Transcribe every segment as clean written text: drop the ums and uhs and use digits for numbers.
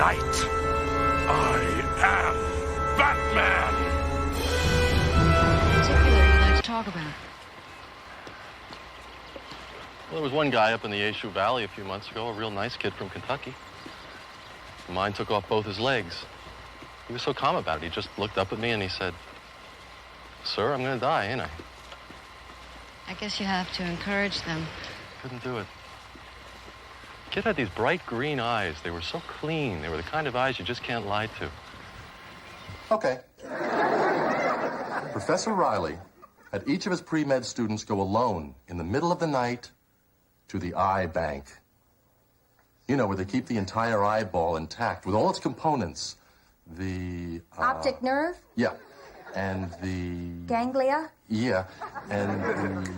night. I am Batman! In particular, you'd like to talk about? Well, there was one guy up in the Yeshu Valley a few months ago, a real nice kid from Kentucky. Mine took off both his legs. He was so calm about it. He just looked up at me and he said, "Sir, I'm going to die, ain't I?" I guess you have to encourage them. Couldn't do it. Kid had these bright green eyes. They were so clean. They were the kind of eyes you just can't lie to. Okay. Professor Riley had each of his pre-med students go alone in the middle of the night to the eye bank. You know, where they keep the entire eyeball intact with all its components. The... optic nerve? Yeah. And the... ganglia? Yeah. And the...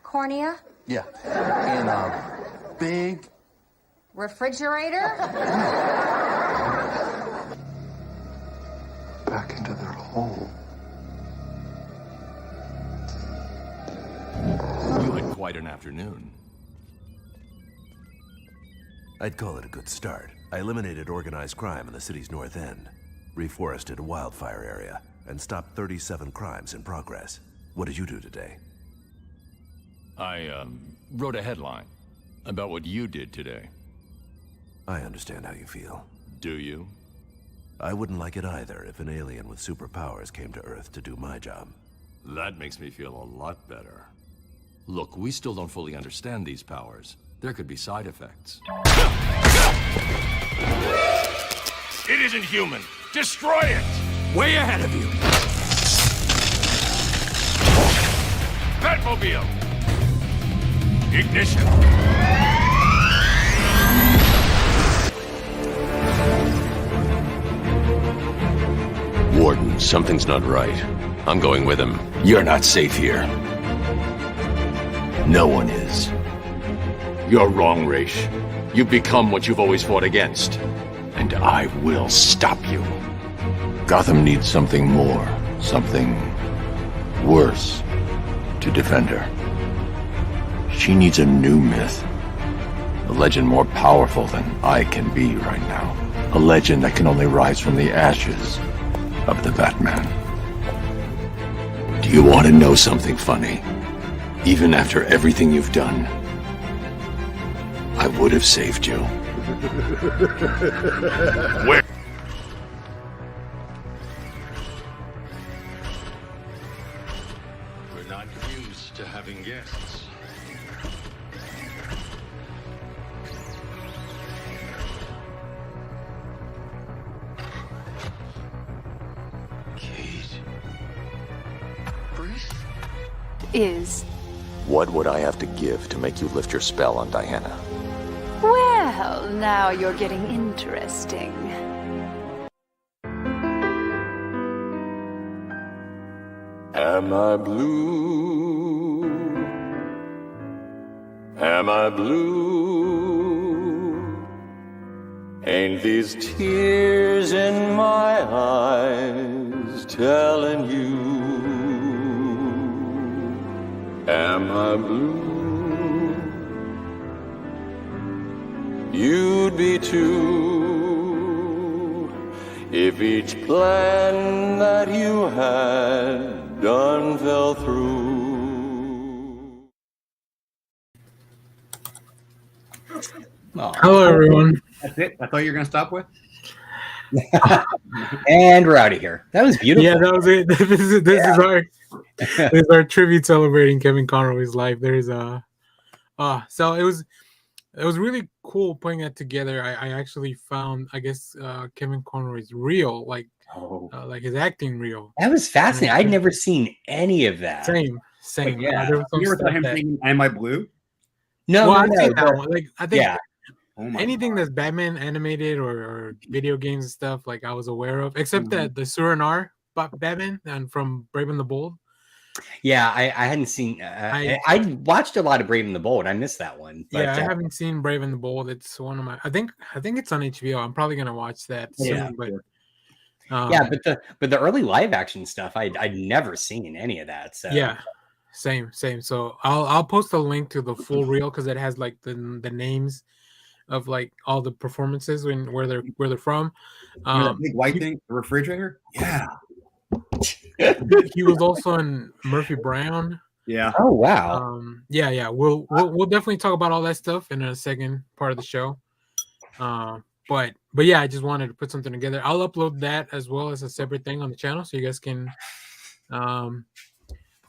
cornea? Yeah. In a big... refrigerator? Back into their hole. You had quite an afternoon. I'd call it a good start. I eliminated organized crime in the city's north end, reforested a wildfire area, and stopped 37 crimes in progress. What did you do today? I, wrote a headline about what you did today. I understand how you feel. Do you? I wouldn't like it either if an alien with superpowers came to Earth to do my job. That makes me feel a lot better. Look, we still don't fully understand these powers. There could be side effects. It isn't human. Destroy it! Way ahead of you! Batmobile! Ignition! Warden, something's not right. I'm going with him. You're not safe here. No one is. You're wrong, Raish. You've become what you've always fought against. And I will stop you. Gotham needs something more, something worse to defend her. She needs a new myth. A legend more powerful than I can be right now. A legend that can only rise from the ashes of the Batman. Do you want to know something funny? Even after everything you've done, I would have saved you. Where? We're not used to having guests. Kate. Is. What would I have to give to make you lift your spell on Diana? Well, now you're getting interesting. Am I blue? Am I blue? Ain't these tears in my eyes telling you? Am I blue? You'd be too if each plan that you had done fell through. Oh. Hello, everyone. That's it? That's all you're going to stop with? And we're out of here. That was beautiful. Yeah, that was it. This is our tribute celebrating Kevin Conroy's life. There's a so it was really cool putting that together. I actually found, I guess, Kevin Conroy's reel, like his acting reel. That was fascinating. I'd never seen any of that. Same. But yeah. There was some You ever saw stuff him that- singing Am I Blue? No, No, I've no, seen that but- one. Like, I think Yeah. Oh my anything God. that's Batman animated or video games and stuff, like I was aware of, except that the Suriname Batman and from Brave and the Bold. Yeah, I hadn't seen. I watched a lot of Brave and the Bold. I missed that one. But, Yeah, I haven't seen Brave and the Bold. It's one of my. I think it's on HBO. I'm probably gonna watch that soon. Yeah. But yeah, but the early live action stuff, I'd never seen any of that. So yeah, same. So I'll post a link to the full reel because it has like the names of like all the performances and where they're from. Remember that big white He, thing, the refrigerator? Yeah. he was also in Murphy Brown. Yeah. Oh wow. Yeah. We'll definitely talk about all that stuff in a second part of the show. But yeah, I just wanted to put something together. I'll upload that as well as a separate thing on the channel, so you guys can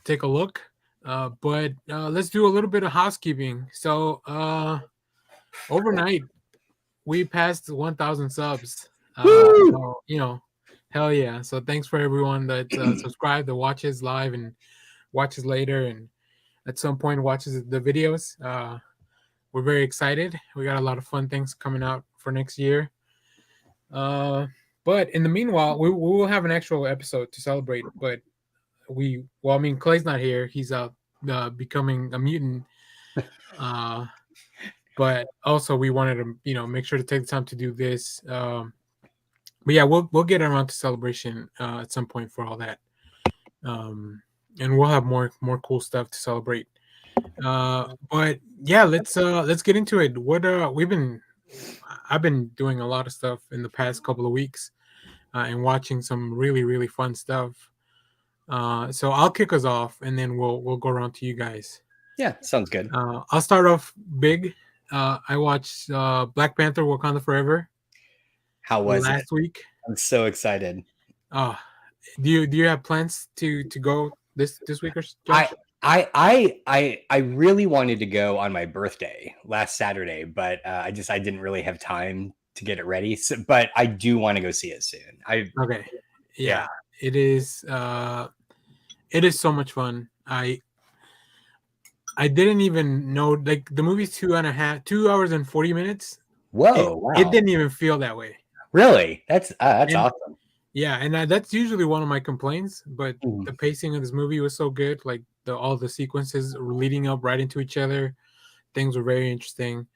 take a look. But let's do a little bit of housekeeping. So overnight we passed 1,000 subs. So, hell yeah! So thanks for everyone that subscribed, that watches live and watches later, and at some point watches the videos. We're very excited. We got a lot of fun things coming out for next year. But in the meanwhile, we will have an actual episode to celebrate. But Clay's not here. He's out becoming a mutant. But also we wanted to, make sure to take the time to do this. But yeah, we'll get around to celebration at some point for all that. And we'll have more cool stuff to celebrate. But yeah, let's get into it. I've been doing a lot of stuff in the past couple of weeks, and watching some really, really fun stuff. So I'll kick us off, and then we'll go around to you guys. Yeah, sounds good. I'll start off big. I watched Black Panther: Wakanda Forever. How was it last week? I'm so excited. Do you have plans to go this week or Josh? I really wanted to go on my birthday last Saturday, but I didn't really have time to get it ready. So, but I do want to go see it soon. Okay. Yeah. It is so much fun. I didn't even know, like, the movie's 2 hours and 40 minutes. Whoa! Wow. It didn't even feel that way. Really? That's awesome. Yeah, and that's usually one of my complaints, but the pacing of this movie was so good. Like all the sequences were leading up right into each other. Things were very interesting.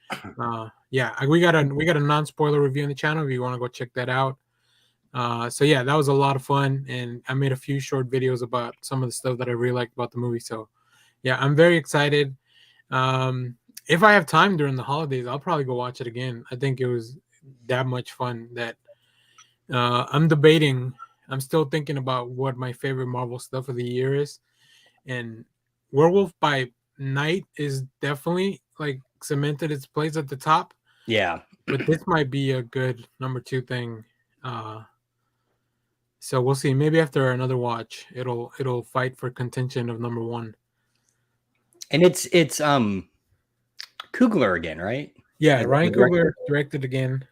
Yeah, we got a non-spoiler review on the channel if you want to go check that out. So yeah, that was a lot of fun, and I made a few short videos about some of the stuff that I really liked about the movie. So yeah, I'm very excited. If I have time during the holidays, I'll probably go watch it again. I think it was that much fun that I'm debating. I'm still thinking about what my favorite Marvel stuff of the year is, and Werewolf by Night is definitely like cemented its place at the top. Yeah, but this might be a good number 2 thing. So we'll see. Maybe after another watch, it'll fight for contention of number 1. And it's Coogler again, right? Yeah, Ryan Coogler directed again.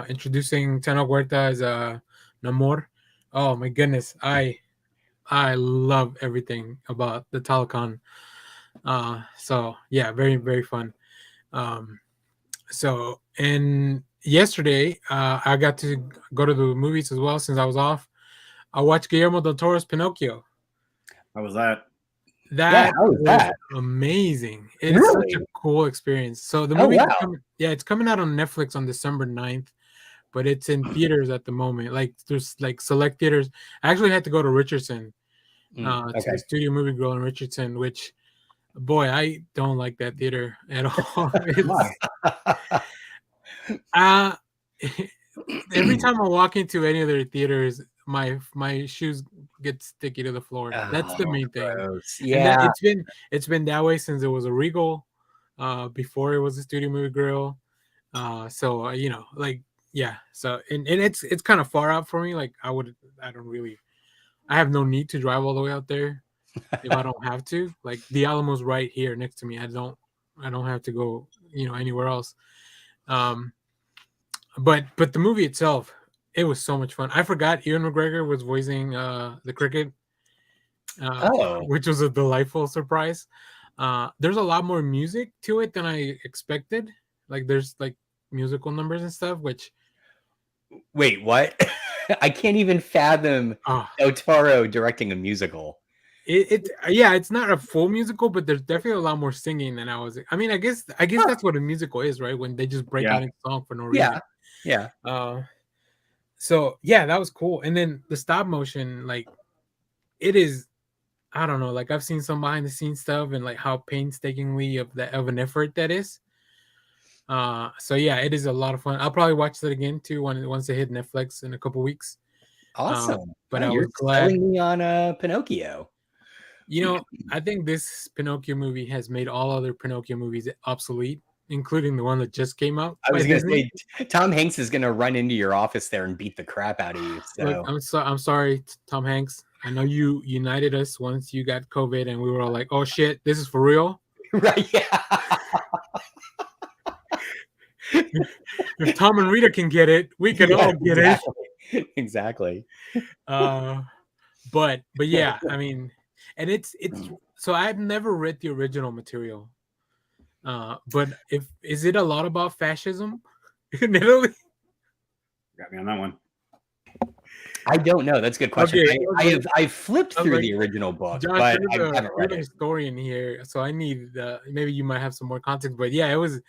Introducing Teno Huerta as Namor. Oh my goodness, I love everything about the Telecon. So yeah, very, very fun. So, and yesterday I got to go to the movies as well since I was off. I watched Guillermo del Toro's Pinocchio. How was that? That was amazing. It's such a cool experience. So the movie, it's coming out on Netflix on December 9th, but it's in theaters at the moment. Like there's like select theaters. I actually had to go to Richardson, to the Studio Movie Grill in Richardson, which, boy, I don't like that theater at all. Every time I walk into any of their theaters, my shoes get sticky to the floor. That's the main thing. Yeah, and it's been that way since it was a Regal, before it was a Studio Movie Grill. So like, yeah. So and it's kind of far out for me. Like I have no need to drive all the way out there if I don't have to. Like the Alamo's right here next to me. I don't have to go anywhere else. But the movie itself, it was so much fun. I forgot Ewan McGregor was voicing the cricket, which was a delightful surprise. There's a lot more music to it than I expected. Like there's like musical numbers and stuff, which... Wait, what? I can't even fathom Del Toro directing a musical. It's not a full musical, but there's definitely a lot more singing than I mean, I guess that's what a musical is, right? When they just break out into song for no reason. Yeah. So yeah, that was cool. And then the stop motion, like, it is, I don't know, like I've seen some behind the scenes stuff and like how painstakingly of an effort that is. So yeah, it is a lot of fun. I'll probably watch that again too once it hit Netflix in a couple weeks. Awesome. But Oh, I you're was glad. selling me on Pinocchio. You know, I think this Pinocchio movie has made all other Pinocchio movies obsolete, including the one that just came out I by was gonna Disney. say Tom Hanks is gonna run into your office there and beat the crap out of you. Look, So I'm sorry, Tom Hanks. I know you united us once you got COVID, and we were all like, "Oh shit, this is for real." right, yeah. If Tom and Rita can get it, we can all get exactly. Exactly. it. But yeah, I mean, and it's so I've never read the original material. But if is it a lot about fascism in Italy? Got me on that one. I don't know. That's a good question. Okay, I've flipped through the original book, but I haven't read you're a it. historian here, so I need maybe you might have some more context. But yeah, it was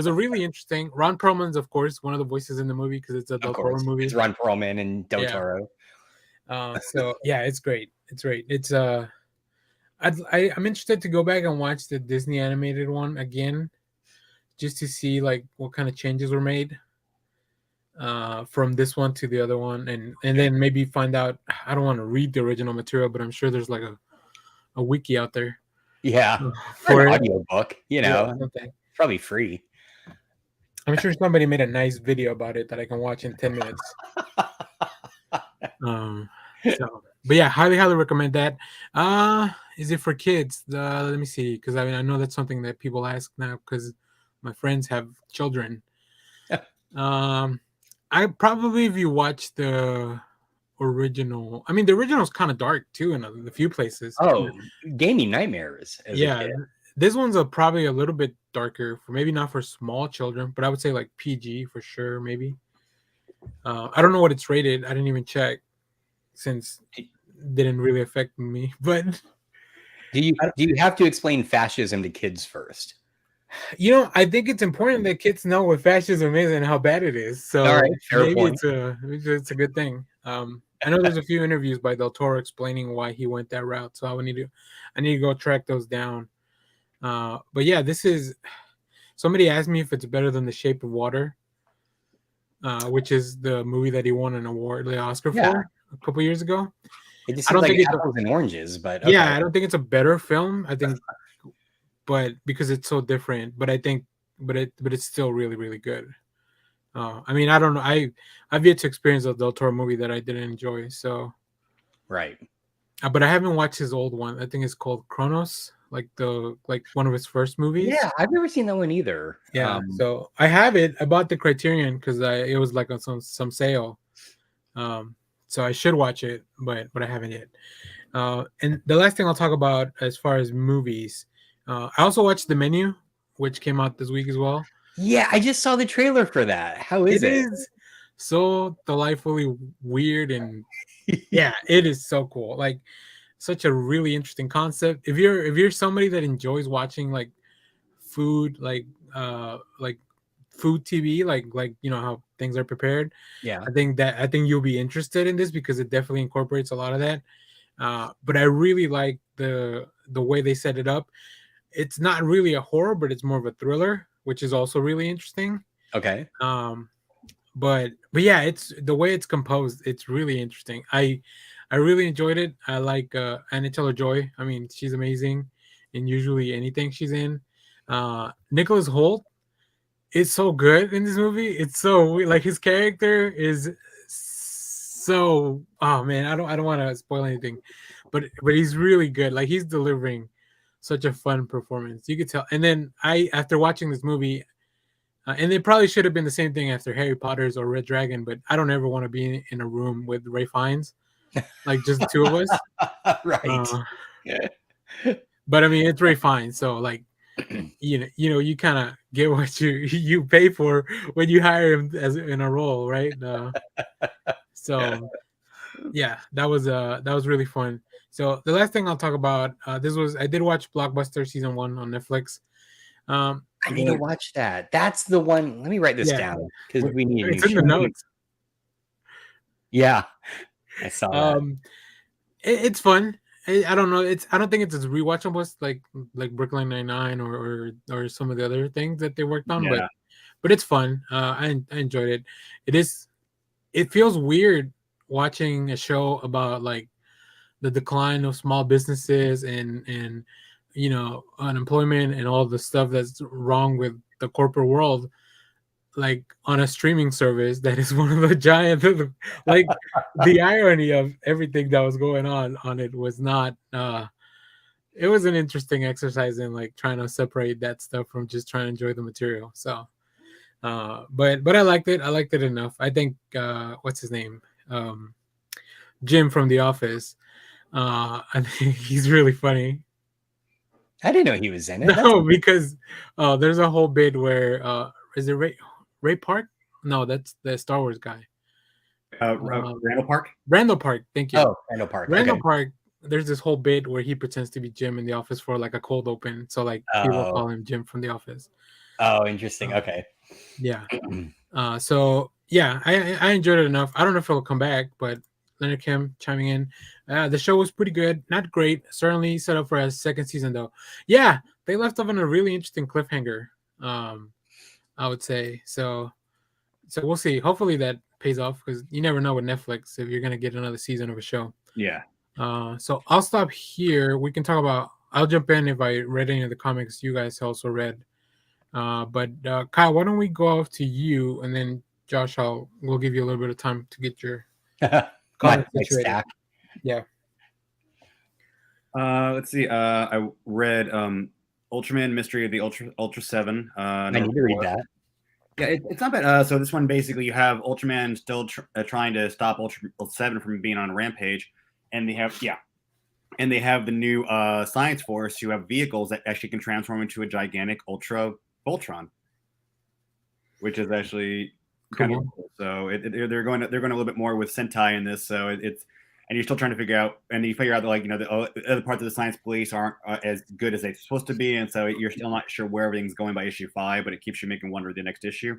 a really interesting. Ron Perlman's, of course, one of the voices in the movie because it's a Del Toro movie. It's Ron Perlman and Del Toro. So yeah, it's great. It's great. It's I'm interested to go back and watch the Disney animated one again, just to see like what kind of changes were made from this one to the other one, and then maybe find out. I don't want to read the original material, but I'm sure there's like a wiki out there. Yeah, for an it. audio book, probably free. I'm sure somebody made a nice video about it that I can watch in 10 minutes. But yeah, highly recommend that. Is it for kids? Let me see, because I know that's something that people ask now because my friends have children. I probably, if you watch the original, I mean the original is kind of dark too in a few places. Oh, gave me nightmares as a kid. This one's probably a little bit darker, for maybe not for small children, but I would say like PG for sure, maybe. I don't know what it's rated. I didn't even check since it didn't really affect me. But do you have to explain fascism to kids first? You know, I think it's important that kids know what fascism is and how bad it is. So maybe it's a good thing. I know there's a few interviews by Del Toro explaining why he went that route. So I need to go track those down. But yeah, this is. Somebody asked me if it's better than The Shape of Water, which is the movie that he won an award, the Oscar for a couple years ago. It just seems like apples and oranges, but okay. Yeah, I don't think it's a better film. I think. But because it's so different, but I think, but it's still really, really good. I mean, I don't know. I've yet to experience a Del Toro movie that I didn't enjoy. So, right. But I haven't watched his old one. I think it's called Kronos, like one of his first movies. Yeah, I've never seen that one either. Yeah. So I have it. I bought the Criterion because it was like on some sale. So I should watch it, but I haven't yet. And the last thing I'll talk about as far as movies. I also watched The Menu, which came out this week as well. Yeah, I just saw the trailer for that. How is it? It is so delightfully weird, and yeah, it is so cool. Like, such a really interesting concept. If you're somebody that enjoys watching like food, like food TV, like you know how things are prepared. Yeah, I think you'll be interested in this because it definitely incorporates a lot of that. But I really like the way they set it up. It's not really a horror, but it's more of a thriller, which is also really interesting. Okay. But yeah, it's the way it's composed. It's really interesting. I really enjoyed it. I like Anya Taylor-Joy. I mean, she's amazing in usually anything she's in. Nicholas Hoult is so good in this movie. It's so like his character is so. Oh man, I don't want to spoil anything, but he's really good. Like he's delivering such a fun performance. You could tell. And then after watching this movie, and it probably should have been the same thing after Harry Potter's or Red Dragon, but I don't ever want to be in a room with Ray Fiennes, like just the two of us. Right. But I mean, it's Ray Fiennes, so like, you kind of get what you pay for when you hire him in a role, right? So yeah, that was really fun. So the last thing I'll talk about, I did watch Blockbuster season 1 on Netflix. I need to watch that. That's the one. Let me write this down because we need. It's in the notes. Yeah, I saw that. It's fun. I don't know. I don't think it's as rewatchable as like Brooklyn Nine-Nine or some of the other things that they worked on. but it's fun. I enjoyed it. It feels weird watching a show about like the decline of small businesses and unemployment and all the stuff that's wrong with the corporate world, like on a streaming service that is one of the giant like the irony of everything that was going on it was not it was an interesting exercise in like trying to separate that stuff from just trying to enjoy the material. So but I liked it enough. I think what's his name, Jim from The Office, I think he's really funny. I didn't know he was in it. No, because there's a whole bit where is it Ray Park? No, that's the Star Wars guy. Randall Park. Randall Park. Thank you. Oh, Randall Park. Randall Okay. Park. There's this whole bit where he pretends to be Jim in The Office for like a cold open, so like people Oh. call him Jim from The Office. Oh, interesting. Okay. Yeah. So yeah, I enjoyed it enough. I don't know if it'll come back, but Leonard Kim chiming in. The show was pretty good. Not great. Certainly set up for a second season though. Yeah, they left off on a really interesting cliffhanger. I would say so. So we'll see. Hopefully that pays off because you never know with Netflix if you're gonna get another season of a show. Yeah. So I'll stop here. We can talk about. I'll jump in if I read any of the comics you guys also read. But Kyle, why don't we go off to you, and then Josh, we'll give you a little bit of time to get your my stack. Yeah. Let's see. I read Ultraman Mystery of the Ultra 7. I need to read that. Yeah, it's not bad. So this one basically you have Ultraman still trying to stop Ultra 7 from being on a rampage, and they have the new Science Force who have vehicles that actually can transform into a gigantic Ultra Voltron, which is actually kind of cool. So they're going a little bit more with Sentai in this. So it's and you're still trying to figure out, and you figure out that like the other parts of the science police aren't as good as they're supposed to be, and so you're still not sure where everything's going by issue 5, but it keeps you making wonder the next issue.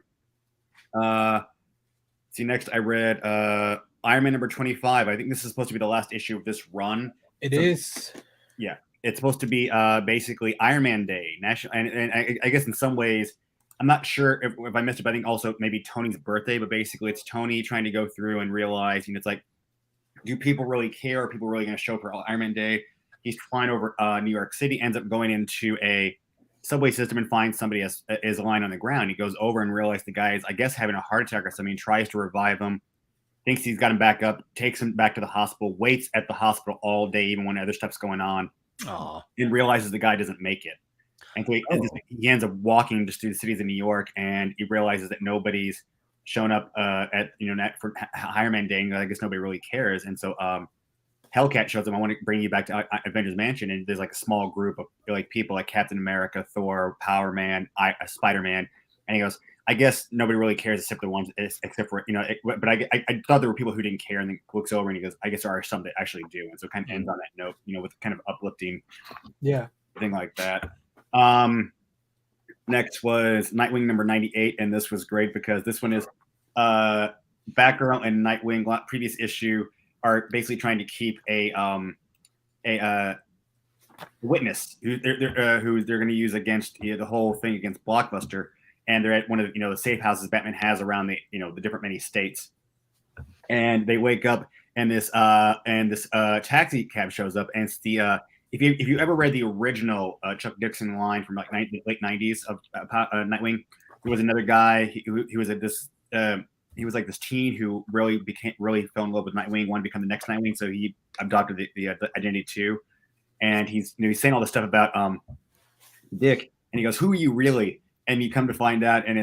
See, next I read Iron Man number 25. I think this is supposed to be the last issue of this run. It is. Yeah, it's supposed to be basically Iron Man Day, national, and I guess in some ways. I'm not sure if I missed it, but I think also maybe Tony's birthday, but basically it's Tony trying to go through and realize, it's like, do people really care? Are people really going to show up for Iron Man Day? He's flying over New York City, ends up going into a subway system and finds somebody is lying on the ground. He goes over and realizes the guy is, I guess, having a heart attack or something. He tries to revive him, thinks he's got him back up, takes him back to the hospital, waits at the hospital all day, even when other stuff's going on, and realizes the guy doesn't make it. And so he ends up walking just through the cities of New York, and he realizes that nobody's shown up at for Iron Man Day, and I guess nobody really cares. And so Hellcat shows him. I want to bring you back to Avengers Mansion, and there's like a small group of like people like Captain America, Thor, Power Man, Spider-Man, and he goes, I guess nobody really cares except the ones, except for but I thought there were people who didn't care, and then looks over and he goes, I guess there are some that actually do, and so it kind of ends on that note, with kind of uplifting, thing like that. Next was Nightwing number 98, and this was great because this one is Batgirl and Nightwing previous issue are basically trying to keep a witness who they're going to use against the whole thing against Blockbuster, and they're at one of the safe houses Batman has around the the different many states, and they wake up and this taxi cab shows up, and it's the if you ever read the original Chuck Dixon line from like late 90s of Nightwing, there was another guy he was at this he was like this teen who really fell in love with Nightwing, wanted to become the next Nightwing, so he adopted the identity too. And he's saying all this stuff about Dick, and he goes, "Who are you really?" And you come to find out, and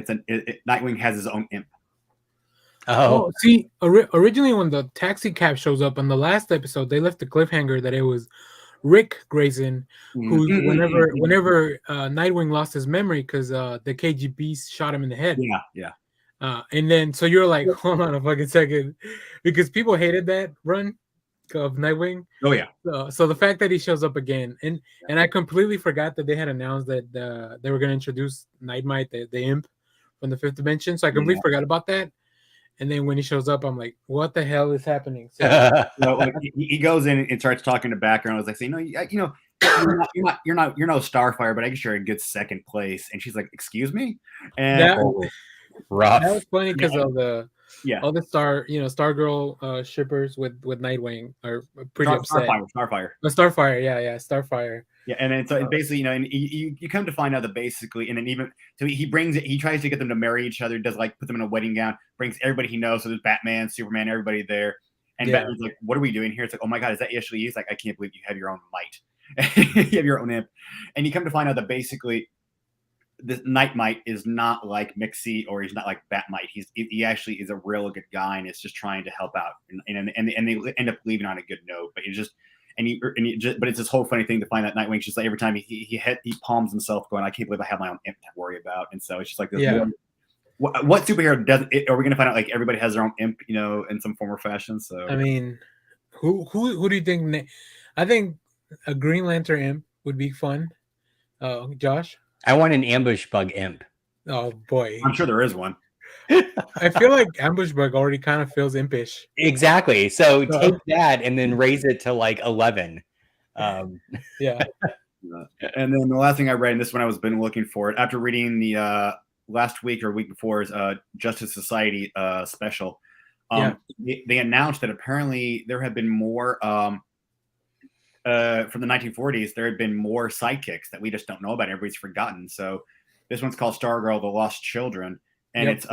Nightwing has his own imp. Oh, see, originally when the taxi cab shows up on the last episode, they left the cliffhanger that it was Rick Grayson, who whenever Nightwing lost his memory because the KGB shot him in the head. Yeah. And then so you're like, hold on a fucking second, because people hated that run of Nightwing. Oh yeah. So the fact that he shows up again, and I completely forgot that they had announced that they were going to introduce Nightmite, the imp from the 5th dimension. So I completely forgot about that. And then when he shows up, I'm like, what the hell is happening? So, like, he goes in and starts talking to Batgirl. I was like, you're no Starfire, but I guess you're in good second place. And she's like, excuse me? And That rough. that was funny because Yeah. of the yeah, all the Stargirl shippers with Nightwing are pretty upset. Starfire. Starfire, yeah, Starfire. Yeah, and then so basically, and you come to find out that basically, and then even so he brings it. He tries to get them to marry each other. Does like put them in a wedding gown. Brings everybody he knows. So there's Batman, Superman, everybody there. And Yeah. Batman's like, "What are we doing here?" It's like, "Oh my god, is that actually you?" He's like, "I can't believe you have your own might. You have your own imp." And you come to find out that basically, this Night Might is not like Mixie or he's not like Bat Might. He actually is a real good guy and is just trying to help out. And they end up leaving on a good note. But it's just. But it's this whole funny thing to find that Nightwing's just like every time he palms himself, going, "I can't believe I have my own imp to worry about." And so it's just like this. Yeah. What superhero doesn't? Are we going to find out like everybody has their own imp, in some form or fashion? So I mean, who do you think? I think a Green Lantern imp would be fun. Josh. I want an ambush bug imp. Oh boy, I'm sure there is one. I feel like Ambush Bug already kind of feels impish. Exactly. So take that and then raise it to like 11. Yeah. And then the last thing I read, and this one I was been looking for it after reading the last week or week before is Justice Society special. They announced that apparently there have been more from the 1940s. There had been more sidekicks that we just don't know about. Everybody's forgotten. So this one's called Stargirl: The Lost Children. And it's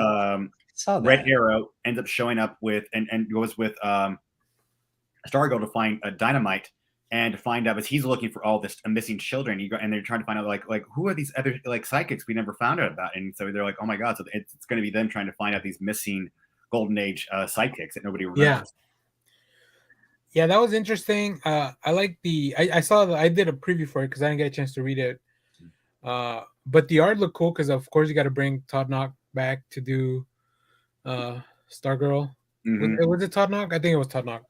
Red Arrow ends up showing up with and goes with Stargirl to find a Dynamite and to find out as he's looking for all this missing children. And they're trying to find out like who are these other like psychics we never found out about. And so they're like, oh my god, so it's going to be them trying to find out these missing Golden Age sidekicks that nobody remembers. Yeah, that was interesting. I like I saw I did a preview for it because I didn't get a chance to read it. But the art looked cool because of course you got to bring Todd Knock back to do Stargirl. Was it Todd Knock? I think it was Todd Knock.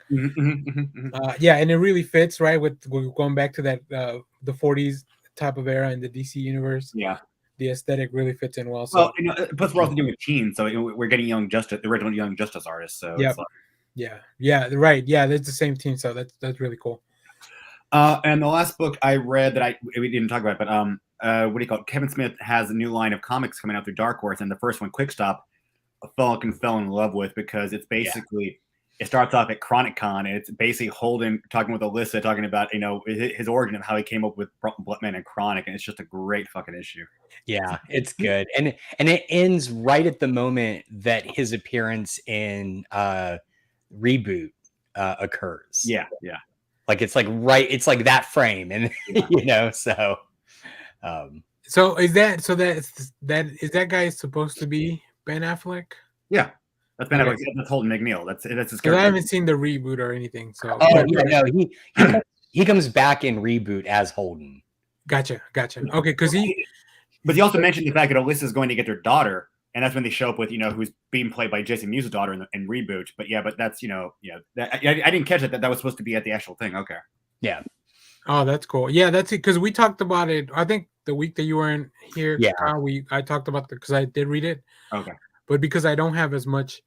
Yeah, and it really fits right with going back to that the 40s type of era in the DC universe. Yeah, the aesthetic really fits in well. So plus we're also doing teens, so we're getting Young Justice, the original Young Justice artists. So yeah, right. Yeah, that's the same team. So that's really cool. And the last book I read that we didn't talk about, but what do you call it? Kevin Smith has a new line of comics coming out through Dark Horse, and the first one, Quick Stop, Falcon fell in love with because it's basically it starts off at Chronic Con, and it's basically Holden talking with Alyssa, talking about his origin of how he came up with Bloodman and Chronic, and it's just a great fucking issue. Yeah, it's good, and it ends right at the moment that his appearance in Reboot occurs. Yeah. Like it's like that frame, and so. So is that guy supposed to be Ben Affleck? Yeah, that's Ben Affleck. That's Holden McNeil. That's his character. I haven't seen the Reboot or anything. So he comes back in Reboot as Holden. Gotcha. Okay, because but he also mentioned the fact that Alyssa's going to get their daughter, and that's when they show up with who's being played by Jason Mewes' daughter in Reboot. But that's I didn't catch it that was supposed to be at the actual thing. Okay. Yeah. Oh, that's cool. Yeah, that's it. Because we talked about it. I think the week that you weren't here, Kyle, I talked about because I did read it. Okay. But because I don't have as much,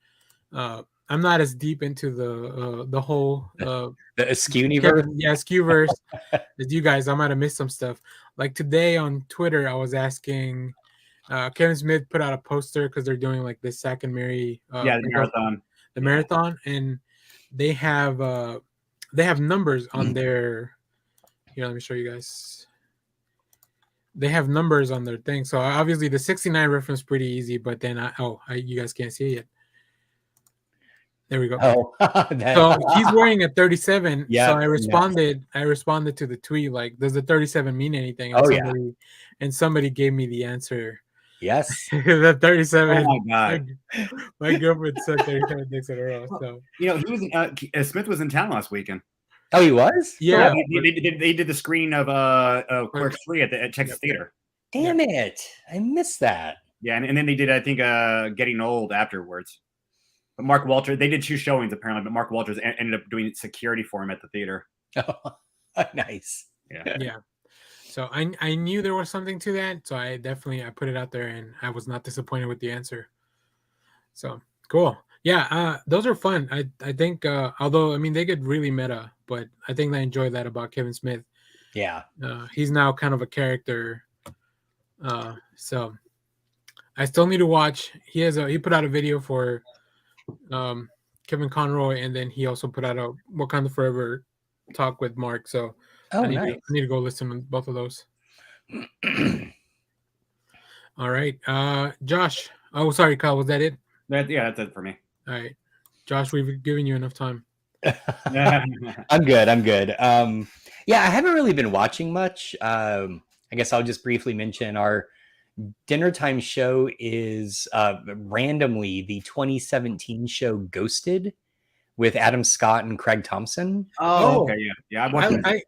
I'm not as deep into the whole the Askew-verse. Askew-verse as you guys. I might have missed some stuff. Like today on Twitter, I was asking. Kevin Smith put out a poster because they're doing like this Zack and Mary. The marathon, and they have numbers on their. Here, let me show you guys. They have numbers on their thing. So obviously the 69 reference pretty easy, but then you guys can't see it. There we go. So he's wearing a 37. Yeah. So I responded to the tweet like, does the 37 mean anything? And somebody gave me the answer. Yes. The 37. Oh my god. My girlfriend said 37 days in a row. So he was Smith was in town last weekend. Oh, he was? Yeah. They did the screening of Clerks 3 at Texas Theater. Damn it. I missed that. Yeah, and then they did, I think, Getting Old afterwards. But Mark Walters, they did 2 showings apparently, but Mark Walters ended up doing security for him at the theater. Oh, nice. Yeah. So I knew there was something to that. So I put it out there and I was not disappointed with the answer. So cool. Yeah, those are fun. I think, although, I mean, they get really meta, but I think I enjoy that about Kevin Smith. Yeah. He's now kind of a character. So I still need to watch. He put out a video for Kevin Conroy, and then he also put out a Wakanda Forever talk with Mark. So I need to go listen to both of those. All right, Josh. Oh, sorry, Kyle. Was that it? That's it for me. All right, Josh. We've given you enough time. I'm good. Yeah, I haven't really been watching much. I guess I'll just briefly mention our dinner time show is randomly the 2017 show Ghosted with Adam Scott and Craig Thompson. Oh, okay, yeah.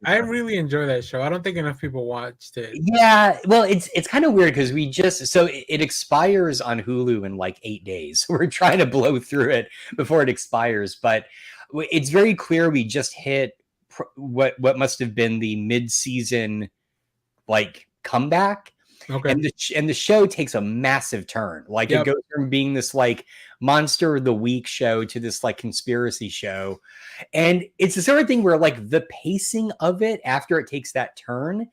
I really enjoy that show. I don't think enough people watched it. Yeah, well, it's kind of weird because it expires on Hulu in like 8 days. We're trying to blow through it before it expires, but it's very clear we just hit what must have been the mid-season like comeback. Okay. And the show takes a massive turn. Like it goes from being this like monster of the week show to this like conspiracy show. And it's the sort of thing where like the pacing of it after it takes that turn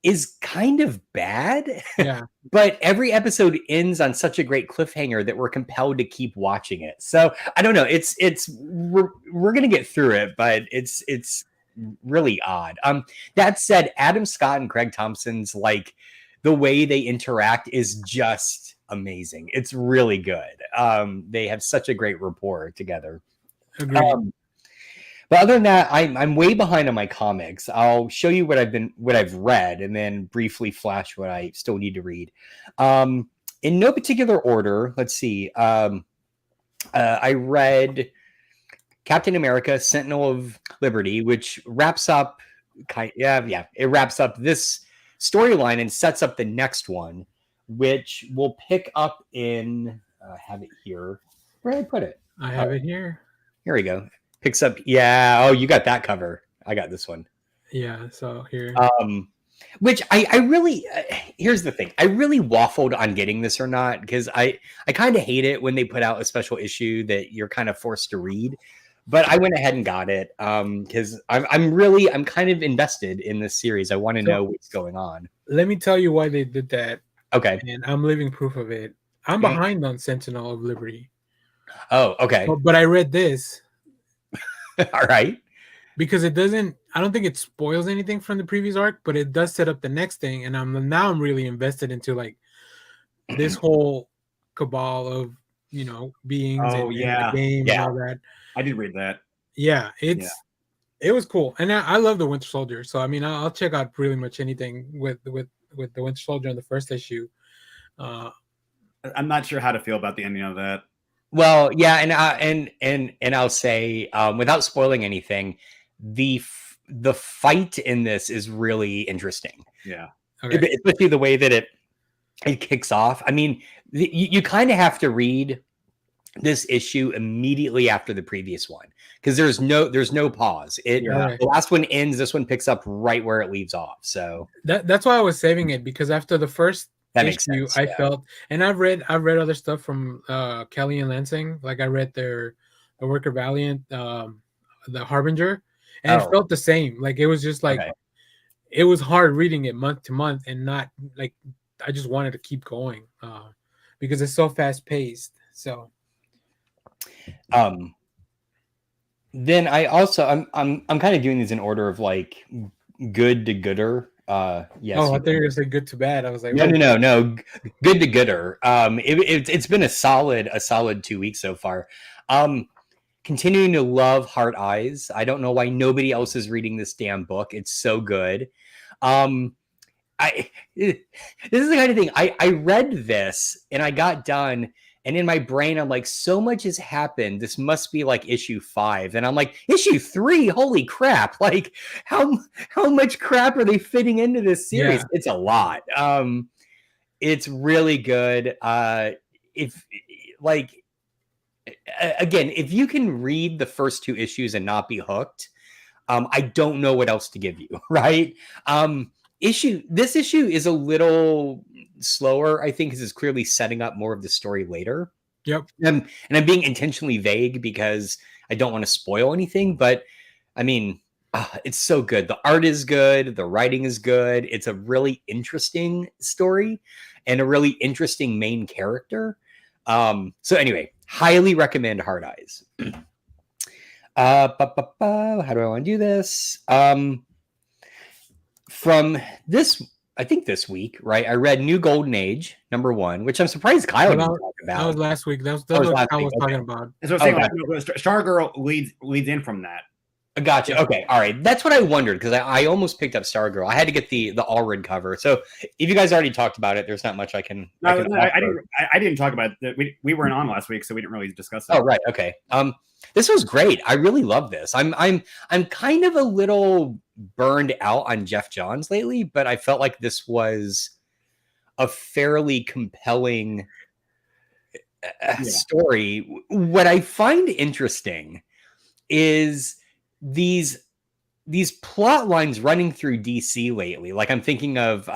is kind of bad. Yeah. But every episode ends on such a great cliffhanger that we're compelled to keep watching it. So I don't know. We're gonna get through it, but it's really odd. That said, Adam Scott and Craig Thompson's like the way they interact is just amazing. It's really good. They have such a great rapport together. Agreed. But other than that, I'm way behind on my comics. I'll show you what I've read, and then briefly flash what I still need to read. In no particular order. Let's see. I read Captain America: Sentinel of Liberty, which wraps up. It wraps up this storyline and sets up the next one, which will pick up in. I have it here. Where did I put it? I have it here. Here we go. Picks up. Yeah. Oh, you got that cover. I got this one. Yeah. So here. Which I really. Here's the thing. I really waffled on getting this or not because I kind of hate it when they put out a special issue that you're kind of forced to read. But I went ahead and got it because I'm kind of invested in this series. I want to know what's going on. Let me tell you why they did that. Okay. And I'm living proof of it. I'm behind on Sentinel of Liberty. Oh, okay. But I read this. All right. Because it doesn't. I don't think it spoils anything from the previous arc, but it does set up the next thing. And I'm really invested into like this whole cabal of beings and the game and all that. I did read that. Yeah, it was cool, and I love the Winter Soldier. So I mean, I'll check out pretty much anything with the Winter Soldier in the first issue. I'm not sure how to feel about the ending of that. Well, yeah, and I'll say without spoiling anything, the fight in this is really interesting. Yeah, especially the way that it kicks off. I mean, you kind of have to read this issue immediately after the previous one because there's no pause. The last one ends, this one picks up right where it leaves off. So that's why I was saving it, because after the first issue I felt, and I've read other stuff from Kelly and Lansing, like I read the Worker Valiant, the Harbinger, and it felt the same. Like it was just like it was hard reading it month to month, and not like I just wanted to keep going because it's so fast paced. So then I also I'm kind of doing these in order of like good to gooder. Yes. Oh, I thought you were gonna say good to bad. I was like, no, good to gooder. It's been a solid 2 weeks so far. Continuing to love Heart Eyes. I don't know why nobody else is reading this damn book. It's so good. This is the kind of thing I read this and I got done. And in my brain, I'm like, so much has happened. This must be like issue 5. And I'm like, issue 3? Holy crap. Like, how much crap are they fitting into this series? Yeah. It's a lot. It's really good. If you can read the first 2 issues and not be hooked, I don't know what else to give you, right? This issue is a little slower, I think, because it's clearly setting up more of the story later. Yep. And I'm being intentionally vague because I don't want to spoil anything. But I mean, It's so good. The art is good. The writing is good. It's a really interesting story and a really interesting main character. So anyway, highly recommend Hard Eyes. How do I want to do this? From this, I think this week, right? I read New Golden Age #1, which I'm surprised Kyle didn't talk about. That was last week. That's was what last I week, was talking about. That's what I'm saying. Like, Stargirl leads in from that. Gotcha. Okay. All right. That's what I wondered because I almost picked up Stargirl. I had to get the Allred cover. So if you guys already talked about it, there's not much I can. I didn't talk about it. We weren't on last week, so we didn't really discuss it. Oh right. Okay. This was great. I really love this. I'm kind of a little burned out on Jeff Johns lately, but I felt like this was a fairly compelling story. What I find interesting is these plot lines running through DC lately. Like I'm thinking of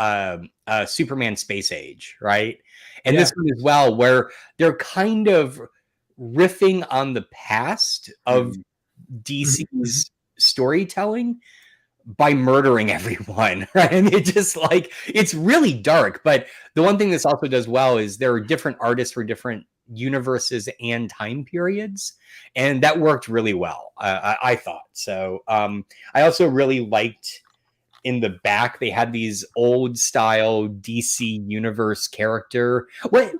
Superman Space Age, right? And this one as well, where they're kind of riffing on the past of DC's storytelling by murdering everyone, right? And it just like, it's really dark. But the one thing this also does well is there are different artists for different universes and time periods, and that worked really well. I thought so. I also really liked in the back they had these old style DC universe character. What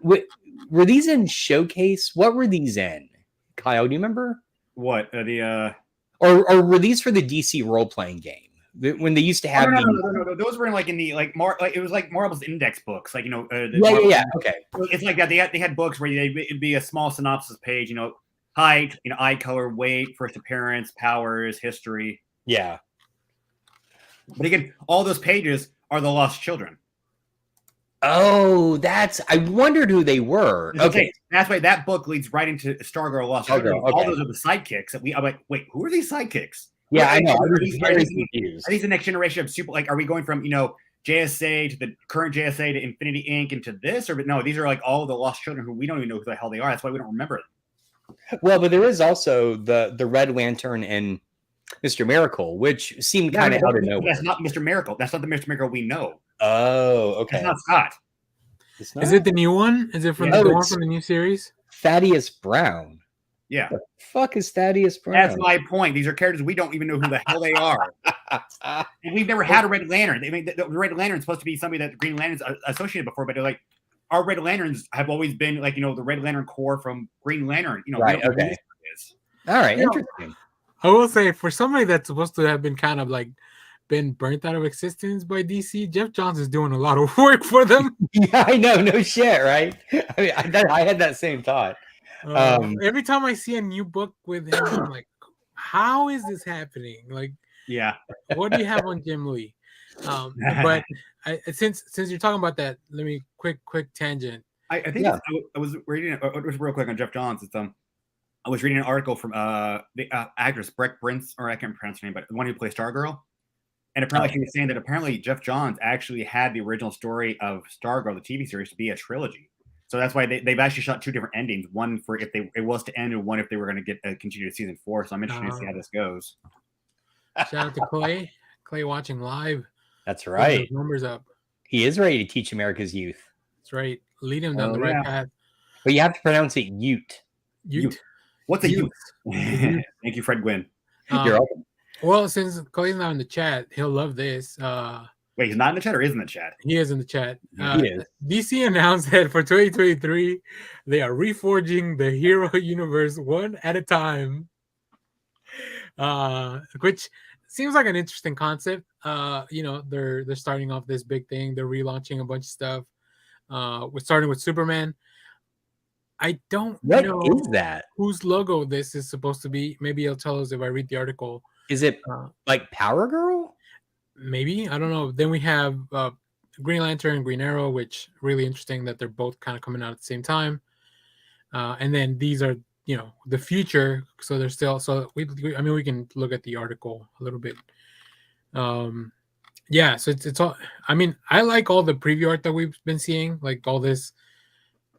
were these in Showcase? What were these in? Kyle, do you remember? What or were these for the DC role playing game? When they used to have no. Those were in like it was like Marvel's index books, like okay. It's like that. They had books where it'd be a small synopsis page, height, eye color, weight, first appearance, powers, history. Yeah. But again, all those pages are the Lost Children. Oh, I wondered who they were. Okay. That's why that book leads right into Stargirl Lost Children. Okay. All those are the sidekicks that I'm like, wait, who are these sidekicks? Yeah, I know. Are these the next generation of super? Like, are we going from JSA to the current JSA to Infinity Inc. into this, or no? These are like all the Lost Children who we don't even know who the hell they are. That's why we don't remember them. Well, but there is also the Red Lantern and Mr. Miracle, which seemed kind of out of nowhere. That's not Mr. Miracle. That's not the Mr. Miracle we know. Oh, okay. That's not Scott. Is it the new one? Is it from the one from the new series? Thaddeus Brown. Yeah. The fuck is Thaddeus Brown? That's my point. These are characters we don't even know who the hell they are. And we've never had a Red Lantern. I mean, the Red Lantern is supposed to be somebody that the Green Lantern's associated before, but they're like, our Red Lanterns have always been like, the Red Lantern Corps from Green Lantern. Right, okay. All right, interesting. I will say, for somebody that's supposed to have been kind of like been burnt out of existence by DC, Jeff Johns is doing a lot of work for them. Yeah, I know. No shit, right? I mean, I had that same thought. Every time I see a new book with him, I'm like, how is this happening? Like, yeah, what do you have on Jim Lee? But since you're talking about that, let me quick tangent. I think I was reading real quick on Jeff Johns. I was reading an article from the actress Breck Prince, or I can't pronounce her name, but the one who plays Stargirl. And apparently she was saying that apparently Jeff Johns actually had the original story of Stargirl, the TV series, to be a trilogy. So that's why they've actually shot two different endings. One for if it was to end, and one if they were going to get continue to season 4. So I'm interested to see how this goes. Shout out to Clay. Clay watching live. That's right. Numbers up. He is ready to teach America's youth. That's right. Lead him down the right path. But you have to pronounce it Ute. Ute. What's a Ute? Thank you, Fred Gwynn. You're welcome. Well, since Clay's not in the chat, he'll love this. Wait, he's not in the chat or is in the chat? He is in the chat. He is. DC announced that for 2023, they are reforging the hero universe one at a time, which seems like an interesting concept. They're starting off this big thing. They're relaunching a bunch of stuff. We're starting with Superman. I don't know what is that? Whose logo this is supposed to be. Maybe he'll tell us if I read the article. Is it like Power Girl? Maybe. I don't know. Then we have Green Lantern and Green Arrow, which really interesting that they're both kind of coming out at the same time. And then these are, the future. So they're still. So we can look at the article a little bit. Yeah. So it's all. I mean, I like all the preview art that we've been seeing. Like all this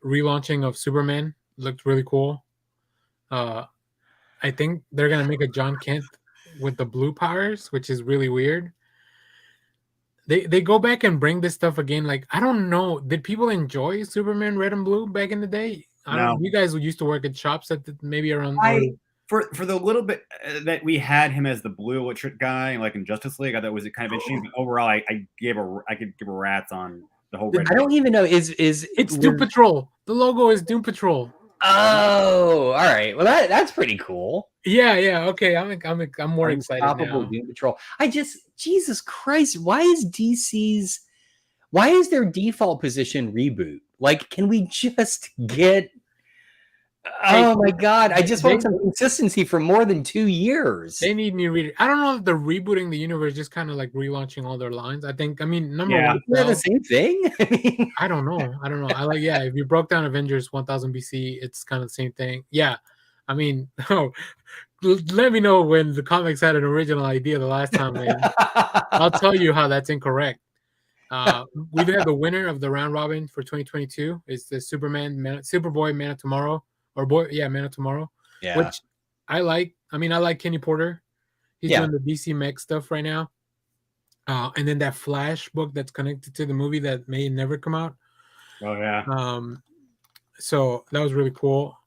relaunching of Superman looked really cool. I think they're gonna make a John Kent with the blue powers, which is really weird. They go back and bring this stuff again. Like, I don't know, did people enjoy Superman Red and Blue back in the day? I don't know. No. You guys used to work at shops at maybe around. For the little bit that we had him as the blue electric guy, like in Justice League, I thought it was kind of interesting. But overall, I could give a rat's on the whole. I don't even know. It's Doom Patrol? The logo is Doom Patrol. Oh, all right. Well, that's pretty cool. Yeah. Okay, I'm more excited now. Doom Patrol. Jesus Christ, why is their default position reboot? Like, can we just get? Oh my God! I just want some consistency for more than 2 years. They need new readers. I don't know if they're rebooting the universe, just kind of like relaunching all their lines. I mean, number one, they're the same thing. I don't know. If you broke down Avengers 1000 BC, it's kind of the same thing. Yeah, I mean, let me know when the comics had an original idea the last time, man. I'll tell you how that's incorrect. We've had the winner of the round robin for 2022 is the Superboy Man of Tomorrow. Man of Tomorrow. Yeah. Which I like. I mean, I like Kenny Porter. He's doing the DC Mech stuff right now. And then that Flash book that's connected to the movie that may never come out. Oh yeah. So that was really cool.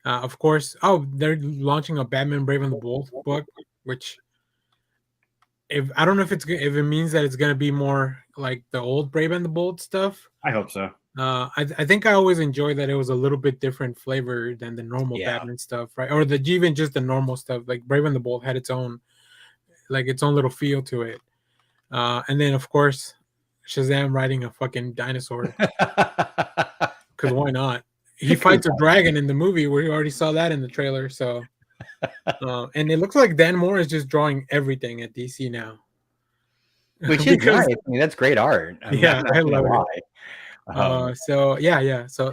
Of course. Oh, they're launching a Batman Brave and the Bold book, which I don't know if it means that it's gonna be more like the old Brave and the Bold stuff. I hope so. I think I always enjoyed that it was a little bit different flavor than the normal Batman stuff, right? Or even just the normal stuff. Like Brave and the Bold had its own little feel to it. And then of course, Shazam riding a fucking dinosaur. Because why not? He fights a dragon in the movie. We already saw that in the trailer. So, and it looks like Dan Moore is just drawing everything at DC now. Which is nice. I mean, that's great art. I love it. So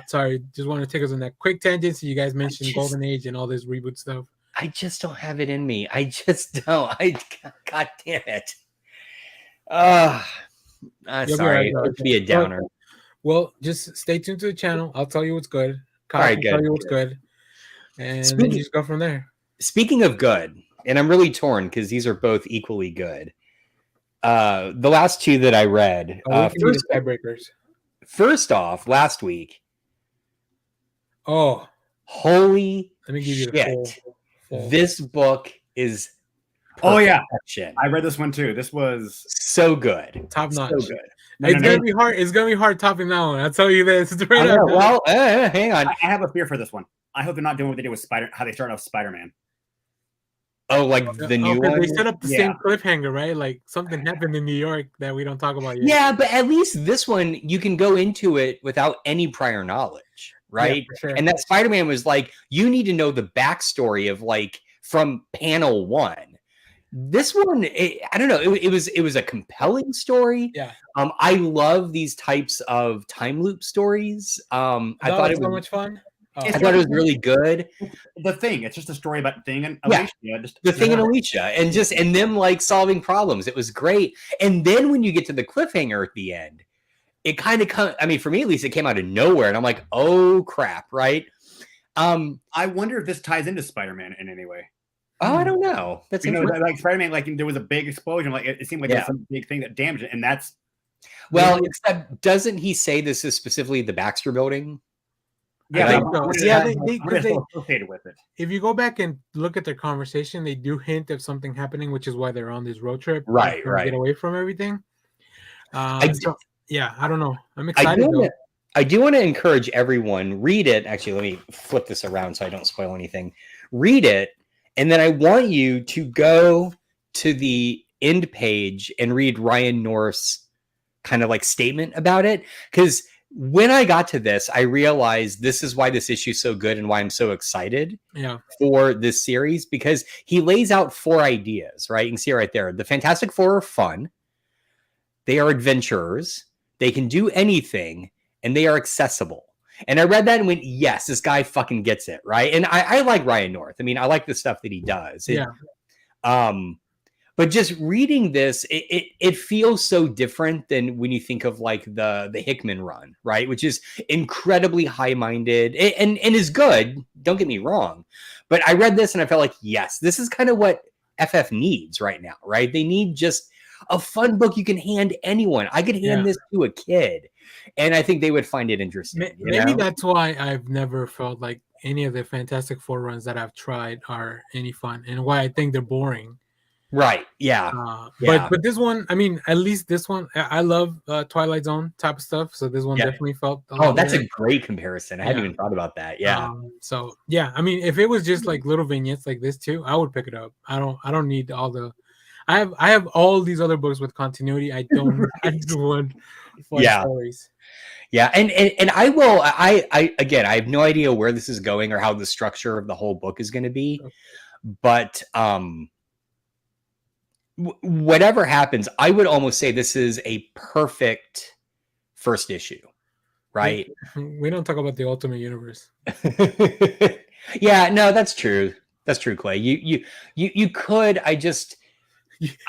sorry, just want to take us on that quick tangent. So you guys mentioned Golden Age and all this reboot stuff. I just don't have it in me. I just don't. God damn it. Sorry, it'd be a downer. Well, just stay tuned to the channel. I'll tell you what's good. All right, good. Tell you what's good, and then you just go from there. Speaking of good, and I'm really torn because these are both equally good. The last two that I read. First off, last week. Oh, holy! Let me give you the full. This book is. Perfection. I read this one too. This was so good, top notch. So good. It's gonna be hard. It's gonna be hard topping that one. I'll tell you this. Well, hang on. I have a fear for this one. I hope they're not doing what they did with how they started off Spider-Man. Oh, like the new one? They set up the same cliffhanger, right? Like something happened in New York that we don't talk about yet. Yeah, but at least this one, you can go into it without any prior knowledge, right? Yeah, for sure. And that Spider-Man was like, you need to know the backstory of like from panel one. This one, I don't know. It was a compelling story. Yeah. I love these types of time loop stories. I thought it was so much fun. I thought it was really good. The Thing. It's just a story about Thing and Alicia. The Thing and Alicia, and them like solving problems. It was great. And then when you get to the cliffhanger at the end, it kind of I mean, for me at least, it came out of nowhere, and I'm like, oh crap, right? I wonder if this ties into Spider-Man in any way. Oh, I don't know. That's like Spider-Man. Like there was a big explosion. Like it seemed like there was some big thing that damaged it, and that's except doesn't he say this is specifically the Baxter Building? Yeah, they associated with it. If you go back and look at their conversation, they do hint of something happening, which is why they're on this road trip, right? Get away from everything. I don't know. I'm excited. I do want to encourage everyone, read it. Actually, let me flip this around so I don't spoil anything. Read it, and then I want you to go to the end page and read Ryan North's kind of like statement about it, because when I got to this, I realized this is why this issue is so good and why I'm so excited for this series, because he lays out 4 ideas, right? You can see it right there. The Fantastic Four are fun. They are adventurers. They can do anything, and they are accessible. And I read that and went, yes, this guy fucking gets it, right? And I like Ryan North. I mean, I like the stuff that he does. But just reading this, it feels so different than when you think of like the Hickman run, right? Which is incredibly high-minded and is good. Don't get me wrong. But I read this and I felt like, yes, this is kind of what FF needs right now, right? They need just a fun book you can hand anyone. I could hand this to a kid, and I think they would find it interesting. Maybe that's why I've never felt like any of the Fantastic Four runs that I've tried are any fun, and why I think they're boring. Right. Yeah. But this one, I mean, at least this one, I love Twilight Zone type of stuff. So this one definitely felt. That's a great comparison. I hadn't even thought about that. Yeah. So yeah, I mean, if it was just like little vignettes like this too, I would pick it up. I don't need all the. I have all these other books with continuity. I don't. I just want fun stories. Yeah, and I will. I again, I have no idea where this is going or how the structure of the whole book is going to be, but whatever happens, I would almost say this is a perfect first issue, right? We don't talk about the Ultimate Universe. Yeah, no, that's true. That's true, Clay. You could.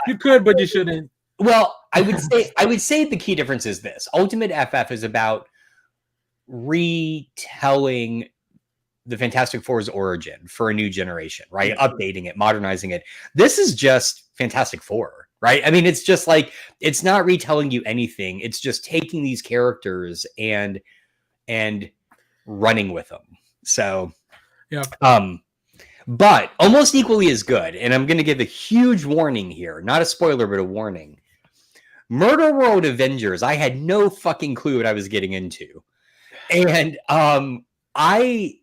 You could, but you shouldn't. Well, I would say the key difference is this: Ultimate FF is about retelling the Fantastic Four's origin for a new generation, right? Updating it, modernizing it. This is just Fantastic Four, right? I mean, it's just like, it's not retelling you anything. It's just taking these characters and running with them. So, yeah. But almost equally as good, and I'm going to give a huge warning here, not a spoiler, but a warning. Murder World Avengers, I had no fucking clue what I was getting into. And I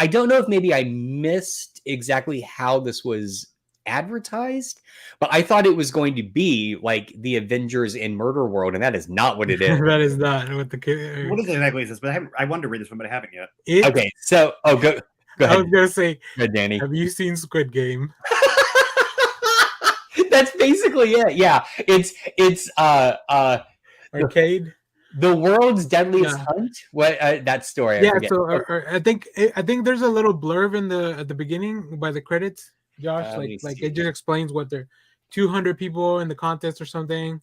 don't know if maybe I missed exactly how this was advertised, but I thought it was going to be like the Avengers in Murder World, and that is not what it is. That is not what the kid. What exactly is this? But I wanted to read this one, but I haven't yet. Okay, so go ahead. I was gonna say, go ahead, Danny. Have you seen Squid Game? That's basically it. Yeah, it's Arcade. The World's Deadliest Hunt. What that story? Yeah, so I think there's a little blurb at the beginning by the credits, Josh. Like it just explains what they're 200 people in the contest or something.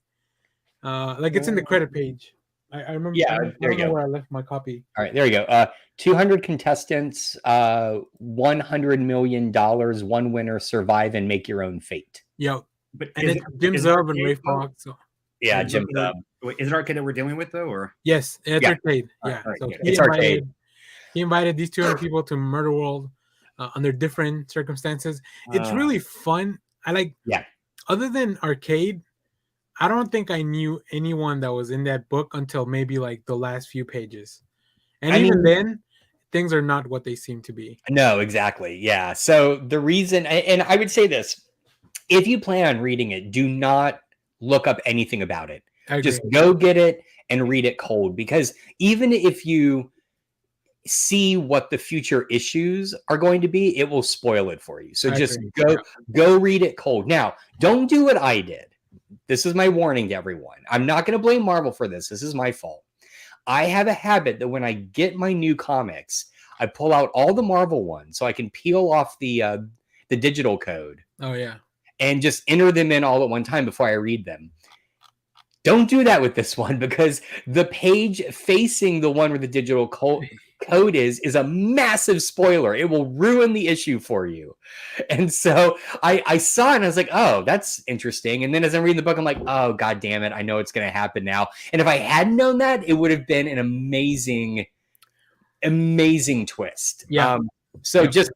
Like it's in the credit page. I remember. Yeah, I don't know where I left my copy. All right, there you go. 200 contestants, $100 million. One winner, survive and make your own fate. Yep. And it's Jim Zub and Rafe Fox. So. Yeah, Jim Zub. Is it Arcade that we're dealing with though, or yes, it's Arcade. Yeah, right, so it's Arcade. He invited these 200 people to Murder World under different circumstances. It's really fun. I like. Yeah. Other than Arcade, I don't think I knew anyone that was in that book until maybe like the last few pages, and even then, things are not what they seem to be. No, exactly. Yeah. So the reason, and I would say this: if you plan on reading it, do not look up anything about it. Just go get it and read it cold, because even if you see what the future issues are going to be, it will spoil it for you. So just go read it cold. Now, don't do what I did. This is my warning to everyone. I'm not going to blame Marvel for this. This is my fault. I have a habit that when I get my new comics, I pull out all the Marvel ones so I can peel off the digital code. Oh yeah. And just enter them in all at one time before I read them. Don't do that with this one, because the page facing the one where the digital code is a massive spoiler. It will ruin the issue for you. And so I saw it and I was like, oh, that's interesting. And then as I'm reading the book, I'm like, oh, God damn it. I know it's going to happen now. And if I hadn't known that, it would have been an amazing twist. Yeah. So just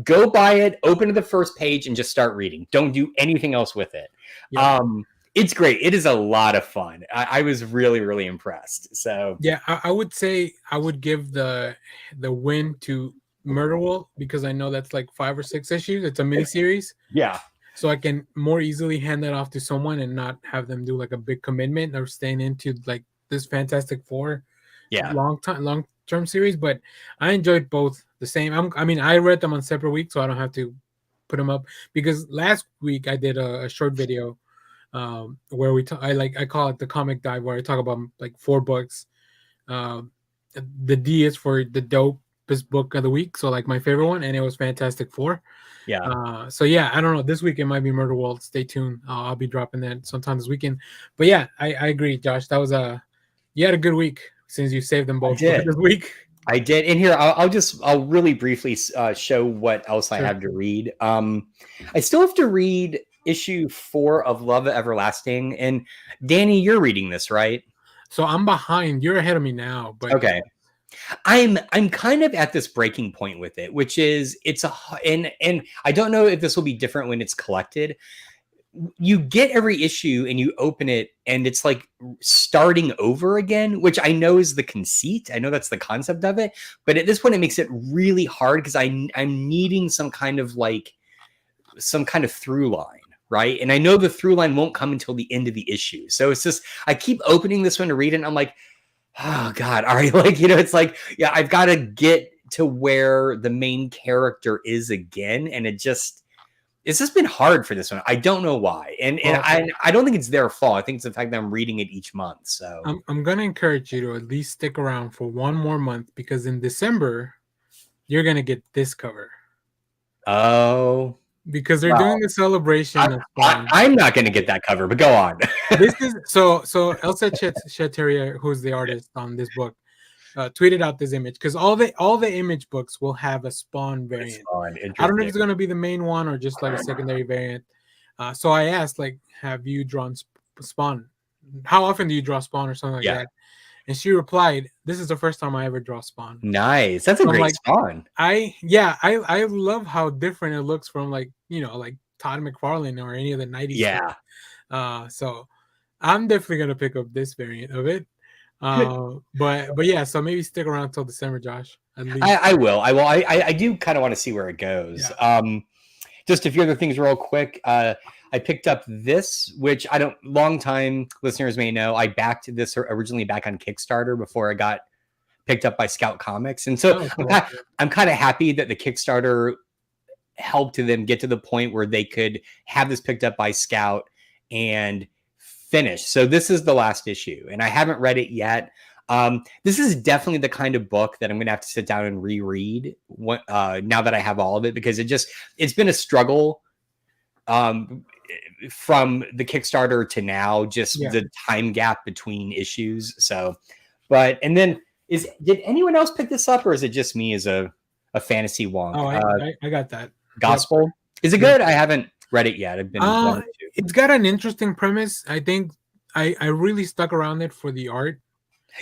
go buy it, open to the first page, and just start reading. Don't do anything else with it. Yeah. It's great. It is a lot of fun. I was really, really impressed. So yeah, I would say I would give the win to Murder World, because I know that's like 5 or 6 issues. It's a mini series. Yeah. So I can more easily hand that off to someone and not have them do like a big commitment or staying into like this Fantastic Four long-term series. But I enjoyed both the same. I read them on separate weeks, so I don't have to put them up, because last week I did a short video where I call it the comic dive, where I talk about like 4 books. The D is for the dopest book of the week, so like my favorite one, and it was Fantastic Four. Yeah. So yeah, I don't know. This week it might be Murder World. Stay tuned. I'll be dropping that sometime this weekend. But yeah, I agree, Josh. That was you had a good week since you saved them both this week. I did. And here, I'll really briefly show what else I Sure. have to read. I still have to read issue 4 of Love Everlasting. And Danny, you're reading this, right? So I'm behind. You're ahead of me now, but Okay. I'm kind of at this breaking point with it, which is and I don't know if this will be different when it's collected. You get every issue and you open it and it's like starting over again, which I know is the conceit. I know that's the concept of it, but at this point it makes it really hard because I'm needing some kind of through line, right? And I know the through line won't come until the end of the issue. So it's just I keep opening this one to read it and I'm like, oh God, all right, it's like, yeah, I've got to get to where the main character is again, and it's just been hard for this one. I don't know why, and I don't think it's their fault. I think it's the fact that I'm reading it each month. So I'm gonna encourage you to at least stick around for one more month because in December you're gonna get this cover. Oh, because they're doing the celebration of Spawn. I'm not going to get that cover, but go on. This is so Elsa Chetteria, who's the artist on this book, tweeted out this image because all the image books will have a Spawn variant. I don't know if it's going to be the main one or just like a secondary variant. So I asked, like, have you drawn Spawn? How often do you draw Spawn or something like that? And she replied, "This is the first time I ever draw Spawn." Nice, that's a great Spawn. I love how different it looks from like Todd McFarlane or any of the 90s. Yeah. So I'm definitely gonna pick up this variant of it. But yeah, so maybe stick around till December, Josh. At least. I will. I do kind of want to see where it goes. Yeah. Just a few other things real quick. I picked up this, which long-time listeners may know, I backed this originally back on Kickstarter before it got picked up by Scout Comics. And so I'm kind of happy that the Kickstarter helped them get to the point where they could have this picked up by Scout and finish. So this is the last issue, and I haven't read it yet. This is definitely the kind of book that I'm going to have to sit down and reread now that I have all of it, because it's been a struggle from the Kickstarter to now, just the time gap between issues. So, and then did anyone else pick this up, or is it just me as a fantasy wonk? Oh, I got that. Gospel. Yep. Is it good? I haven't read it yet. I've been it's got an interesting premise. I think I really stuck around it for the art.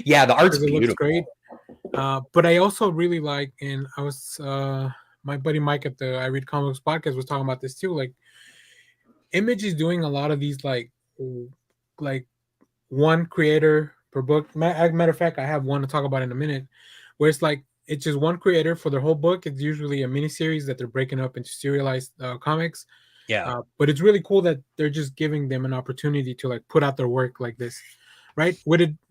Yeah, the art's beautiful. Looks great. But I also really like, and I was my buddy Mike at the I Read Comics podcast was talking about this too. Like, Image is doing a lot of these like one creator per book. Matter of fact, I have one to talk about in a minute, where it's just one creator for their whole book. It's usually a miniseries that they're breaking up into serialized comics. Yeah. But it's really cool that they're just giving them an opportunity to like put out their work like this, right?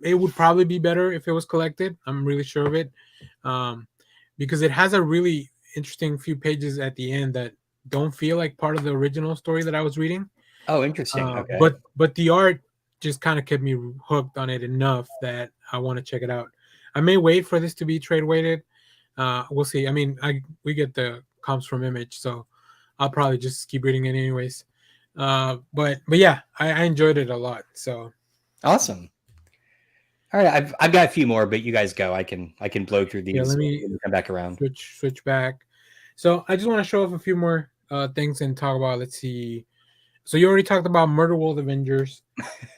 It would probably be better if it was collected. I'm really sure of it, because it has a really interesting few pages at the end that don't feel like part of the original story that I was reading. Oh, interesting. Okay. But the art just kind of kept me hooked on it enough that I want to check it out. I may wait for this to be trade weighted. We'll see. I mean, we get the comps from Image, so I'll probably just keep reading it anyways. But yeah, I enjoyed it a lot. So awesome. All right, I've got a few more, but you guys go. I can blow through these. Yeah, let me come back around. Switch back. So I just want to show off a few more things and talk about. Let's see. So you already talked about Murder World Avengers,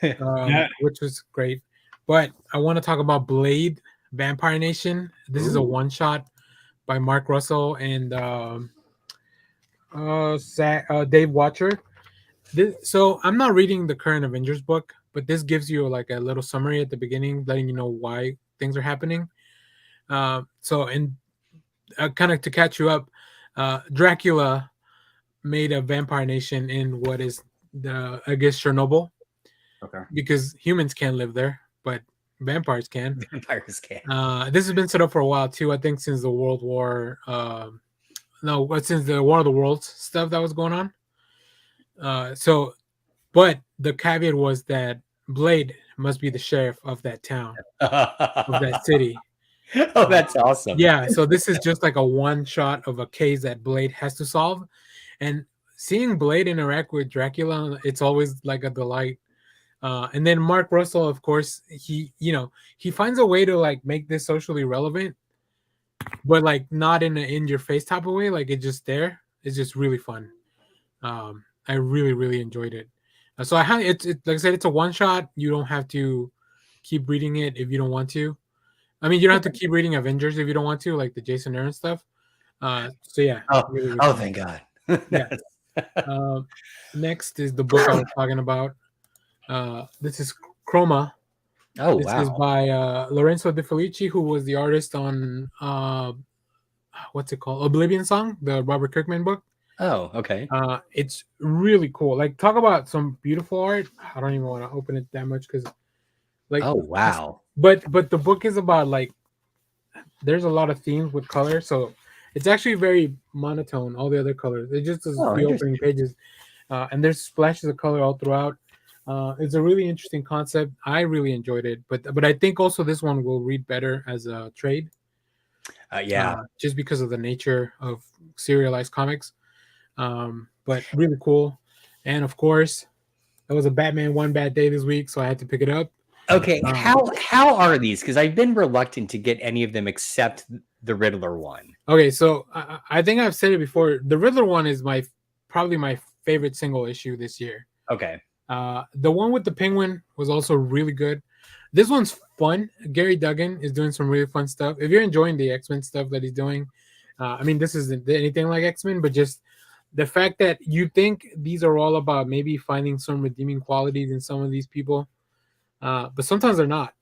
which was great. But I want to talk about Blade Vampire Nation. This is a one shot by Mark Russell and Dave Watcher. So I'm not reading the current Avengers book, but this gives you like a little summary at the beginning, letting you know why things are happening. So kind of to catch you up, Dracula made a vampire nation in what is I guess Chernobyl. Okay. Because humans can't live there, but vampires can. Vampires can. This has been set up for a while too. I think since the World War, since the War of the Worlds stuff that was going on. But the caveat was that Blade must be the sheriff of that town, of that city. Oh, that's awesome. Yeah, so this is just like a one shot of a case that Blade has to solve. And seeing Blade interact with Dracula, it's always like a delight. And then Mark Russell, of course, he finds a way to like make this socially relevant. but like not in an in your face type of way. Like it's just there. It's just really fun. I really really enjoyed it. So I had it's like I said, it's a one shot. You don't have to keep reading it if you don't want to. I mean, you don't have to keep reading Avengers if you don't want to, like the Jason Aaron stuff. So yeah, Oh, really, really oh, fun. thank God. Yeah. Next is the book I was talking about. This is Chroma. Oh, This is wow. by Lorenzo De Felici, who was the artist on what's it called? Oblivion Song, the Robert Kirkman book. Oh, okay. It's really cool. Like, talk about some beautiful art. I don't even want to open it that much because, like, Oh, wow. But the book is about like there's a lot of themes with color, so it's actually very monotone. All the other colors, it just is Oh, the opening pages, and there's splashes of color all throughout. It's a really interesting concept. I really enjoyed it, but I think also this one will read better as a trade. Yeah. Just because of the nature of serialized comics. But really cool. And of course, it was a Batman One Bad Day this week, so I had to pick it up. Okay, how are these? Because I've been reluctant to get any of them except the Riddler one. Okay, so I think I've said it before. The Riddler one is probably my favorite single issue this year. Okay. The one with the Penguin was also really good. This one's fun. Gary Duggan is doing some really fun stuff. If you're enjoying the X-Men stuff that he's doing, I mean, this isn't anything like X-Men, but just the fact that you think these are all about maybe finding some redeeming qualities in some of these people, but sometimes they're not.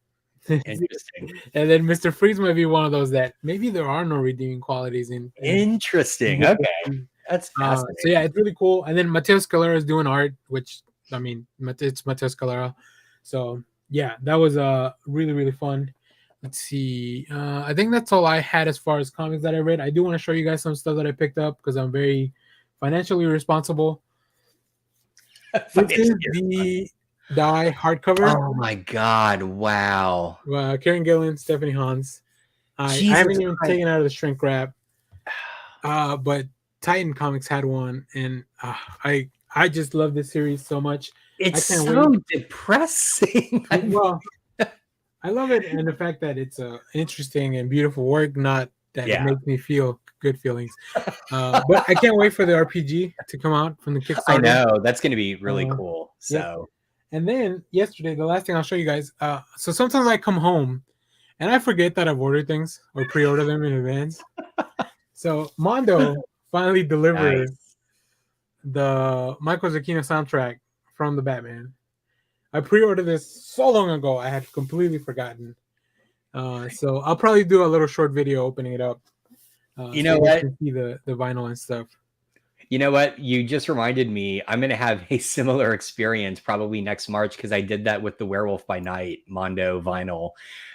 Interesting. And then Mr. Freeze might be one of those that maybe there are no redeeming qualities in Interesting. Okay. That's fascinating. So yeah, it's really cool. And then Matteo Scalera is doing art, which I mean, it's Matteo Scalera. So yeah, that was really really fun. Let's see. I think that's all I had as far as comics that I read. I do want to show you guys some stuff that I picked up because I'm very financially responsible. This is the Die hardcover. Oh my God! Wow. Karen Gillan, Stephanie Hans. I haven't even taken out of the shrink wrap. But Titan Comics had one, and I just love this series so much. It's so depressing. Well, I love it, and the fact that it's a interesting and beautiful work, not that it makes me feel good feelings. But I can't wait for the RPG to come out from the Kickstarter. I know that's going to be really cool. So, yeah. And then yesterday, the last thing I'll show you guys. So sometimes I come home, and I forget that I've ordered things or pre-ordered them in advance. So Mondo finally delivered the Michael Giacchino soundtrack from the Batman. I pre-ordered this so long ago, I had completely forgotten. So I'll probably do a little short video opening it up. You know what? You can see the vinyl and stuff. You know what? You just reminded me. I'm going to have a similar experience probably next March because I did that with the Werewolf by Night Mondo vinyl.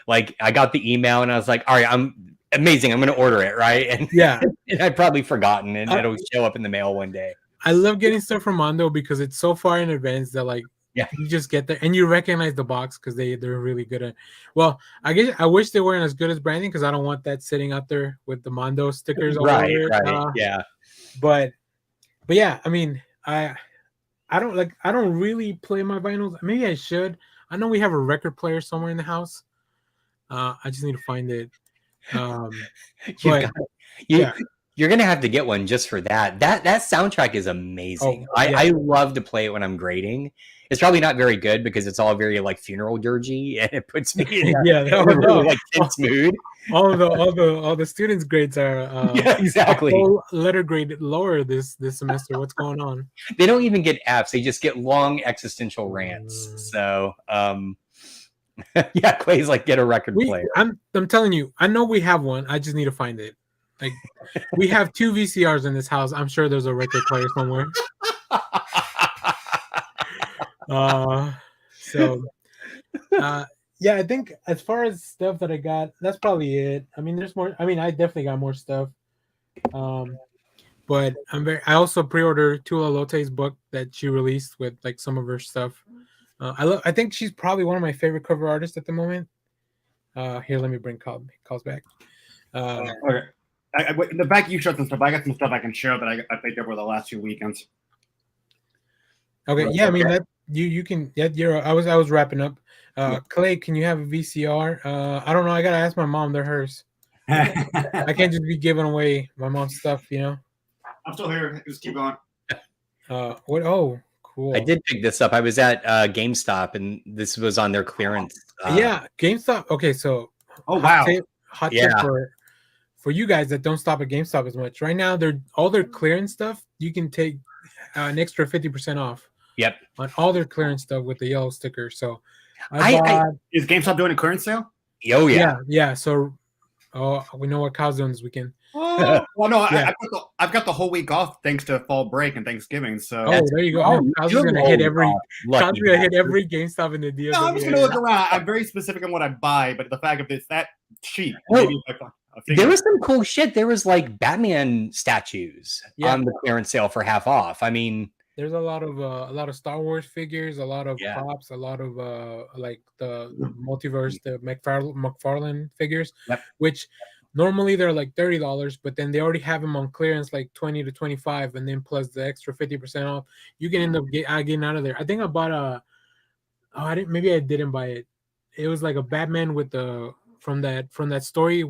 Like I got the email and I was like, all right, I'm amazing. I'm going to order it. Right. And yeah, and I'd probably forgotten and it'll show up in the mail one day. I love getting stuff from Mondo because it's so far in advance that like, you just get there and you recognize the box because they're really good at. Well, I wish they weren't as good as branding because I don't want that sitting out there with the Mondo stickers all over it. Right. Yeah. But yeah, I mean, I don't really play my vinyls. Maybe I should. I know we have a record player somewhere in the house. I just need to find it. You're gonna have to get one just for that. That soundtrack is amazing. I love to play it when I'm grading. It's probably not very good because it's all very like funeral dirgy, and it puts me in a really like tense mood. All the students' grades are exactly a whole letter grade lower this semester. What's going on? They don't even get Fs; they just get long existential rants. So, Clay's like, get a record player. I'm telling you, I know we have one. I just need to find it. Like, we have 2 VCRs in this house. I'm sure there's a record player somewhere. I think as far as stuff that I got, that's probably it. I mean, there's more. I mean, I definitely got more stuff. But I also pre-ordered Tula Lote's book that she released with like some of her stuff. I think she's probably one of my favorite cover artists at the moment. Here, let me bring calls back. Okay. The back you showed some stuff. I got some stuff I can share that I picked up over the last 2 weekends. Okay, yeah, I mean that you can. Yeah, I was wrapping up. Clay, can you have a VCR? I don't know. I gotta ask my mom. They're hers. I can't just be giving away my mom's stuff, you know. I'm still here. Just keep going. What? Oh, cool. I did pick this up. I was at GameStop, and this was on their clearance. Yeah, GameStop. Okay, so oh wow, hot tip for you guys that don't stop at GameStop as much. Right now, all their clearance stuff. You can take an extra 50% off. Yep, on all their clearance stuff with the yellow sticker. So, is GameStop doing a clearance sale? Oh yeah. So, we know what Kyle's doing this weekend. Oh, well, no, yeah. I've got the whole week off thanks to fall break and Thanksgiving. So, there you go. Kyle's gonna hit every. Kyle's gonna hit every GameStop in the deal. No, I'm just gonna look around. I'm very specific on what I buy, but the fact of it's that cheap. There was some cool shit. There was like Batman statues on the clearance sale for half off. I mean, there's a lot of Star Wars figures, a lot of props, a lot of like the multiverse, the McFarlane figures, which normally they're like $30, but then they already have them on clearance like 20 to 25, and then plus the extra 50% off, you can end up getting out of there. I think I bought maybe I didn't buy it. It was like a Batman with from that story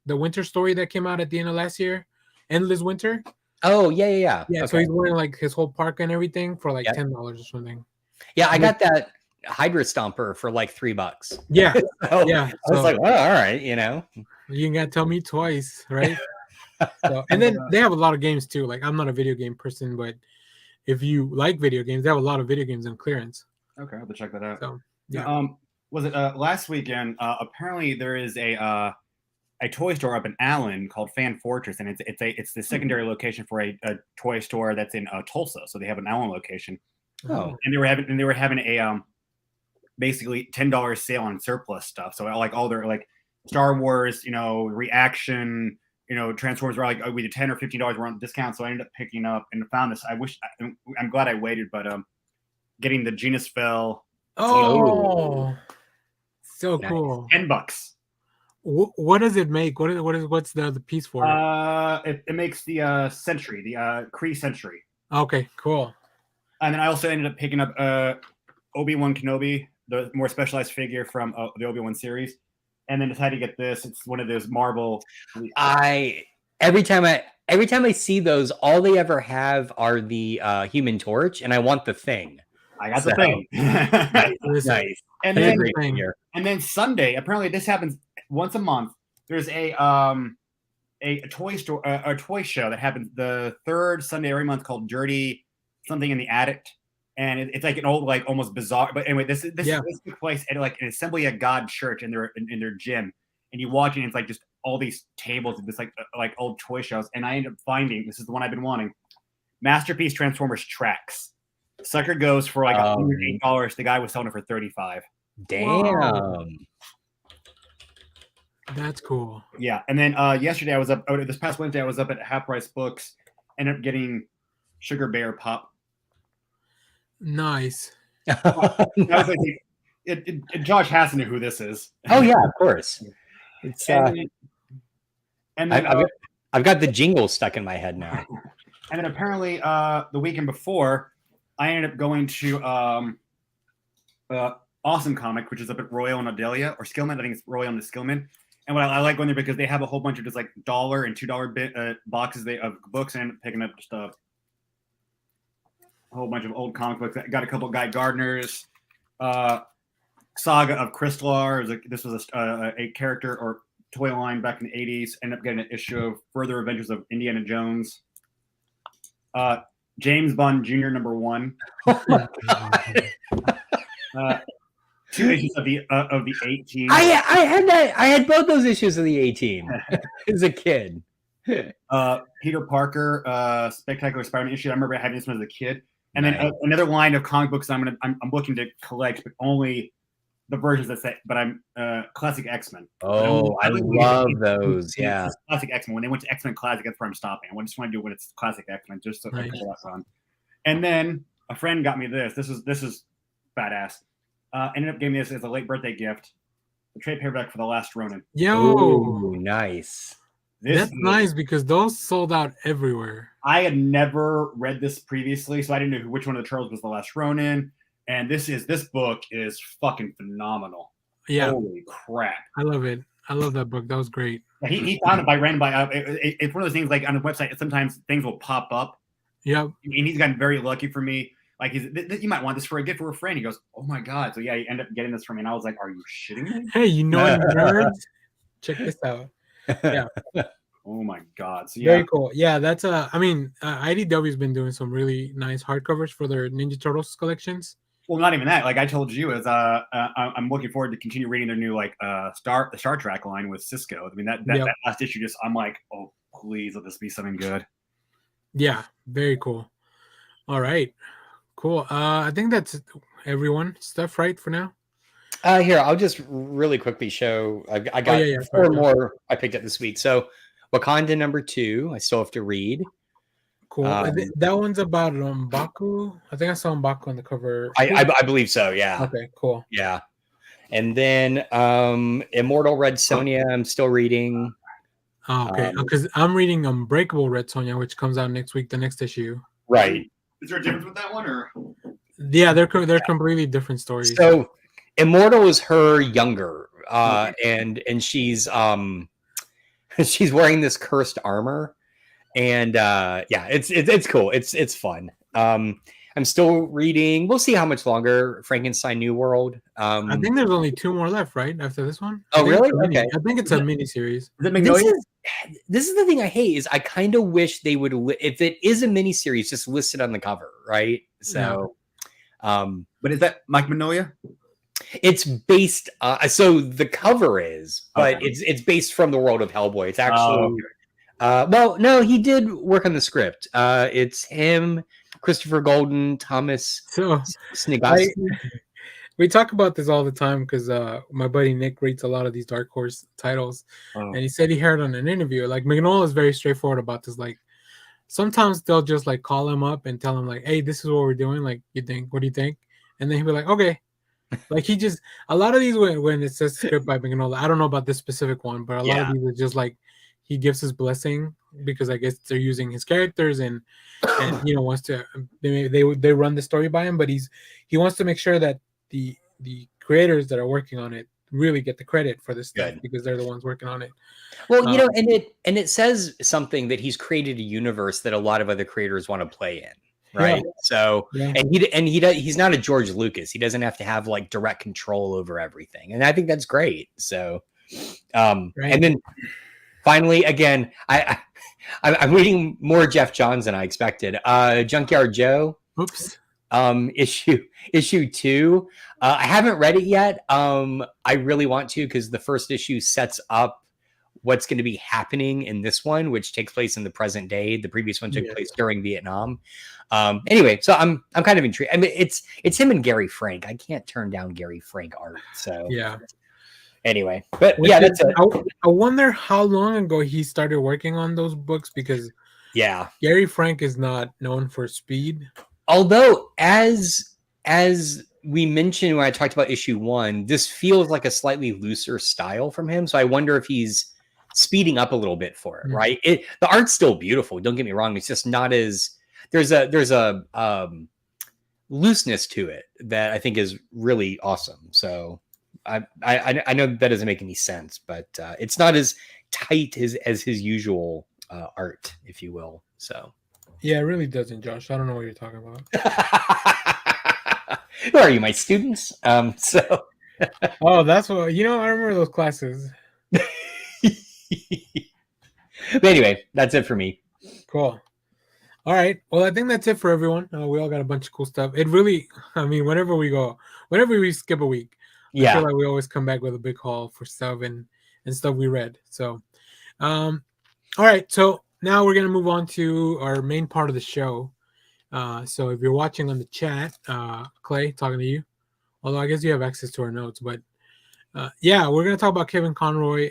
the winter story that came out at the end of last year, Endless Winter. Oh yeah. Okay. So he's wearing like his whole park and everything for like $10 or something. Yeah, I got that Hydra Stomper for like $3. Yeah, so, I was like, well, all right, you know. You ain't gotta tell me twice, right? And then they have a lot of games too. Like I'm not a video game person, but if you like video games, they have a lot of video games on clearance. Okay, I'll have to check that out. So yeah. Was it last weekend? Apparently there is a toy store up in Allen called Fan Fortress, and it's the secondary location for a toy store that's in Tulsa. So they have an Allen location. Oh, and they were having a basically $10 sale on surplus stuff. So like all their like Star Wars, Reaction, Transformers were like we did $10 or $15 were on discount. So I ended up picking up and found this. I'm glad I waited, but getting the Genus Fell. Oh, so nice. Cool. $10. What does it make? What's the piece for? It makes the Sentry, the Kree Sentry. Okay, cool. And then I also ended up picking up Obi-Wan Kenobi, the more specialized figure from the Obi-Wan series, and then decided to get this. It's one of those Marvel. Every time I see those, all they ever have are the Human Torch, and I want the Thing. I got the Thing. Nice. And then Sunday, apparently this happens once a month. There's a toy store, a toy show that happens the third Sunday every month called Dirty Something in the Attic, and it's like an old, like almost bizarre. But anyway, this took place at like an Assembly of God church in their gym, and you watch it, and it's like just all these tables of this like old toy shows. And I ended up finding this is the one I've been wanting, Masterpiece Transformers Tracks. Sucker goes for like $108. The guy was selling it for $35. Damn. Wow. That's cool. Yeah, and then yesterday I was up. This past Wednesday I was up at Half Price Books. Ended up getting Sugar Bear Pop. Nice. Josh has to know who this is. Oh yeah, of course. It's I've got the jingle stuck in my head now. And then apparently the weekend before, I ended up going to Awesome Comic, which is up at Royal and Adelia, or Skillman. I think it's Royal and the Skillman. And what I like going there because they have a whole bunch of just like $1 and $2 boxes of books, and picking up just a whole bunch of old comic books. I got a couple of Guy Gardner's, Saga of Crystal. This was a character or toy line back in the 80s. Ended up getting an issue of Further Adventures of Indiana Jones. James Bond Jr. #1. Oh my God. 2 issues of the A-Team. I had that. I had both those issues of the A-Team as a kid. Peter Parker, Spectacular Spider-Man issue. I remember having this one as a kid. And then another line of comic books I'm looking to collect, but only the versions that say. But I'm Classic X-Men. Oh, I love those. Yeah, Classic X-Men. When they went to X-Men Classic, that's where I'm stopping. I just want to do when it's Classic X-Men, just so I can put that on. And then a friend got me this. This is badass. Ended up giving me this as a late birthday gift. The trade paperback for The Last Ronin. Yo, ooh, nice. That's nice because those sold out everywhere. I had never read this previously, so I didn't know which one of the Turtles was The Last Ronin. And this book is fucking phenomenal. Yeah. Holy crap. I love it. I love that book. That was great. He found it by random. It's one of those things like on the website. Sometimes things will pop up. Yep. And he's gotten very lucky for me. Like you might want this for a gift for a friend. He goes, "Oh my god!" So yeah, he ended up getting this for me, and I was like, "Are you shitting me?" Hey, you know what, nerds? Check this out. Yeah. Oh my god! So Very cool. Yeah, that's I mean, IDW's been doing some really nice hardcovers for their Ninja Turtles collections. Well, not even that. Like I told you, is I'm looking forward to continue reading their new like the Star Trek line with Cisco. I mean that last issue just I'm like, oh please let this be something good. Yeah, very cool. All right, cool. I think that's everyone stuff right for now. Here, I'll just really quickly show. I got four more I picked up this week. So Wakanda #2, I still have to read. Cool. That one's about M'Baku. I think I saw M'Baku on the cover. I believe so. Yeah. Okay. Cool. Yeah. And then Immortal Red Sonja, I'm still reading. Oh, okay. Because I'm reading Unbreakable Red Sonja, which comes out next week, the next issue. Right. Is there a difference with that one, or? Yeah, they're completely different stories. So Immortal is her younger, and she's she's wearing this cursed armor, and yeah, it's cool. It's fun. I'm still reading. We'll see how much longer. Frankenstein New World. I think there's only 2 more left, right? After this one. Oh, really? Okay. I think it's a mini series. This is the thing I hate is I kind of wish they would, if it is a mini series, just list it on the cover, right? So, but is that Mike Mignola? It's based. So the cover is, but it's based from the world of Hellboy. It's actually. Well, no, he did work on the script. It's him, Christopher Golden, Thomas Snigasky. We talk about this all the time because my buddy Nick reads a lot of these Dark Horse titles, and he said he heard on an interview, like Mignola is very straightforward about this. Like sometimes they'll just like call him up and tell him like, "Hey, this is what we're doing. Like, what do you think?" And then he'll be like, "Okay." Like he just a lot of these when it says script by Mignola, I don't know about this specific one, but a lot of these are just like he gives his blessing because I guess they're using his characters and wants to they run the story by him, but he wants to make sure that the creators that are working on it really get the credit for this stuff because they're the ones working on it. Well, and it says something that he's created a universe that a lot of other creators want to play in. Right. Yeah. So, he's not a George Lucas. He doesn't have to have like direct control over everything. And I think that's great. So, and then finally, again, I'm reading more Jeff Johns than I expected. Junkyard Joe. Oops. Issue 2. I haven't read it yet. I really want to, because the first issue sets up what's going to be happening in this one, which takes place in the present day. The previous one took place during Vietnam. Anyway, so I'm kind of intrigued. I mean, it's him and Gary Frank. I can't turn down Gary Frank art. So anyway, but that's it. I wonder how long ago he started working on those books because Gary Frank is not known for speed. Although, as we mentioned when I talked about issue 1, this feels like a slightly looser style from him. So I wonder if he's speeding up a little bit for it, right? The art's still beautiful. Don't get me wrong. It's just not as there's a looseness to it that I think is really awesome. So I know that doesn't make any sense, but it's not as tight as his usual art, if you will. So yeah, it really doesn't, Josh. I don't know what you're talking about. Who are you, my students? So oh, that's what I remember those classes. But anyway, that's it for me. Cool. All right. Well, I think that's it for everyone. We all got a bunch of cool stuff. It really, I mean, whenever we skip a week, I feel like we always come back with a big haul for stuff and stuff we read. So, all right. So now we're going to move on to our main part of the show. So if you're watching on the chat, Clay, talking to you, although I guess you have access to our notes, but we're going to talk about Kevin Conroy,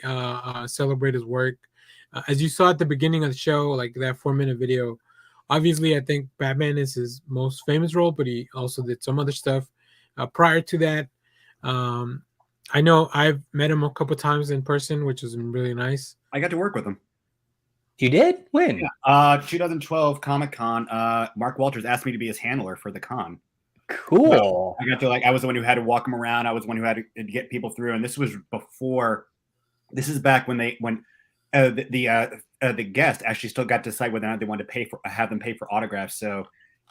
celebrate his work. As you saw at the beginning of the show, like that 4-minute video, obviously I think Batman is his most famous role, but he also did some other stuff prior to that. I know I've met him a couple times in person, which has been really nice. I got to work with him. You did? When? 2012 Comic-Con. Mark Walters asked me to be his handler for the con. Cool. So I got to I was the one who had to walk him around. I was the one who had to get people through, and this was before This is back when the guest actually still got to decide whether or not they wanted to have them pay for autographs. So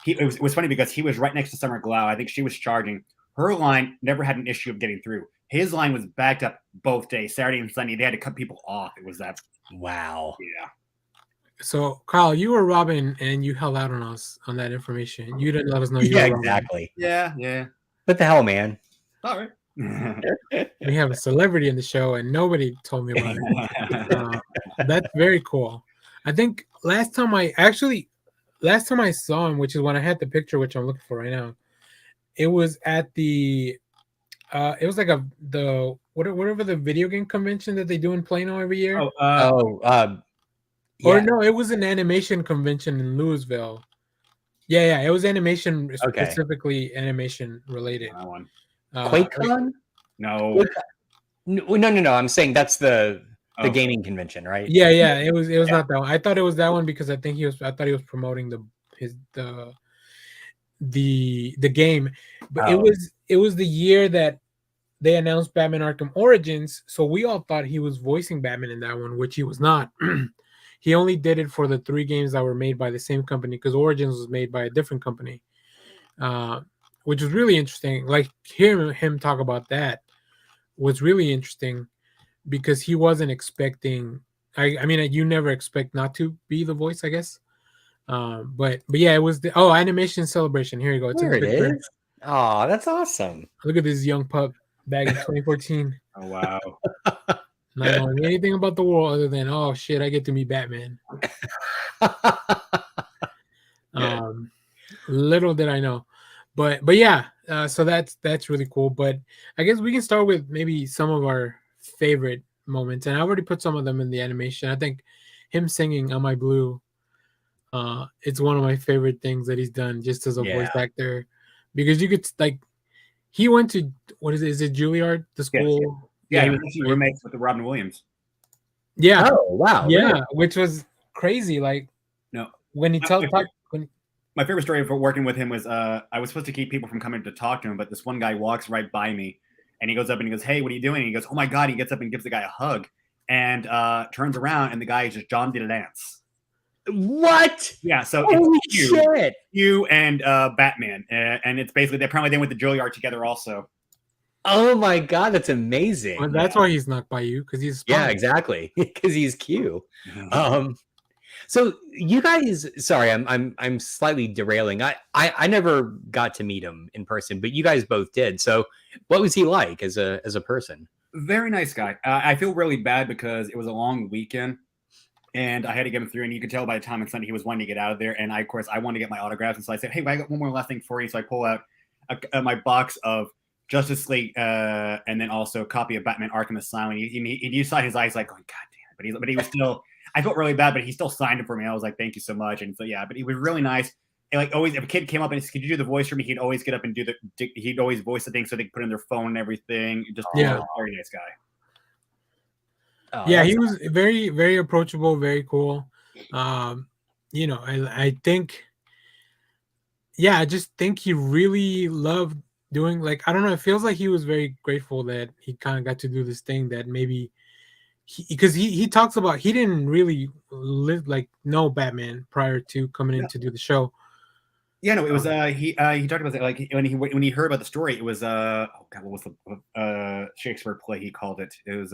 it was funny because he was right next to Summer Glau. I think she was charging. Her line never had an issue of getting through. His line was backed up both days, Saturday and Sunday. They had to cut people off. It was that. Wow. Yeah. So, Kyle, you were Robin, and you held out on us on that information. You didn't let us know you Yeah, were Robin. exactly. Yeah. What the hell, man? All right. We have a celebrity in the show, and nobody told me about it. That's very cool. I think last time I saw him, which is when I had the picture, which I'm looking for right now, it was at the it was like whatever the video game convention that they do in Plano every year. Or no, it was an animation convention in Louisville. Yeah, it was animation, specifically animation related. That one. QuakeCon? No. No. I'm saying that's the gaming convention, right? Yeah. It was not that one. I thought it was that one because I thought he was promoting the game. But it was the year that they announced Batman Arkham Origins, so we all thought he was voicing Batman in that one, which he was not. He only did it for the 3 games that were made by the same company, because Origins was made by a different company, which was really interesting. Like, hearing him talk about that was really interesting because he wasn't expecting. I mean, you never expect not to be the voice, I guess. But yeah, it was the Animation Celebration. Here you go. It's There in the it picture. is. Oh, that's awesome. Look at this young pup back in 2014. Oh wow. Not knowing anything about the world other than, oh shit, I get to meet Batman. Little did I know, but yeah. So that's really cool. But I guess we can start with maybe some of our favorite moments, and I already put some of them in the animation. I think him singing "On My Blue," it's one of my favorite things that he's done just as a voice actor, because you could he went to is it Juilliard, the school? Yeah, he was roommates with the Robin Williams. Yeah. Oh wow. Yeah, really? which was crazy. Like, no, when he talked. My favorite story for working with him was I was supposed to keep people from coming to talk to him, but this one guy walks right by me, and he goes up and he goes, "Hey, what are you doing?" And he goes, "Oh my god!" He gets up and gives the guy a hug, and turns around, and the guy is just John DeLance. What? Yeah, so holy it's shit! You and Batman, and it's basically apparently they went to Juilliard together also. Oh my god, that's amazing. Well, that's why he's not by you, because he's yeah, exactly, because he's Q. So you guys, sorry, I'm slightly derailing. I never got to meet him in person, but you guys both did. So what was he like as a person? Very nice guy. I feel really bad because it was a long weekend, and I had to get him through. And you could tell by the time on Sunday he was wanting to get out of there. And I, of course, I wanted to get my autographs, and so I said, "Hey, I got one more last thing for you." So I pull out my box of Justice League, and then also a copy of Batman Arkham Asylum. And you saw his eyes like going, God damn it. But he was still, I felt really bad, but he still signed it for me. I was like, thank you so much. And so, yeah, but he was really nice. And like always, if a kid came up and said, could you do the voice for me? He'd always get up and he'd always voice the thing so they could put in their phone and everything. Just very nice guy. Oh, yeah, he was very, very approachable, very cool. I think, I just think he really loved doing, like, I don't know, it feels like he was very grateful that he kind of got to do this thing that maybe because he talks about he didn't really know Batman prior to coming in to do the show. Yeah, no, it was he talked about that, like when he heard about the story, it was what was the Shakespeare play he called it? It was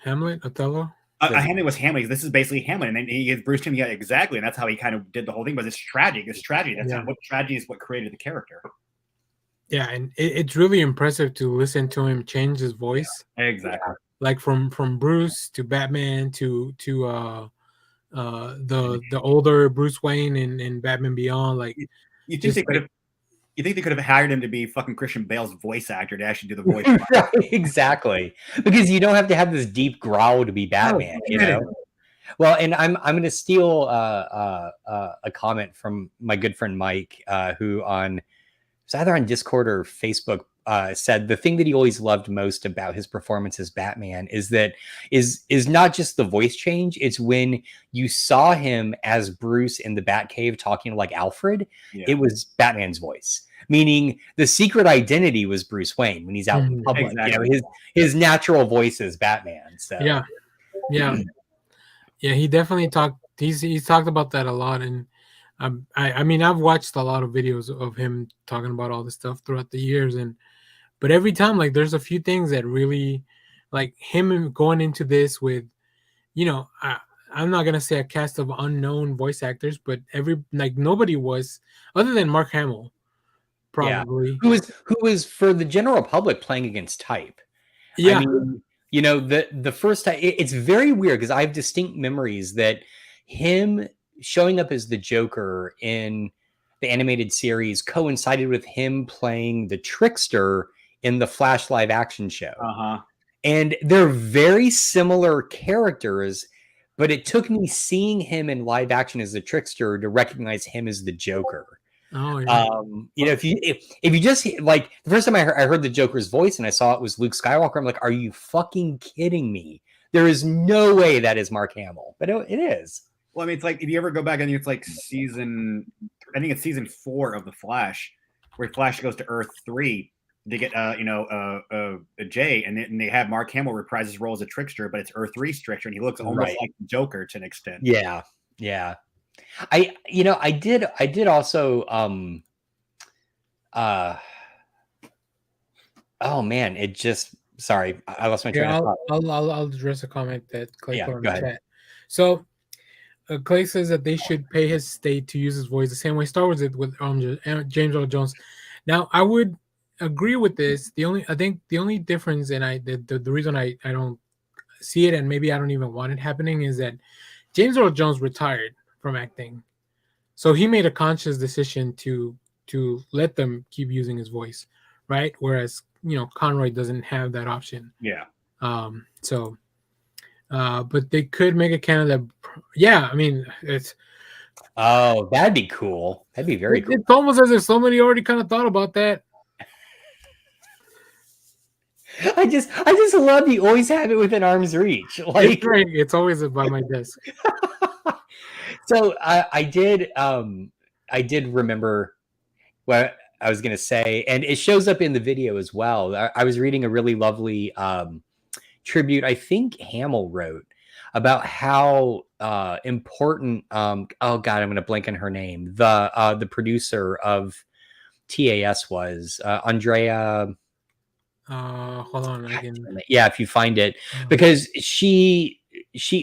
Hamlet, Othello. Hamlet was Hamlet. This is basically Hamlet, and then he gives Bruce Timm, exactly, and that's how he kind of did the whole thing. But it's tragic. It's tragedy. That's what tragedy is. What created the character. Yeah, and it's really impressive to listen to him change his voice. Yeah, exactly. Like from Bruce to Batman to the older Bruce Wayne and Batman Beyond. Like, you think they could have hired him to be fucking Christian Bale's voice actor to actually do the voice? Right, exactly, because you don't have to have this deep growl to be Batman. You know. Well, and I'm going to steal a comment from my good friend Mike, who it's either on Discord or Facebook said the thing that he always loved most about his performance as Batman is that is not just the voice change. It's when you saw him as Bruce in the Batcave talking like Alfred, it was Batman's voice. Meaning the secret identity was Bruce Wayne when he's out in public. Exactly. You know, his natural voice is Batman. So Yeah. He definitely talked. He's talked about that a lot, and I mean, I've watched a lot of videos of him talking about all this stuff throughout the years, but every time, like, there's a few things that really, like, him going into this with, I'm not gonna say a cast of unknown voice actors, but nobody was other than Mark Hamill, probably. who was for the general public playing against type. Yeah. I mean, the first time it's very weird because I have distinct memories that him showing up as the Joker in the animated series coincided with him playing the Trickster in the Flash live action show. And they're very similar characters, but it took me seeing him in live action as the Trickster to recognize him as the Joker. Oh, yeah. If you just like the first time I heard the Joker's voice and I saw it was Luke Skywalker, I'm like, are you fucking kidding me? There is no way that is Mark Hamill, but it is. Well, I mean, it's like if you ever go back, I think it's like season 4 of the Flash, where Flash goes to Earth 3 to get a Jay, and they have Mark Hamill reprise his role as a Trickster, but it's Earth 3's Trickster, and he looks almost like the Joker to an extent. Yeah. I did also oh man, it just sorry, I lost my train of thought. I'll address a comment that Clay put on the go ahead. chat. So Clay says that they should pay his state to use his voice the same way Star Wars did with James Earl Jones. Now, I would agree with this. I think the only difference, and the reason I don't see it, and maybe I don't even want it happening, is that James Earl Jones retired from acting, so he made a conscious decision to let them keep using his voice, right? Whereas Conroy doesn't have that option. Yeah. But they could make a canon that, I mean, it's. Oh, that'd be cool. That'd be very cool. It's almost as if somebody already kind of thought about that. I just love you always have it within arm's reach. Like it's great. It's always by my desk. So I did remember what I was gonna say, and it shows up in the video as well. I was reading a really lovely tribute I think Hamill wrote about how important oh god, I'm gonna blank on her name, the producer of TAS was Andrea. Hold on again. Yeah, if you find it, because she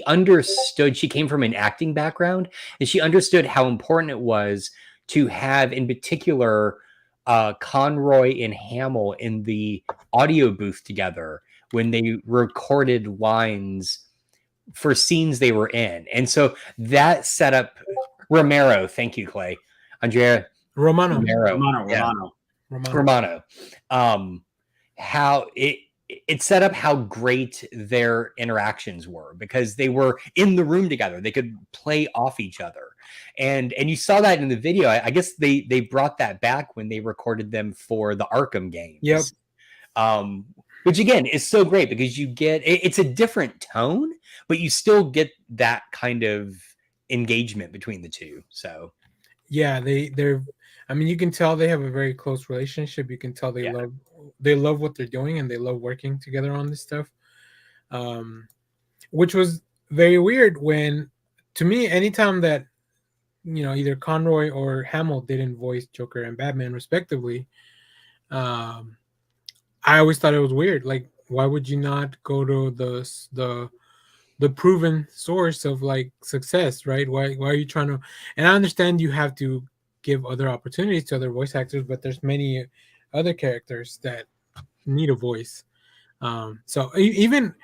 understood, she came from an acting background, and she understood how important it was to have, in particular, Conroy and Hamill in the audio booth together when they recorded lines for scenes they were in. And so that set up Romero. Thank you, Clay. Andrea Romano. How it set up how great their interactions were because they were in the room together. They could play off each other. And you saw that in the video. I guess they brought that back when they recorded them for the Arkham games. Yep. Which again is so great because you get it's a different tone, but you still get that kind of engagement between the two. So yeah, they're I mean, you can tell they have a very close relationship. You can tell they love what they're doing and they love working together on this stuff. Which was very weird when, to me, anytime that either Conroy or Hamill didn't voice Joker and Batman respectively, I always thought it was weird. Like, why would you not go to the proven source of like success, right? Why are you trying to? And I understand you have to give other opportunities to other voice actors, but there's many other characters that need a voice. So even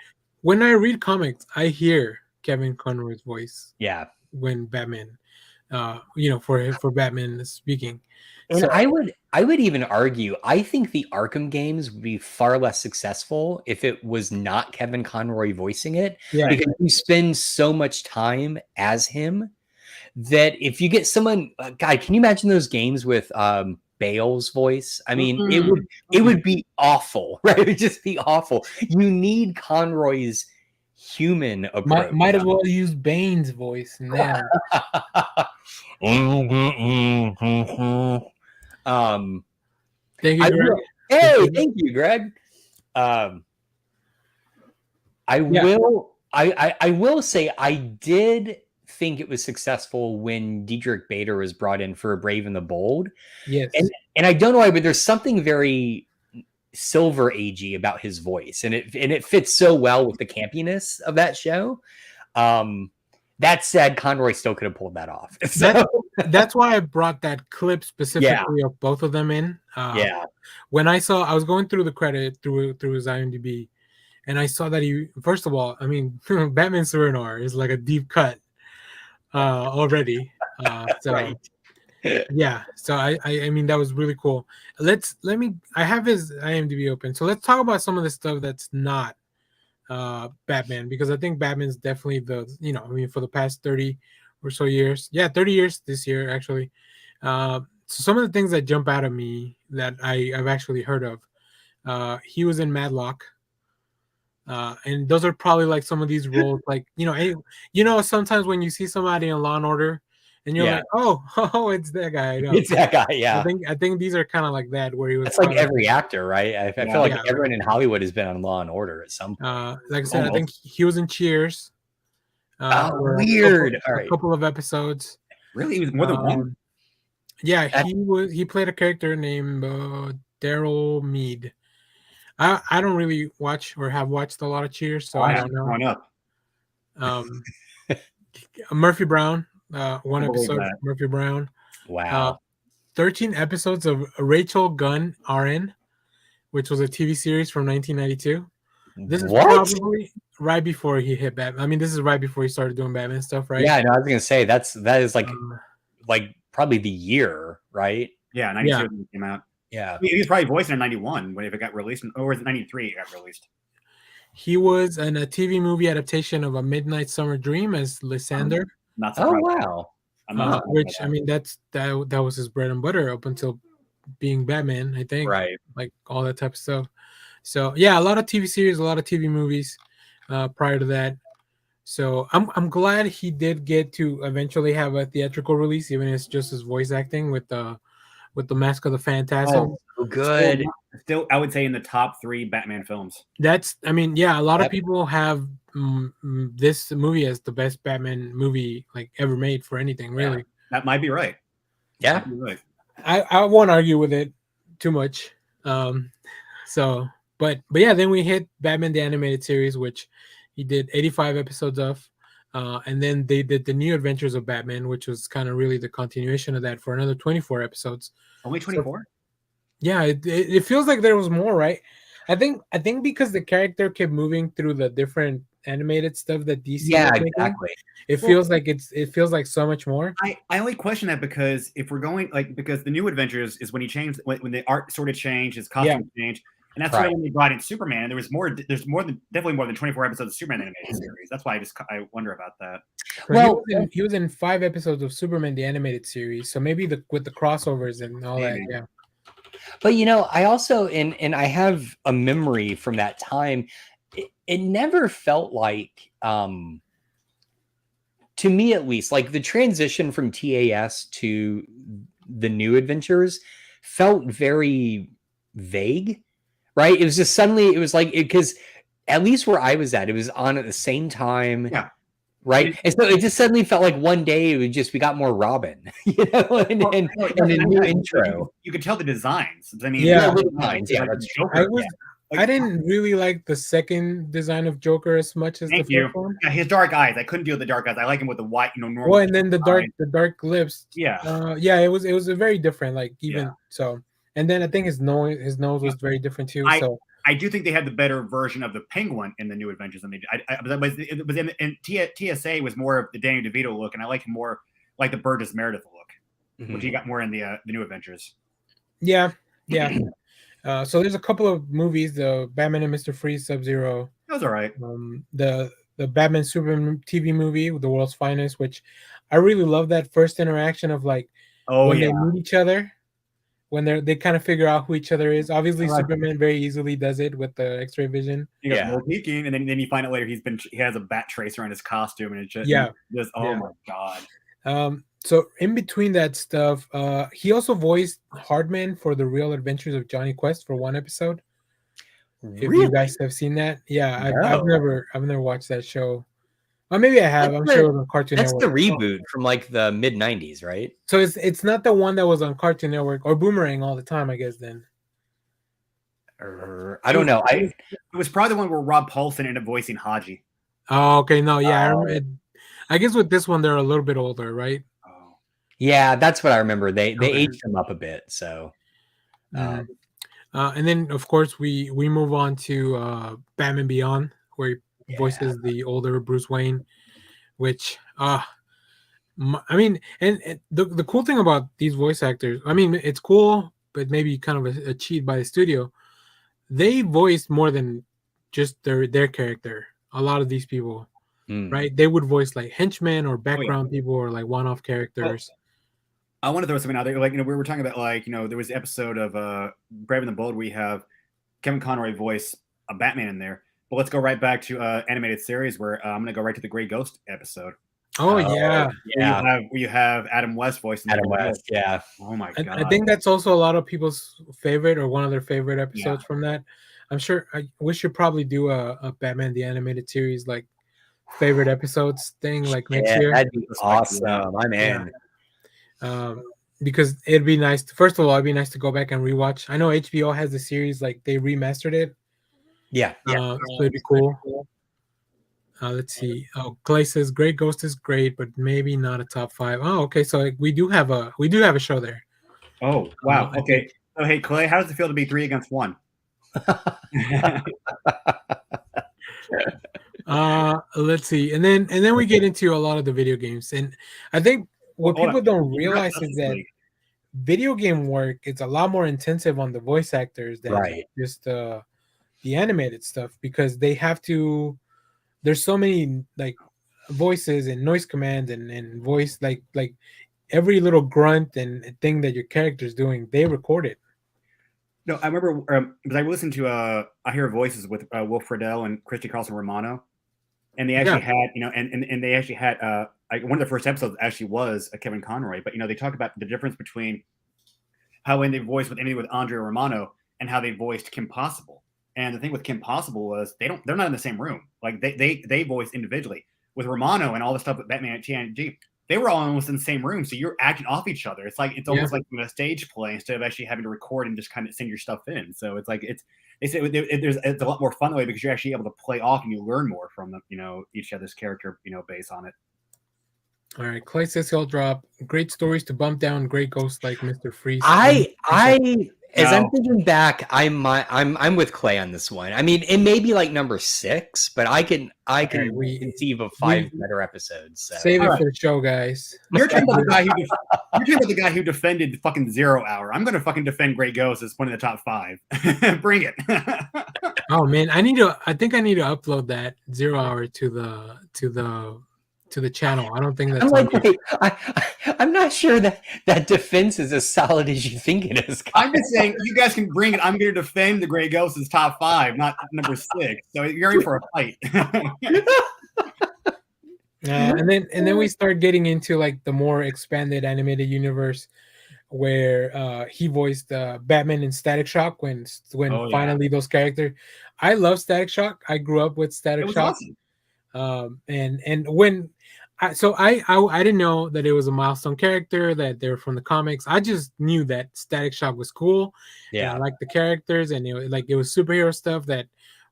when I read comics, I hear Kevin Conroy's voice. Yeah. When Batman, for Batman speaking. And so, I would even argue, I think the Arkham games would be far less successful if it was not Kevin Conroy voicing it. Yeah. Because you spend so much time as him that if you get someone, God, can you imagine those games with Bale's voice. I mean, it would be awful, right? It would just be awful. You need Conroy's human approach. Might as well use Bane's voice in there. Thank you, Greg. Thank you, Greg. I will say I did think it was successful when Diedrich Bader was brought in for Brave and the Bold. Yes. And I don't know why, but there's something very Silver Agey about his voice, and it fits so well with the campiness of that show. That said, Conroy still could have pulled that off. So. That's why I brought that clip specifically of both of them in. When I was going through the credit through his IMDb, and I saw that first of all, I mean, Batman Serenor is like a deep cut already. So right. Yeah, so I mean that was really cool. I have his IMDb open, so let's talk about some of the stuff that's not Batman, because I think Batman's definitely for the past 30 or so years, 30 years this year actually. So some of the things that jump out at me that I've actually heard of, he was in Matlock, and those are probably like some of these roles, like sometimes when you see somebody in Law and Order. And you're like, oh, it's that guy. It's that guy, yeah. I think these are kind of like that, where he was. It's like every actor, right? I feel like everyone in Hollywood has been on Law and Order at some point. Like I said, I think he was in Cheers. Weird. A couple of episodes. Really, he was more than one. Yeah, he played a character named Daryl Mead. I don't really watch or have watched a lot of Cheers, so I don't know. Growing up. Murphy Brown. One episode of Murphy Brown. Wow. 13 episodes of Rachel Gunn RN, which was a TV series from 1992. This is probably right before he hit Batman. I mean, this is right before he started doing Batman stuff, right? Yeah, no, I was gonna say that is like probably the year, right? Yeah, 92 when it came out. Yeah. He was probably voicing in 91 when it got released, or was it 93 it got released? He was in a TV movie adaptation of A Midnight Summer Dream as Lysander. Not surprised. Oh wow! Which I mean, that was his bread and butter up until being Batman, I think. Right. Like all that type of stuff. So yeah, a lot of TV series, a lot of TV movies prior to that. So I'm glad he did get to eventually have a theatrical release, even if it's just his voice acting with the Mask of the Phantasm. Oh, good. Still, I would say in the top 3 Batman films. A lot of people have this movie as the best Batman movie like ever made for anything, really. Yeah, that might be right. Yeah. Be right. I won't argue with it too much. But yeah, then we hit Batman the Animated Series, which he did 85 episodes of. And then they did the New Adventures of Batman, which was kind of really the continuation of that for another 24 episodes. Only 24? Yeah, it feels like there was more, right? I think because the character kept moving through the different animated stuff that DC was making, exactly. It feels like so much more. I only question that because if we're going because the New Adventures is when he changed, when the art sort of changed, his costume changed, and that's why when they brought in Superman, there's definitely more than 24 episodes of Superman animated series. That's why I wonder about that. Well, he was in 5 episodes of Superman the Animated Series, so maybe with the crossovers and all that, yeah. But I also and I have a memory from that time. It never felt like, to me at least, like the transition from TAS to the New Adventures felt very vague, right? It was just suddenly, it was like, because at least where I was at, it was on at the same time. Yeah. Right. And so it just suddenly felt like one day we got more Robin, and a new intro. You could tell the designs. I mean, the designs. Yeah, that's Joker. I didn't really like the second design of Joker as much as the first one. Yeah, his dark eyes. I couldn't deal with the dark eyes. I like him with the white, normal. Well, and then the dark lips. Yeah. It was a very different. Like so, and then I think his nose was very different too. I do think they had the better version of the Penguin in the New Adventures than they did. It was in TSA was more of the Danny DeVito look, and I like him more like the Burgess Meredith look, which he got more in the New Adventures. Yeah. So there's a couple of movies: the Batman and Mr. Freeze, Sub-Zero. That was all right. The Batman Superman TV movie, The World's Finest, which I really love that first interaction of like when they meet each other. when they kind of figure out who each other is. Obviously, Right. Superman very easily does it with the X-ray vision. He goes, "We're peeking," and then you find out later he has a bat tracer on his costume, and it's just oh my god. So in between that stuff, he also voiced Hardman for the Real Adventures of Johnny Quest for one episode. If you guys have seen that, yeah, I've never watched that show. Well, maybe I have. I'm sure it was on Cartoon Network. That's the reboot from like the mid '90s, right? So it's not the one that was on Cartoon Network or Boomerang all the time, I guess. Then I don't know. It was probably the one where Rob Paulsen ended up voicing Haji. Oh, okay. No, yeah, I guess with this one they're a little bit older, right? Yeah, that's what I remember. They aged him up a bit, so. And then of course we move on to Batman Beyond, where he voices the older Bruce Wayne, which I mean, and the cool thing about these voice actors, I mean, it's cool, but maybe kind of a cheat by the studio. They voiced more than just their character. A lot of these people, right? They would voice like henchmen or background people or like one-off characters. I want to throw something out there. Like, we were talking about, like, there was the episode of Brave and the Bold where we have Kevin Conroy voice a Batman in there. But let's go right back to animated series where I'm going to go right to the Grey Ghost episode. Oh, yeah. Where you have Adam West voicing Adam West, yeah. Oh, my God. I think that's also a lot of people's favorite or one of their favorite episodes from that. I'm sure we should probably do a Batman the Animated Series, like, favorite episodes thing, like, next year. That'd be awesome. I'm in. Because it'd be nice first of all, it'd be nice to go back and rewatch. I know HBO has the series, like they remastered it. So it'd be cool. Let's see. Oh, Clay says Great Ghost is great, but maybe not a top 5. Oh, okay. So we do have a show there. Oh, wow. Okay. So hey, Clay, how does it feel to be 3 against 1? Let's see. And then we get into a lot of the video games. And I think what people don't realize is that video game work is a lot more intensive on the voice actors than just the animated stuff, because they have to, there's so many like voices and noise commands and voice, like every little grunt and thing that your character's doing, they record it. No, I remember because I listened to I Hear Voices with Will Friedle and Christy Carlson Romano, and they actually had and they actually had one of the first episodes actually was Kevin Conroy, but they talked about the difference between how when they voiced with Andrea Romano and how they voiced Kim Possible. And the thing with Kim Possible was they're not in the same room. Like they voiced individually. With Romano and all the stuff with Batman and TNG, they were all almost in the same room, so you're acting off each other. It's almost like a stage play instead of actually having to record and just kind of send your stuff in. So it's like it's a lot more fun that way, because you're actually able to play off and you learn more from them, each other's character, based on it. All right, Clay says he'll drop great stories to bump down great ghosts like Mr. Freeze. As I'm thinking back, I'm with Clay on this one. I mean, it may be like number 6, but I can conceive of 5 better episodes. So. Save it for the show, guys. You're talking about the guy who defended fucking 0 Hour. I'm going to fucking defend Grey Ghost as one of the top 5. Bring it. Oh man, I think I need to upload that 0 Hour to the channel. I don't think that's I'm not sure that defense is as solid as you think it is, guys. I'm just saying you guys can bring it. I'm going to defend the Grey Ghost as top 5, not number 6. So you're in for a fight. And then we start getting into like the more expanded animated universe, where he voiced Batman in Static Shock when finally those characters. I love Static Shock. I grew up with Static Shock. Awesome. And when I didn't know that it was a milestone character, that they were from the comics. I just knew that Static Shock was cool. Yeah, I liked the characters, and it was superhero stuff that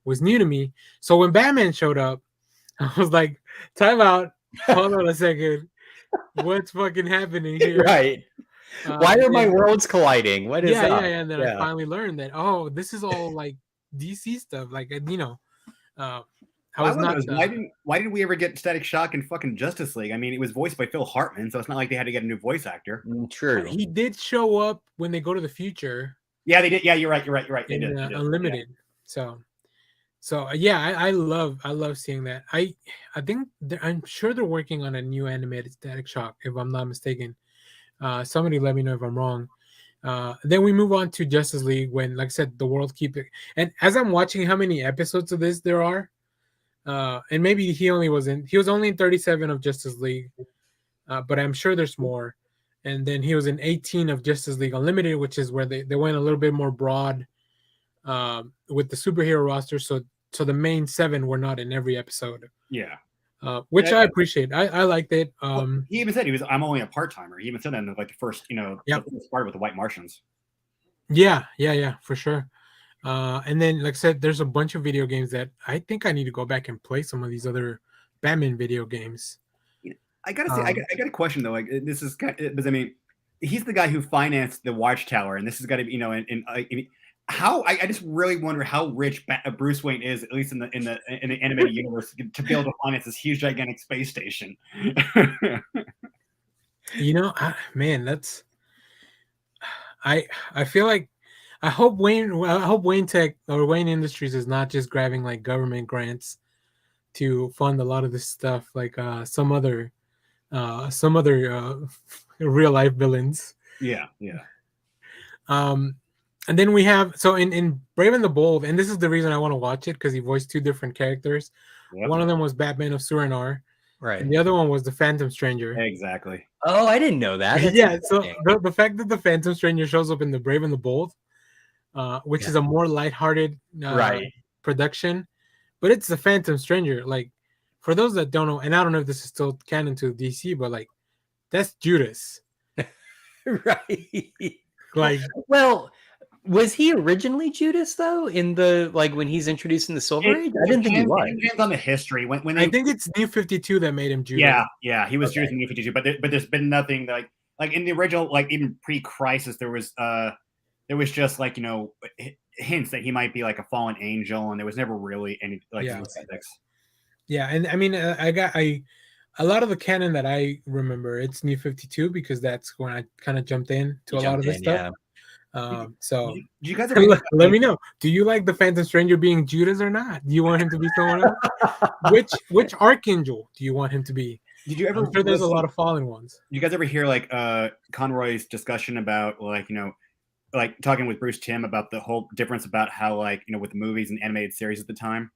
was new to me. So when Batman showed up, I was like, time out, hold on a second, what's fucking happening here? Right. Why are my worlds colliding? What is up? And then I finally learned that, this is all like DC stuff, like why did we ever get Static Shock in fucking Justice League? I mean, it was voiced by Phil Hartman, so it's not like they had to get a new voice actor. True. He did show up when they go to the future. Yeah, they did. Yeah, you're right. They did. Unlimited. Yeah. So I love seeing that. I think I'm sure they're working on a new animated Static Shock, if I'm not mistaken. Somebody let me know if I'm wrong. Then we move on to Justice League when, like I said, the world keep it. And as I'm watching how many episodes of this there are, and maybe he was only in 37 of Justice League, but I'm sure there's more. And then he was in 18 of Justice League Unlimited, which is where they went a little bit more broad with the superhero roster. So the main 7 were not in every episode. Yeah. Which I appreciate. I liked it. He even said I'm only a part timer. He even said that in like the first, the first part with the White Martians. Yeah, for sure. And then, like I said, there's a bunch of video games that I think I need to go back and play some of these other Batman video games. I gotta say, I got a question though. Like this is because I mean, he's the guy who financed the Watchtower, and this is got to be how I just really wonder how rich Bruce Wayne is, at least in the animated universe, to be able to finance this huge, gigantic space station. Man, that's I feel like I hope Wayne Tech or Wayne Industries is not just grabbing like government grants to fund a lot of this stuff, like some other real life villains. Yeah. And then we have in Brave and the Bold, and this is the reason I want to watch it because he voiced 2 different characters. Yep. One of them was Batman of Surinor, right, and the other one was the Phantom Stranger. Exactly. Oh, I didn't know that. Yeah, so the fact that the Phantom Stranger shows up in the Brave and the Bold, which is a more lighthearted production, but it's the Phantom Stranger. Like, for those that don't know, and I don't know if this is still canon to DC, but like, that's Judas, right? Like, well, was he originally Judas though? In the when he's introduced in the Silver Age, I didn't think he was. It depends on the history. When I think it's New 52 that made him Judas. Yeah, he was Judas in New 52, but there's been nothing like in the original, like even pre-Crisis, there was just hints that he might be like a fallen angel, and there was never really any specifics. Yeah, and I mean, a lot of the canon that I remember, it's New 52 because that's when I kind of jumped in to a lot of this stuff. Yeah. So do you guys ever let me know. Do you like the Phantom Stranger being Judas or not? Do you want him to be someone else? Which Archangel do you want him to be? Did you ever? I'm sure there's a lot of fallen ones. Do you guys ever hear Conroy's discussion about talking with Bruce Timm about the whole difference about how with the movies and animated series at the time?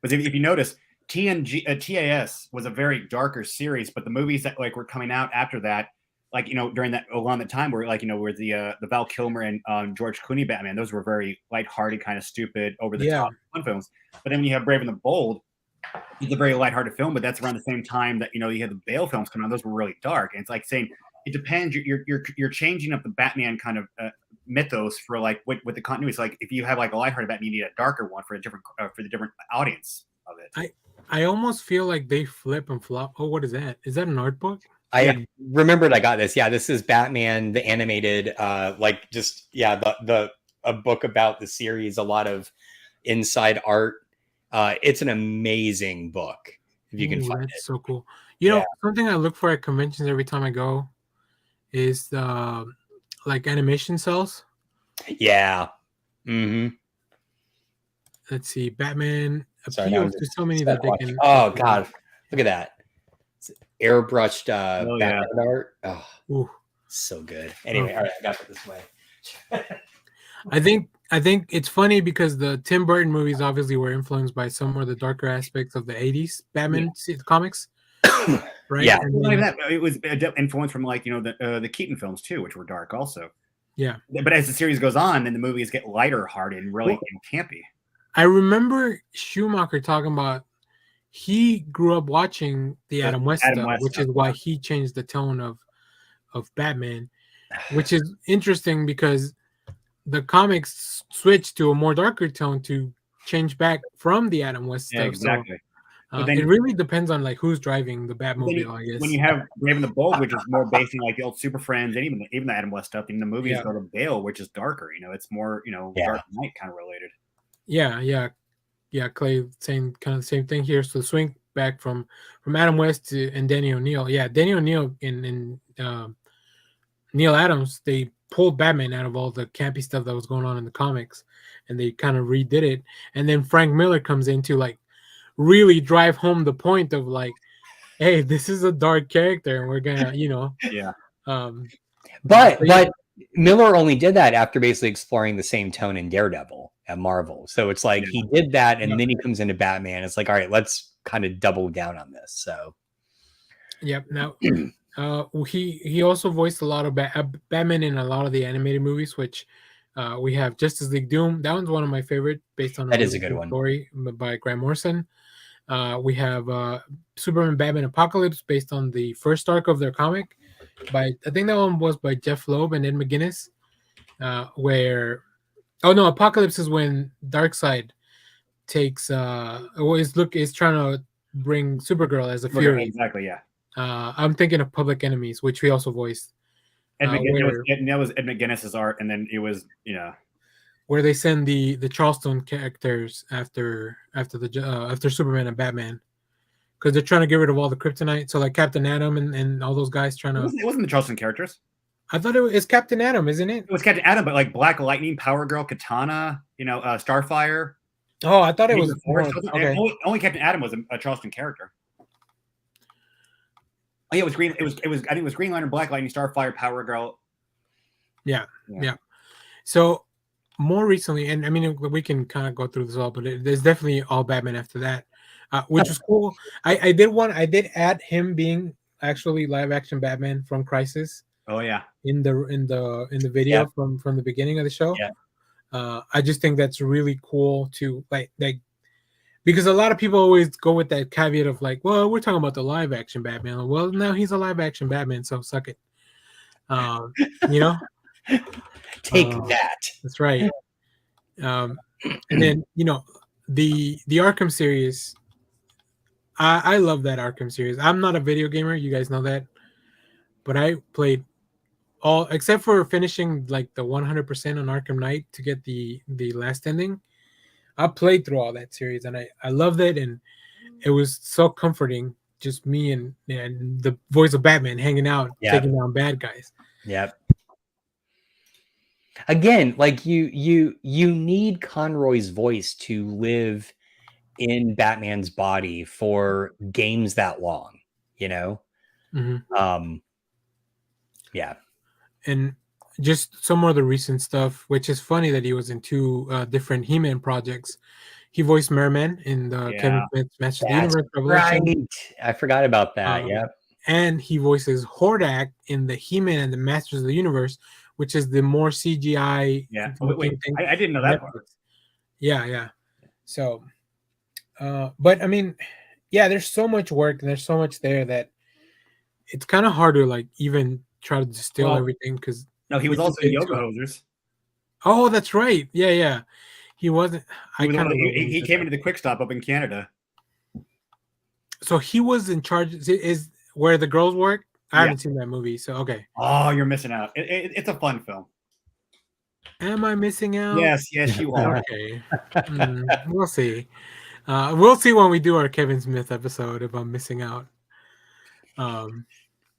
Because if you notice, TAS was a very darker series, but the movies that were coming out after that, during that along that time where where the Val Kilmer and George Clooney Batman, those were very lighthearted, kind of stupid, over the top fun films. But then when you have Brave and the Bold, it's a very lighthearted film, but that's around the same time that you had the Bale films coming out. Those were really dark, and it's like saying it depends. You're changing up the Batman kind of mythos for with the continuity. So if you have a lighthearted Batman, you need a darker one for the different audience of it. I almost feel like they flip and flop. Oh, what is that? Is that an art book? I remembered I got this. Yeah, this is Batman the animated. A book about the series. A lot of inside art. It's an amazing book if you can find it. So cool. Something I look for at conventions every time I go is animation cells. Yeah. Mm-hmm. Let's see, Batman appeals to so many that they can. Oh God, look at that! It's airbrushed Batman art. Oh, so good. Anyway, all right, I got it this way. I think it's funny because the Tim Burton movies obviously were influenced by some of the darker aspects of the '80s Batman comics, right? Yeah, not even that. It was influenced from the Keaton films too, which were dark also. Yeah, but as the series goes on, then the movies get lighter-hearted and really campy. I remember Schumacher talking about he grew up watching the Adam West stuff, which is why he changed the tone of Batman, which is interesting because the comics switched to a more darker tone to change back from the Adam West stuff. Exactly. So, it really depends on who's driving the Batmobile, I guess. When you have Brave and the Bold, which is more based on the old Super Friends and even the Adam West stuff, and the movies go to Bale, which is darker. It's more Dark Knight kind of related. Yeah. Clay saying kind of the same thing here. So swing back from Adam West and Danny O'Neill. Yeah, Danny O'Neill and Neil Adams, they pulled Batman out of all the campy stuff that was going on in the comics, and they kind of redid it. And then Frank Miller comes in to really drive home the point of hey, this is a dark character, and we're gonna, But Miller only did that after basically exploring the same tone in Daredevil at Marvel. So it's like he did that, and then he comes into Batman. It's like, all right, let's kind of double down on this. So, Yep. Now, he also voiced a lot of Batman in a lot of the animated movies, which we have Justice League Doom. That one's one of my favorite, based on that is a good one. story by Grant Morrison. We have Superman Batman Apocalypse, based on the first arc of their comic. I think that one was by Jeff Loeb and Ed McGuinness. Apocalypse is when Darkseid takes is trying to bring Supergirl as a Fury. Exactly, yeah. I'm thinking of Public Enemies, which we also voiced. That was Ed McGuinness's art, and then it was where they send the Charleston characters after Superman and Batman, because they're trying to get rid of all the kryptonite. So like Captain Atom and all those guys trying to. It wasn't the Charleston characters. I thought it's Captain Atom, isn't it? It was Captain Atom, but like Black Lightning, Power Girl, Katana, Starfire. Oh, I thought it was okay. Only Captain Atom was a Charleston character. Oh yeah, it was Green. It was. I think it was Green Lantern, Black Lightning, Starfire, Power Girl. Yeah. So more recently, and I mean we can kind of go through this all, but there's definitely all Batman after that, which was cool. I did add him being actually live action Batman from Crisis. Oh yeah. In the video from the beginning of the show. Yeah. I just think that's really cool to like because a lot of people always go with that caveat of like, well, we're talking about the live action Batman. Well, now he's a live action Batman, so suck it. Take that. That's right. And then the Arkham series. I love that Arkham series. I'm not a video gamer, you guys know that, but I played all except for finishing like the 100% on Arkham Knight to get the last ending. I played through all that series and I loved it, and it was so comforting, just me and the voice of Batman hanging out, taking down bad guys. Yep. Again, like you need Conroy's voice to live in Batman's body for games that long, Mm-hmm. Yeah. And just some more of the recent stuff, which is funny that he was in two different He-Man projects. He voiced Merman in the Kevin Smith's Masters of the Universe Revelation. Right. I forgot about that. And he voices Hordak in the He-Man and the Masters of the Universe, which is the more CGI. Yeah. Wait, I didn't know that part. Yeah. So, but I mean, there's so much work and there's so much there that it's kind of hard to like even try to distill everything, because no, he was also in Yoga Hosers. Oh, that's right. Yeah. He wasn't. He came into the Quick Stop up in Canada. So he was in charge. Is where the girls work? I haven't seen that movie, so okay. Oh, you're missing out. It's a fun film. Am I missing out? Yes, you are. Okay. We'll see. We'll see when we do our Kevin Smith episode if I'm missing out.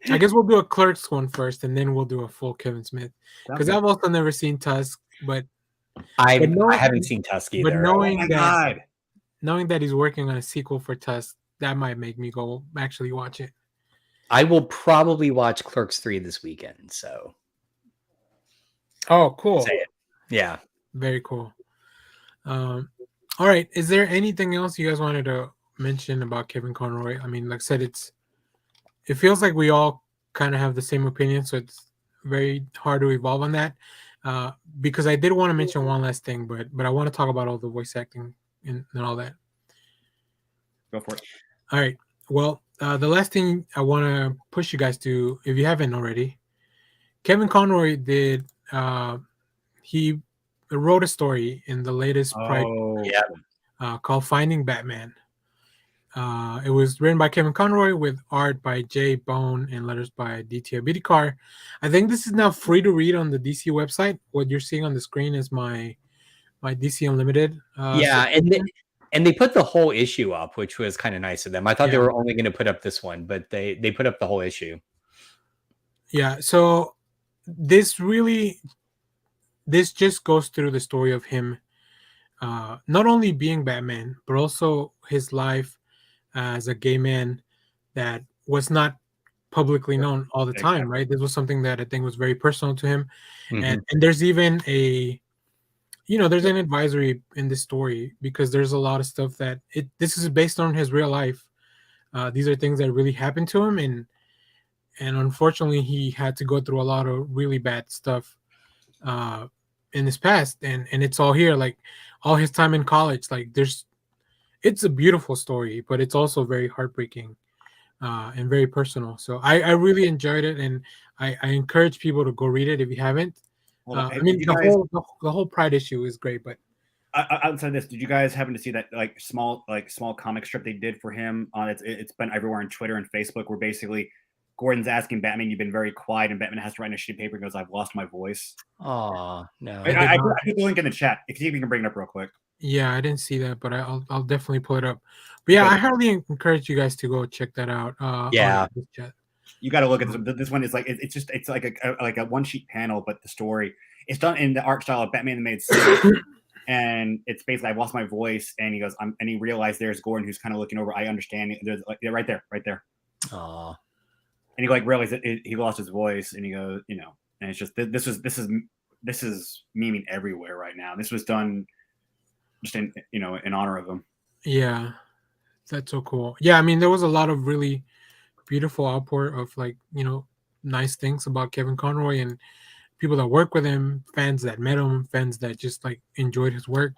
I guess we'll do a Clerks one first, and then we'll do a full Kevin Smith, because I've also never seen Tusk, but I haven't seen Tusk either. But knowing that he's working on a sequel for Tusk, that might make me go actually watch it. I will probably watch Clerks 3 this weekend. So. Oh, cool. Say it. Yeah. Very cool. All right. Is there anything else you guys wanted to mention about Kevin Conroy? I mean, like I said, it feels like we all kind of have the same opinion, so it's very hard to evolve on that. Because I did want to mention one last thing, but I want to talk about all the voice acting and all that. Go for it. All right. Well, the last thing I want to push you guys to, if you haven't already, Kevin Conroy did. He wrote a story in the latest called Finding Batman. It was written by Kevin Conroy with art by Jay Bone and letters by DT Abidikar. I think this is now free to read on the DC website. What you're seeing on the screen is my DC Unlimited. And they put the whole issue up, which was kind of nice of them. I thought they were only going to put up this one, but they put up the whole issue. Yeah, so this just goes through the story of him not only being Batman, but also his life as a gay man that was not publicly known all the time, Exactly. right? This was something that I think was very personal to him, Mhm. and there's even a there's an advisory in this story because there's a lot of stuff that this is based on his real life. These are things that really happened to him, and unfortunately, he had to go through a lot of really bad stuff uh, in his past, and it's all here, like all his time in college. Like it's a beautiful story, but it's also very heartbreaking and very personal. So I really enjoyed it, and I encourage people to go read it if you haven't. Hold on. I Did mean, you the guys, whole Pride issue is great, but outside this, did you guys happen to see that small comic strip they did for him? It's been everywhere on Twitter and Facebook, where basically Gordon's asking Batman, "You've been very quiet," and Batman has to write in a sheet of paper and goes, "I've lost my voice." Aw, no. I put the link in the chat. If you can bring it up real quick. yeah, I didn't see that, but I'll definitely pull it up. But yeah, I highly encourage you guys to go check that out. Yeah. On this chat. You got to look at this. This one is like it's like a one sheet panel, but the story it's done in the art style of Batman the Made City. And it's basically, I've lost my voice, and he goes, and he realized there's Gordon who's kind of looking over. I understand. There's like right there. Aw. And he like realized that he lost his voice, and he goes, and it's just this is memeing everywhere right now. This was done just in honor of him. Yeah, that's so cool. Yeah, I mean, there was a lot of really beautiful outpour of nice things about Kevin Conroy and people that work with him, fans that met him, fans that just like enjoyed his work.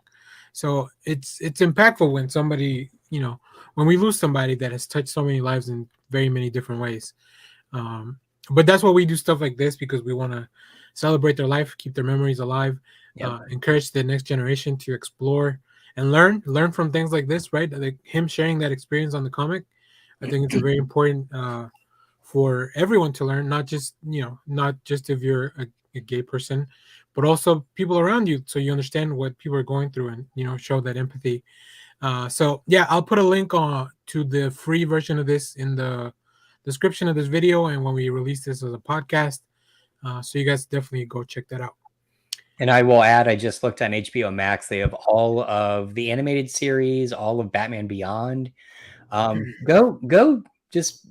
So it's impactful when somebody, when we lose somebody that has touched so many lives in very many different ways. But that's why we do stuff like this, because we want to celebrate their life, keep their memories alive, encourage the next generation to explore and learn from things like this, right? Like him sharing that experience on the comic. I think it's a very important for everyone to learn, not just if you're a gay person, but also people around you, so you understand what people are going through and show that empathy. So yeah, I'll put a link to the free version of this in the description of this video, and when we release this as a podcast, so you guys definitely go check that out. And I will add, I just looked on HBO Max. They have all of the animated series, all of Batman Beyond. Go just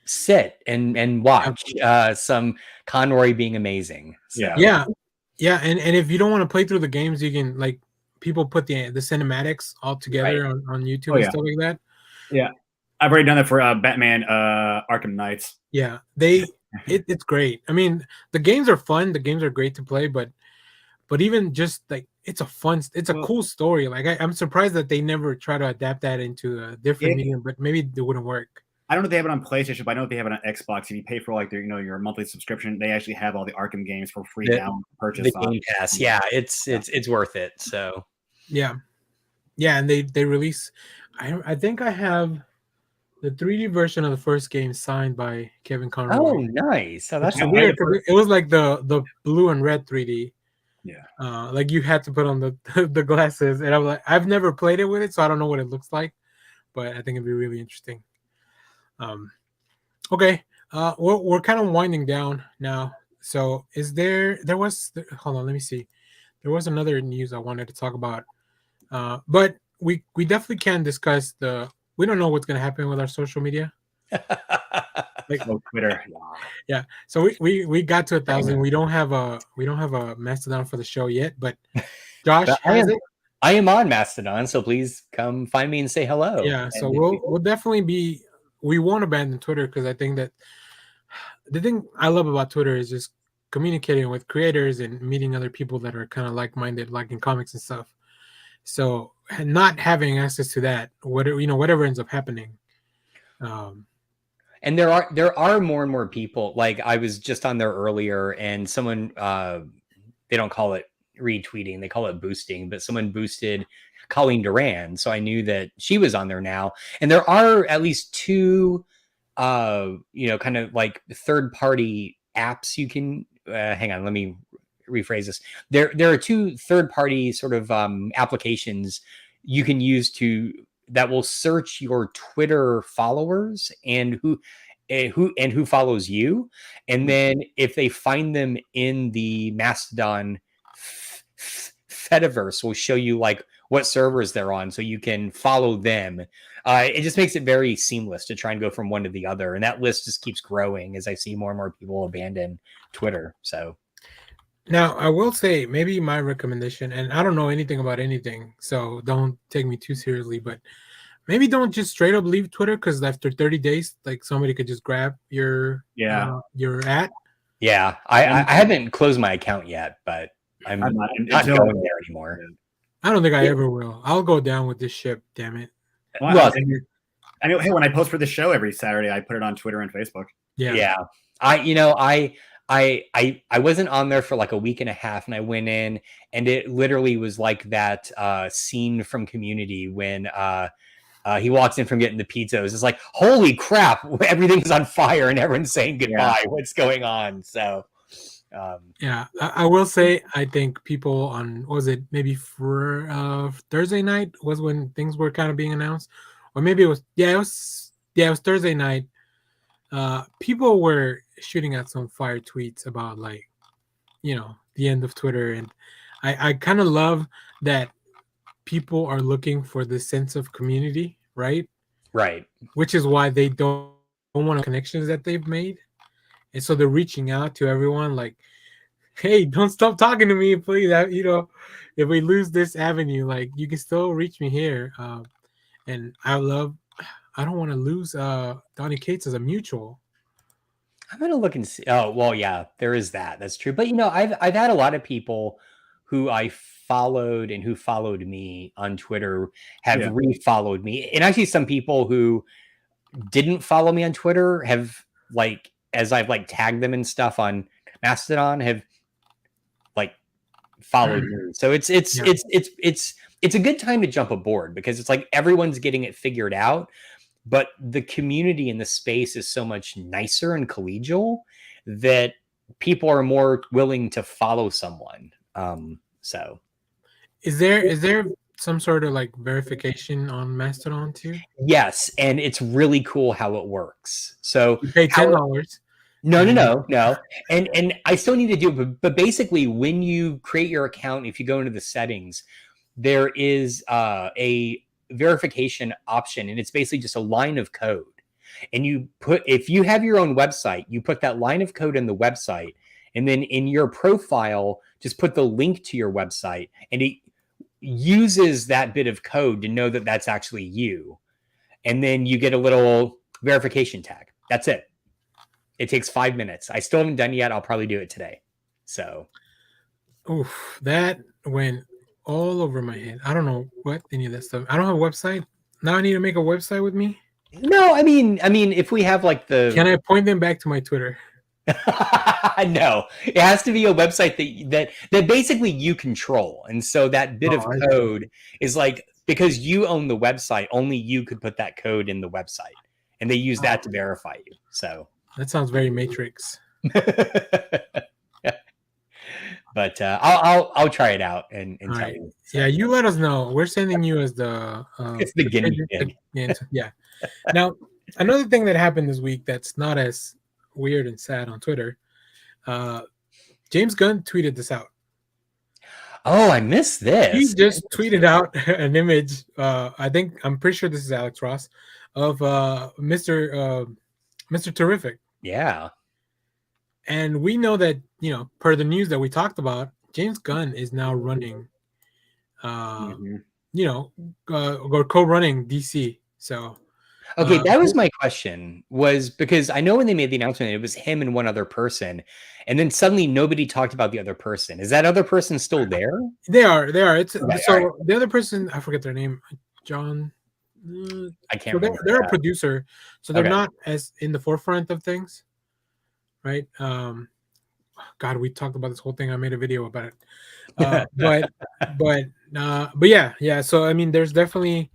sit and watch some Conroy being amazing. So. Yeah. And if you don't want to play through the games, you can, like, people put the cinematics all together on YouTube and stuff like that. Yeah, I've already done that for Batman Arkham Knights. Yeah, it's great. I mean, the games are fun. The games are great to play, but even just like it's a cool story. Like I'm surprised that they never try to adapt that into a different medium, but maybe it wouldn't work. I don't know if they have it on PlayStation, but I know if they have it on Xbox. If you pay for like their your monthly subscription, they actually have all the Arkham games for free down purchase. The Game Pass, yeah, it's worth it. So yeah, and they release. I think I have the 3D version of the first game signed by Kevin Conroy. Oh, nice! So that's weird. It was like the blue and red 3D. Yeah. Like you had to put on the glasses, and I'm like, I've never played it with it, so I don't know what it looks like, but I think it'd be really interesting. Okay, we're kind of winding down now. So hold on, let me see. There was another news I wanted to talk about, but we definitely can discuss we don't know what's going to happen with our social media. Like Twitter. Yeah. So we got to 1,000. We don't have a Mastodon for the show yet, but Josh has it. I am on Mastodon, so please come find me and say hello. Yeah. So we'll definitely be. We won't abandon Twitter, because I think that the thing I love about Twitter is just communicating with creators and meeting other people that are kind of like-minded, like in comics and stuff. So not having access to that, whatever ends up happening. And there are more and more people. Like I was just on there earlier, and someone they don't call it retweeting, they call it boosting, but someone boosted Colleen Duran, so I knew that she was on there now. And there are at least two kind of like third party apps you can hang on, let me rephrase this. There are two third party sort of applications you can use that will search your Twitter followers and who follows you, and then if they find them in the Mastodon Fediverse will show you like what servers they're on, so you can follow them. It just makes it very seamless to try and go from one to the other, and that list just keeps growing as I see more and more people abandon Twitter. So Now, I will say maybe my recommendation, and I don't know anything about anything, so don't take me too seriously, but maybe don't just straight up leave Twitter, because after 30 days, like somebody could just grab your at. Yeah, I haven't closed my account yet, but I'm not going there anymore. I don't think I ever will. I'll go down with this ship, damn it. Well, I know. Hey, when I post for the show every Saturday, I put it on Twitter and Facebook. Yeah. I wasn't on there for like a week and a half, and I went in, and it literally was like that scene from Community when he walks in from getting the pizzas. It's like, holy crap, everything's on fire and everyone's saying goodbye. Yeah. What's going on? So yeah, I will say, I think people on, what was it, maybe for Thursday night was when things were kind of being announced, or maybe it was Thursday night. People were shooting out some fire tweets about, like, the end of Twitter, and I kind of love that people are looking for this sense of community, right? Which is why they don't want the connections that they've made, and so they're reaching out to everyone like, hey, don't stop talking to me, please. If we lose this avenue, like, you can still reach me here. And I don't want to lose Donnie Cates as a mutual. I'm gonna look and see. Oh, well, yeah, there is that. That's true. But I've had a lot of people who I followed and who followed me on Twitter have refollowed me, and actually some people who didn't follow me on Twitter have, like, as I've like tagged them and stuff on Mastodon, have like followed me. So it's a good time to jump aboard, because it's like everyone's getting it figured out, but the community in the space is so much nicer and collegial that people are more willing to follow someone. So is there some sort of like verification on Mastodon too? Yes, and it's really cool how it works. So you pay $10. No. And I still need to do it, but basically when you create your account, if you go into the settings, there is a verification option, and it's basically just a line of code. And if you have your own website, you put that line of code in the website, and then in your profile, just put the link to your website, and it uses that bit of code to know that that's actually you. And then you get a little verification tag. That's it. It takes 5 minutes. I still haven't done it yet. I'll probably do it today. So, oof, that went all over my head. I don't know what any of that stuff. I don't have a website. Now I need to make a website with me. No, I mean, if we have like can I point them back to my Twitter? No, it has to be a website that basically you control, and so that bit of code is like, because you own the website, only you could put that code in the website, and they use that to verify you. So. That sounds very Matrix. But I'll try it out and tell you. So, yeah, you let us know. We're sending you as the it's the guinea pig. Yeah. Now, another thing that happened this week that's not as weird and sad on Twitter. James Gunn tweeted this out. Oh, I missed this. He just tweeted out an image. I'm pretty sure this is Alex Ross, of Mr. Terrific. Yeah. And we know that, per the news that we talked about, James Gunn is now running, or co-running DC. So, okay, that was my question, was because I know when they made the announcement, it was him and one other person, and then suddenly nobody talked about the other person. Is that other person still there? They are. It's okay, so right. The other person, I forget their name, John. I can't remember. They're a producer, so they're not as in the forefront of things, right? God, we talked about this whole thing. I made a video about it, but yeah. So I mean, there's definitely,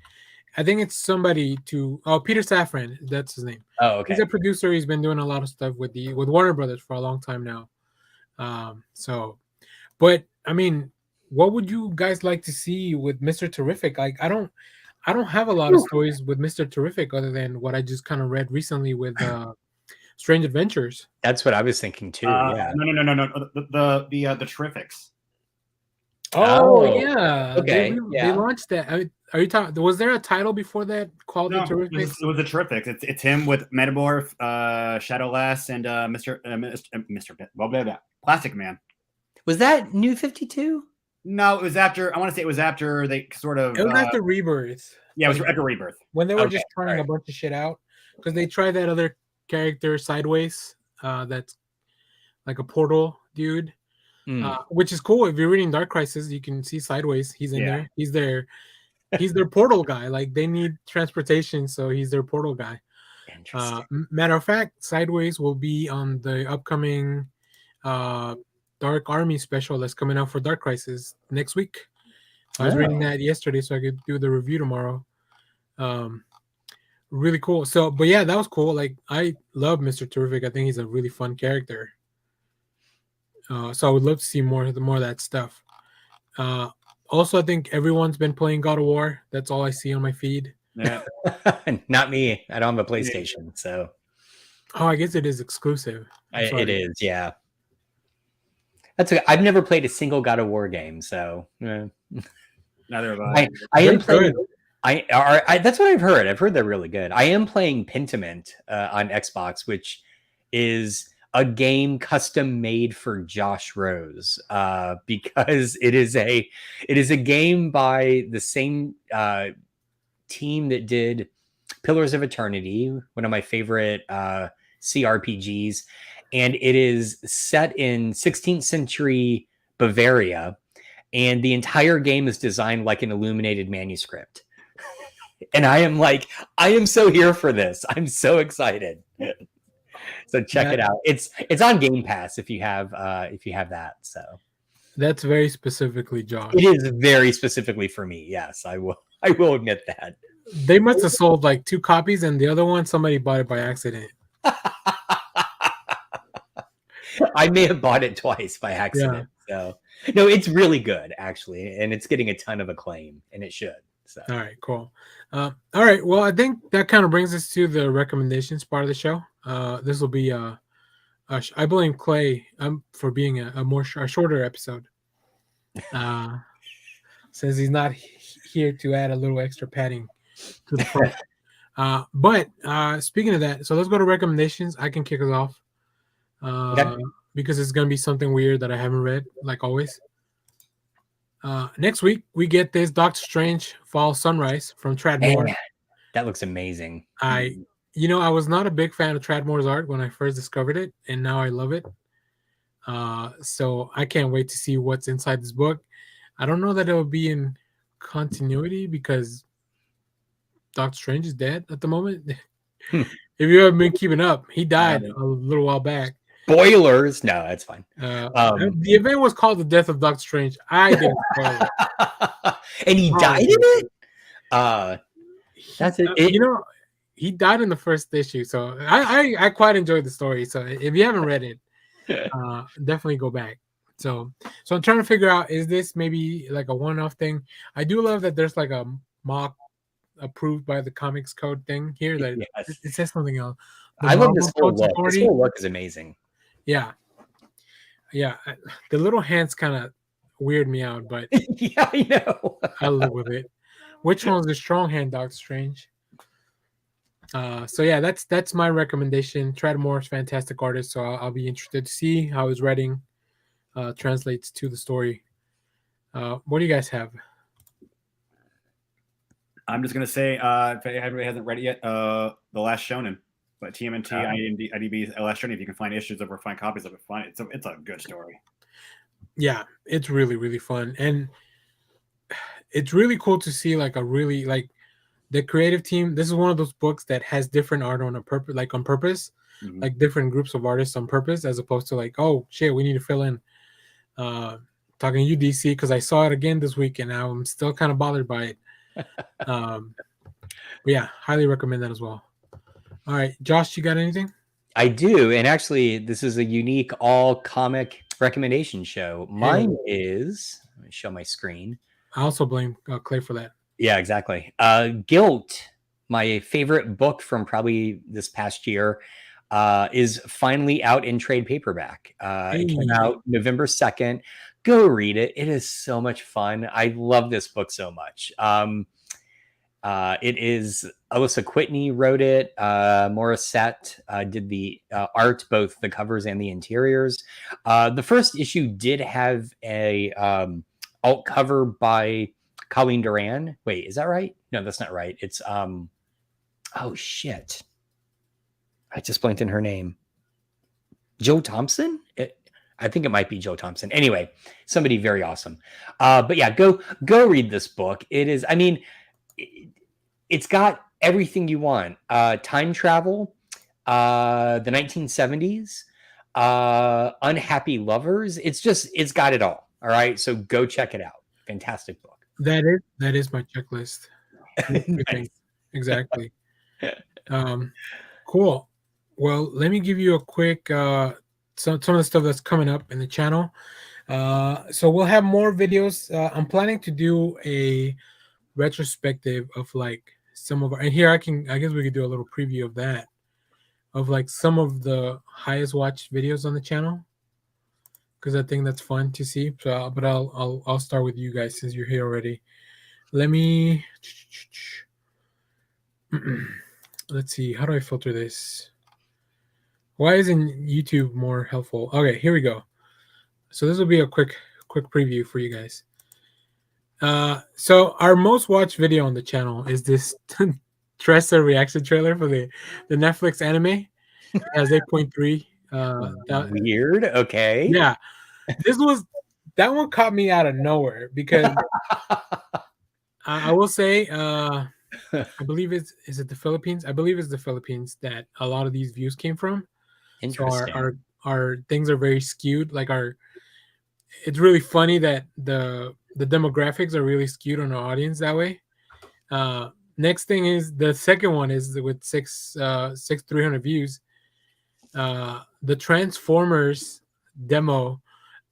I think it's somebody Peter Safran, that's his name. Oh, okay. He's a producer. He's been doing a lot of stuff with Warner Brothers for a long time now. But I mean, what would you guys like to see with Mr. Terrific? Like, I don't have a lot of stories with Mr. Terrific other than what I just kind of read recently with Strange Adventures. That's what I was thinking too. Yeah. No. The Terrifics. Oh yeah, okay, they yeah. launched that. Are you talking? Was there a title before that called No, The Terrific? it was the Terrifics. It's him with Metamorph, Shadowlass, and Mr. Blah, blah, blah, Plastic Man. Was that New 52? No, it was after. I want to say it was after they sort of. It was after Rebirth. Yeah, it was after Rebirth When they were Okay, just trying alright. a bunch of shit out because they tried that other character Sideways. That's like a portal dude. Which is cool. If you're reading Dark Crisis, you can see Sideways. He's in there. He's their portal guy. Like they need transportation, so he's their portal guy. Interesting. Matter of fact, Sideways will be on the upcoming Dark Army special that's coming out for Dark Crisis next week. I was reading that yesterday, so I could do the review tomorrow. Really cool. So, but yeah, that was cool. Like I love Mr. Terrific. I think he's a really fun character. So I would love to see more of that stuff. Also, I think everyone's been playing God of War. That's all I see on my feed. Yeah. Not me. I don't have a PlayStation, so. Oh, I guess it is exclusive. It is, yeah. That's okay. I've never played a single God of War game, so. Neither have I. I am playing. That's what I've heard. I've heard they're really good. I am playing Pentiment on Xbox, which is a game custom made for Josh Rose, because it is a game by the same team that did Pillars of Eternity, one of my favorite CRPGs, and it is set in 16th century Bavaria, and the entire game is designed like an illuminated manuscript. And I am so here for this. I'm so excited. So check it out. It's on Game Pass if you have that. So that's very specifically Josh. It is very specifically for me. Yes, I will admit that. They must have sold like 2 copies, and the other one somebody bought it by accident. I may have bought it twice by accident. Yeah. So no, it's really good actually, and it's getting a ton of acclaim, and it should. So. All right, cool. All right, well, I think that kind of brings us to the recommendations part of the show. This will be I blame Clay for being a shorter episode, since he's not here to add a little extra padding to the front. But speaking of that, so let's go to recommendations. I can kick us off because it's gonna be something weird that I haven't read, like always. Next week we get this Doctor Strange Fall Sunrise from Tradmore. Man, that looks amazing. I was not a big fan of Tradmore's art when I first discovered it, and now I love it. So I can't wait to see what's inside this book. I don't know that it will be in continuity because Doctor Strange is dead at the moment. If you haven't been keeping up, he died a little while back. Spoilers. No, that's fine. The event was called The Death of Doctor Strange. I didn't spoil it. And he died in it? That's it. He died in the first issue, so I quite enjoyed the story. So if you haven't read it, definitely go back. So I'm trying to figure out, is this maybe like a one-off thing? I do love that there's like a mock approved by the Comics Code thing here that it says something else. I love this whole look. This whole look is amazing. Yeah. The little hands kind of weird me out, but yeah, I know. I live with it. Which one's the strong hand, Doctor Strange? So yeah, that's my recommendation. Tradmore's fantastic artist, so I'll be interested to see how his writing translates to the story. What do you guys have? I'm just gonna say, if anybody hasn't read it yet, The Last Shonen, but TMNT, IDB, The Last Shonen. If you can find issues of or find copies of it, find it. It's a good story. Yeah, it's really, really fun, and it's really cool to see like a really like the creative team. This is one of those books that has different art on purpose, like different groups of artists on purpose, as opposed to like, oh shit, we need to fill in. Talking to you, DC, because I saw it again this week, and now I'm still kind of bothered by it. But yeah, highly recommend that as well. All right, Josh, you got anything? I do, and actually, this is a unique all comic recommendation show. Mine is. Let me show my screen. I also blame Clay for that. Yeah, exactly. Guilt, my favorite book from probably this past year, is finally out in trade paperback. It came out November 2nd. Go read it. It is so much fun. I love this book so much. It is Alyssa Whitney wrote it. Morissette did the art, both the covers and the interiors. The first issue did have a alt cover by Colleen Duran. Wait, is that right? No, that's not right. It's oh shit. I just blanked in her name. Joe Thompson? I think it might be Joe Thompson. Anyway, somebody very awesome. But yeah, go read this book. It is, I mean, it's got everything you want. Time travel, the 1970s, unhappy lovers. It's got it all. All right. So go check it out. Fantastic book. That is my checklist. Nice. Exactly. Cool. Well, let me give you a quick some of the stuff that's coming up in the channel. So we'll have more videos. I'm planning to do a retrospective of like some of our, and here I guess we could do a little preview of that, of like some of the highest watched videos on the channel, because I think that's fun to see. So, but I'll start with you guys since you're here already. Let me let's see. How do I filter this? Why isn't YouTube more helpful? Okay, here we go. So this will be a quick preview for you guys. So our most watched video on the channel is this Tressa reaction trailer for the Netflix anime. It has 8.3. Weird. Okay. Yeah, that one caught me out of nowhere because I will say I believe is it the Philippines? I believe it's the Philippines that a lot of these views came from. Interesting. So our things are very skewed. Like it's really funny that the demographics are really skewed on our audience that way. Next thing is the second one is with 300 views. The Transformers demo.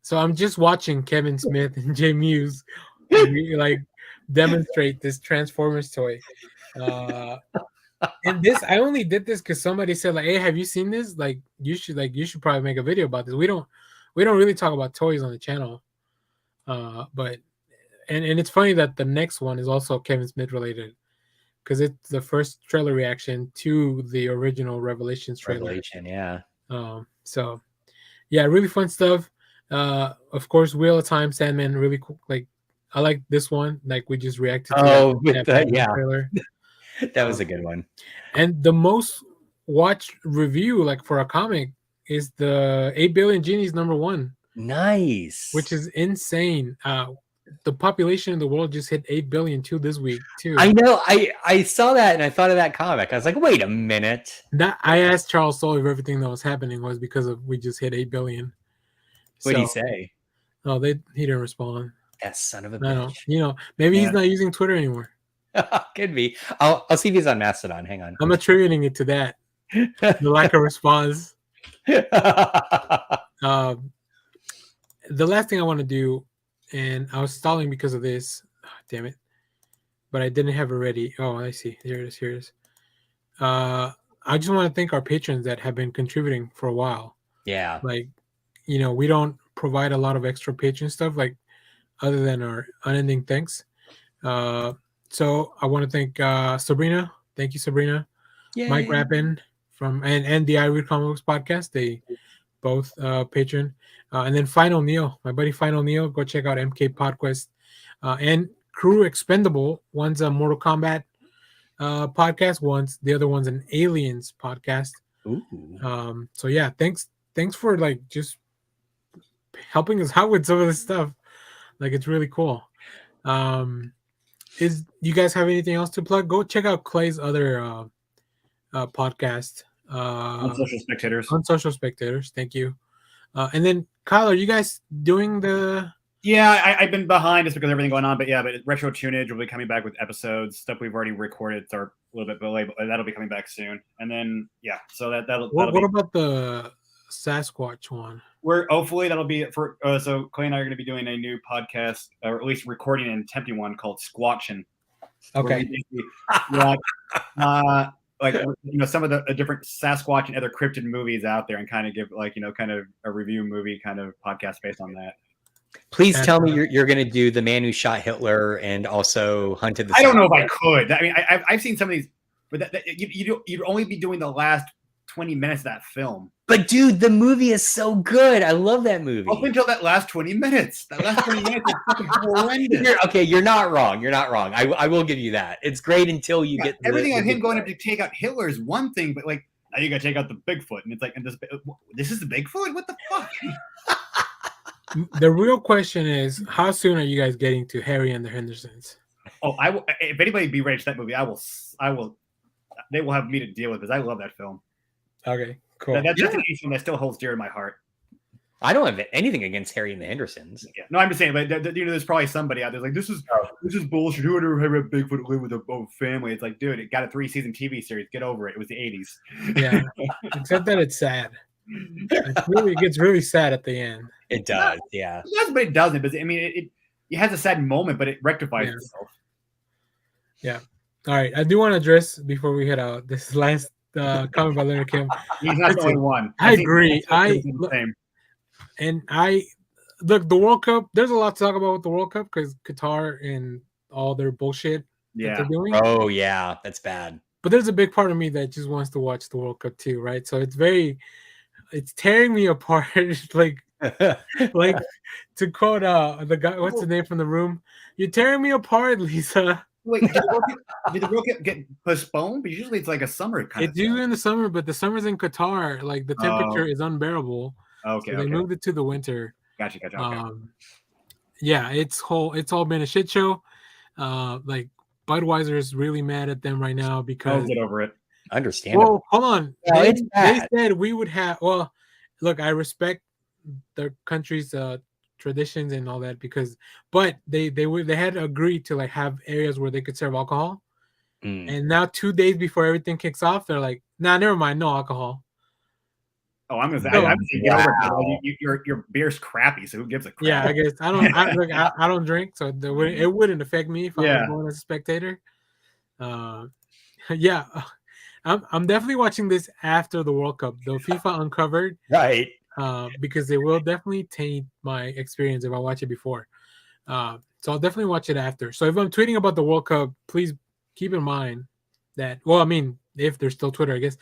So I'm just watching Kevin Smith and Jay Muse like demonstrate this Transformers toy. And this, I only did this because somebody said like, "Hey, have you seen this? Like, you should probably make a video about this." We don't really talk about toys on the channel, but and it's funny that the next one is also Kevin Smith related because it's the first trailer reaction to the original Revelations trailer. Revelation, yeah. So yeah, really fun stuff. Of course, Wheel of Time, Sandman, really cool. Like, I like this one. Like we just reacted to. Oh, with that, yeah. Trailer. That was a good one. And the most watched review, like for a comic, is the 8 Billion Genies #1. Nice. Which is insane. The population in the world just hit 8 billion this week too. I know. I saw that and I thought of that comic. I was like, wait a minute. That I asked Charles Soule if everything that was happening was because of we just hit 8 billion. What did he say? Oh, he didn't respond. That son of a bitch. bitch. Maybe he's not using Twitter anymore. Could be. I'll see if he's on Mastodon. Hang on. I'm attributing it to that. The lack of response. The last thing I want to do, and I was stalling because of this. Oh, damn it. But I didn't have it ready. Oh, I see. Here it is. I just want to thank our patrons that have been contributing for a while. Yeah. Like, we don't provide a lot of extra patron stuff, like other than our unending thanks. So I want to thank Sabrina. Thank you, Sabrina. Yay. Mike Rappin and the I Read Comic Books podcast. They both patron. And then Final Neil, my buddy Final Neil. Go check out MK Podquest. And Crew Expendable. One's a Mortal Kombat podcast. The other one's an Aliens podcast. Ooh. So yeah, thanks for like just helping us out with some of this stuff. Like, it's really cool. You guys have anything else to plug? Go check out Clay's other podcast. On Social Spectators. On Social Spectators. Thank you. And then Kyle, are you guys doing the? Yeah, I've been behind just because of everything going on, but Retro Tunage will be coming back with episodes, stuff we've already recorded. Are a little bit delayed, but that'll be coming back soon. And then so that'll. What about the Sasquatch one? Hopefully that'll be for. So Clay and I are going to be doing a new podcast, or at least recording and attempting one called Squatchin'. Okay. Like some of the different Sasquatch and other cryptid movies out there, and kind of give kind of a review movie kind of podcast based on that. Please tell me you're going to do The Man Who Shot Hitler and also Hunted the. I don't know if I could. I mean, I've seen some of these, but you'd only be doing the last 20 minutes of that film. But dude, the movie is so good. I love that movie. Up until that last 20 minutes. That last 20 minutes is fucking horrendous. You're not wrong. You're not wrong. I will give you that. It's great until you get everything of him going up to take out Hitler is one thing, but like now you got to take out the Bigfoot, and it's like, and this is the Bigfoot. What the fuck? The real question is, how soon are you guys getting to Harry and the Hendersons? Oh, I will. If anybody be ready to that movie, I will. They will have me to deal with this. I love that film. Okay, cool. That's an film that still holds dear in my heart. I don't have anything against Harry and the Hendersons. Yeah. No, I'm just saying, but there's probably somebody out there like this is bullshit. Who would ever have a Bigfoot live with a family? It's like, dude, it got a 3-season TV series. Get over it. It was the 80s. Yeah, except that it's sad. It gets really sad at the end. It does, yeah. It does, but it doesn't. But I mean, it has a sad moment, but it rectifies itself. Yeah. All right. I do want to address before we head out this last comment by Leonard Kim. He's not the only one. I agree. Look, the World Cup. There's a lot to talk about with the World Cup because Qatar and all their bullshit that they're doing. Oh yeah, that's bad. But there's a big part of me that just wants to watch the World Cup too, right? So it's tearing me apart. like to quote the guy, what's the name from The Room? You're tearing me apart, Lisa. Wait, did the World Cup get postponed? But usually it's like a summer kind of. It's usually in the summer, but the summer's in Qatar. Like the temperature is unbearable. Okay, so they moved it to the winter. Gotcha. Okay. Yeah, it's all been a shit show. Like Budweiser is really mad at them right now because get over it. Understandable. Well, hold on. Yeah, they said we would have. Well, look, I respect the country's traditions and all that but they had agreed to like have areas where they could serve alcohol. And now 2 days before everything kicks off, they're like, nah, never mind, no alcohol. Oh, I'm gonna say, I'm wow. Your beer's crappy, so who gives a crap? Yeah, I guess I don't drink, so it wouldn't affect me if I was going as a spectator. Yeah, I'm definitely watching this after the World Cup, though FIFA Uncovered, right? Because it will definitely taint my experience if I watch it before. So I'll definitely watch it after. So if I'm tweeting about the World Cup, please keep in mind that. Well, I mean, if there's still Twitter, I guess.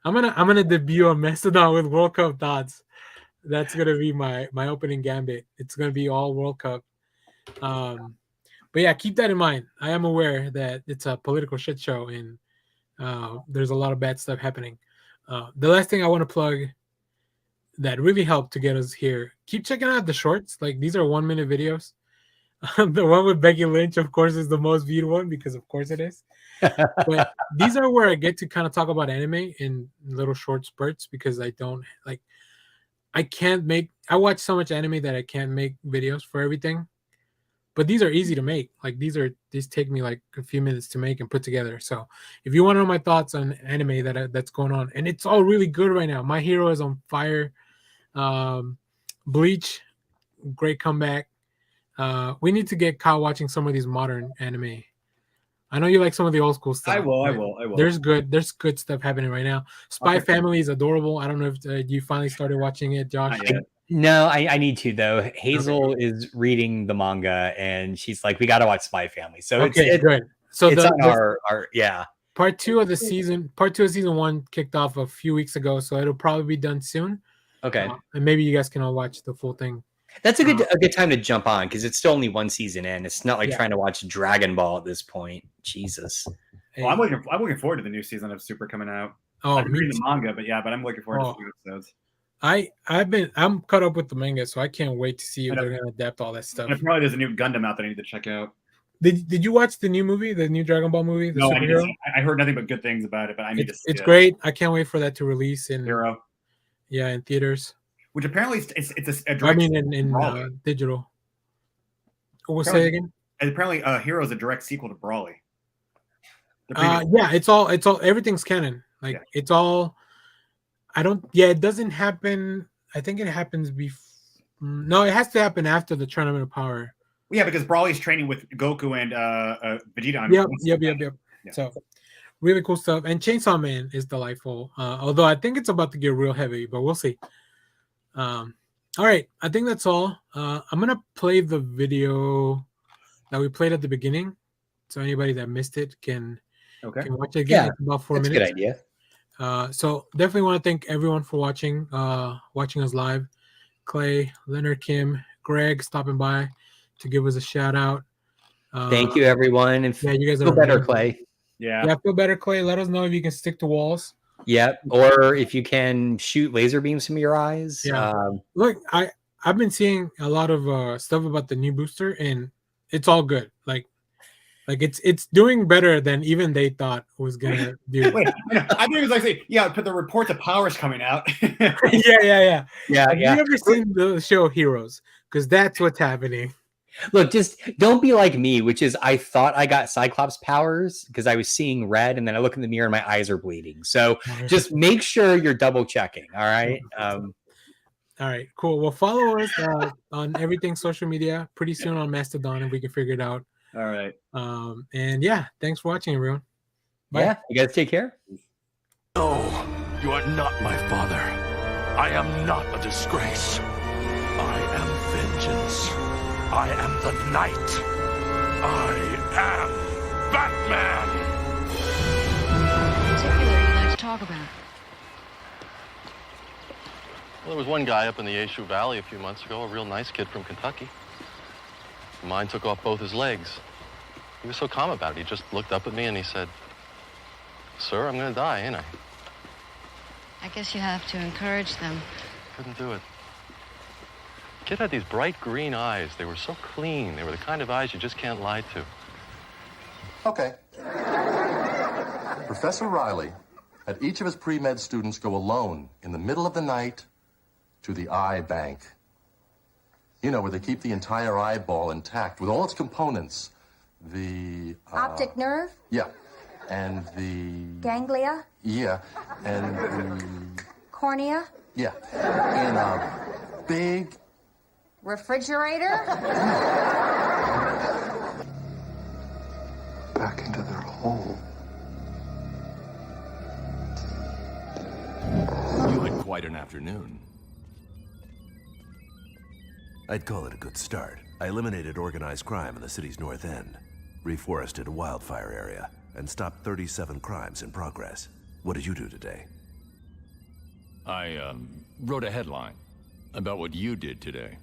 I'm gonna debut a Mastodon with World Cup thoughts. That's gonna be my opening gambit. It's gonna be all World Cup. But yeah, keep that in mind. I am aware that it's a political shit show and there's a lot of bad stuff happening. The last thing I want to plug that really helped to get us here. Keep checking out the shorts. Like these are 1-minute videos. The one with Becky Lynch, of course, is the most viewed one because of course it is. But these are where I get to kind of talk about anime in little short spurts because I watch so much anime that I can't make videos for everything. But these are easy to make. Like these take me like a few minutes to make and put together. So if you want to know my thoughts on anime that's going on, and it's all really good right now. My Hero is on fire. Bleach, great comeback. We need to get Kyle watching some of these modern anime. I know you like some of the old school stuff. I will. There's good stuff happening right now. Spy Family is adorable. I don't know if you finally started watching it, Josh. No, I need to though. Hazel is reading the manga and she's like, we got to watch Spy Family. So it's good. So it's on our Part two of season 1 kicked off a few weeks ago, so it'll probably be done soon. Okay, and maybe you guys can all watch the full thing. That's a good time to jump on because it's still only 1 season in. It's not like trying to watch Dragon Ball at this point. Jesus. Well, I'm looking forward to the new season of Super coming out. Oh, I'm reading the manga, but I'm looking forward to the episodes. I'm caught up with the manga, so I can't wait to see if they're gonna adapt all that stuff. And probably there's a new Gundam out that I need to check out. Did you watch the new movie, the new Dragon Ball movie? No, I heard nothing but good things about it, but I need to see it. It's great. I can't wait for that to release in Hero. Yeah, in theaters. Which apparently it's a direct. I mean, in digital. What's that again? And apparently, Hero is a direct sequel to Brawly. Yeah, it's all everything's canon. Like it's all. It doesn't happen. I think it happens before. No, it has to happen after the Tournament of Power. Yeah, because Brawly's training with Goku and Vegeta. Yep. Yeah. So, really cool stuff. And Chainsaw Man is delightful. Although I think it's about to get real heavy, but we'll see. All right, I think that's all. I'm gonna play the video that we played at the beginning, so anybody that missed it can watch it again. Yeah, It's about 4 that's a minutes. good idea. So definitely want to thank everyone for watching us live. Clay, Leonard, Kim, Greg stopping by to give us a shout out. Thank you, everyone. And Yeah, you guys feel are better, amazing. Clay. Yeah, feel better, Clay. Let us know if you can stick to walls. Yep. Or if you can shoot laser beams from your eyes. Yeah. Look, I've been seeing a lot of stuff about the new booster, and it's all good. Like it's doing better than even they thought was gonna do. Wait, I think it was like saying, yeah, but the reports of powers coming out. yeah. Yeah, Have you ever seen the show Heroes? Because that's what's happening. Look, just don't be like me, which is I thought I got Cyclops powers because I was seeing red, and then I look in the mirror and my eyes are bleeding. So just make sure you're double checking. All right. All right, cool. Well, follow us on everything social media pretty soon on Mastodon if we can figure it out. All right. And yeah, thanks for watching, everyone. Bye. Yeah, you guys take care. No, you are not my father. I am not a disgrace. I am vengeance. I am the Knight. I am Batman. Particular you'd like to talk about? Well, there was one guy up in the Yeshu Valley a few months ago, a real nice kid from Kentucky. Mine took off both his legs. He was so calm about it. He just looked up at me and he said, "Sir, I'm going to die, ain't I?" I guess you have to encourage them. Couldn't do it. Kid had these bright green eyes. They were so clean. They were the kind of eyes you just can't lie to. Okay. Professor Riley had each of his pre-med students go alone in the middle of the night to the eye bank. You know, where they keep the entire eyeball intact with all its components. The... Optic nerve? Yeah. And the... Ganglia? Yeah. And the... Cornea? Yeah. In a big... Refrigerator? Back into their hole. You had quite an afternoon. I'd call it a good start. I eliminated organized crime in the city's north end, reforested a wildfire area, and stopped 37 crimes in progress. What did you do today? I wrote a headline about what you did today.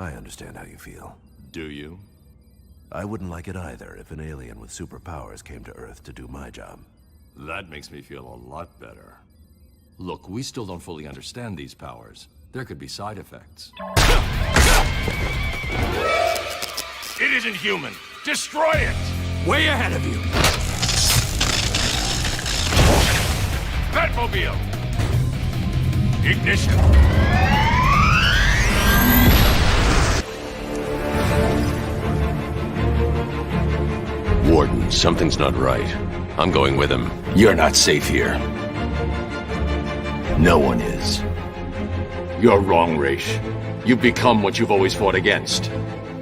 I understand how you feel. Do you? I wouldn't like it either if an alien with superpowers came to Earth to do my job. That makes me feel a lot better. Look, we still don't fully understand these powers. There could be side effects. It isn't human. Destroy it! Way ahead of you. Batmobile! Ignition! Warden, something's not right. I'm going with him. You're not safe here. No one is. You're wrong, Raish. You've become what you've always fought against.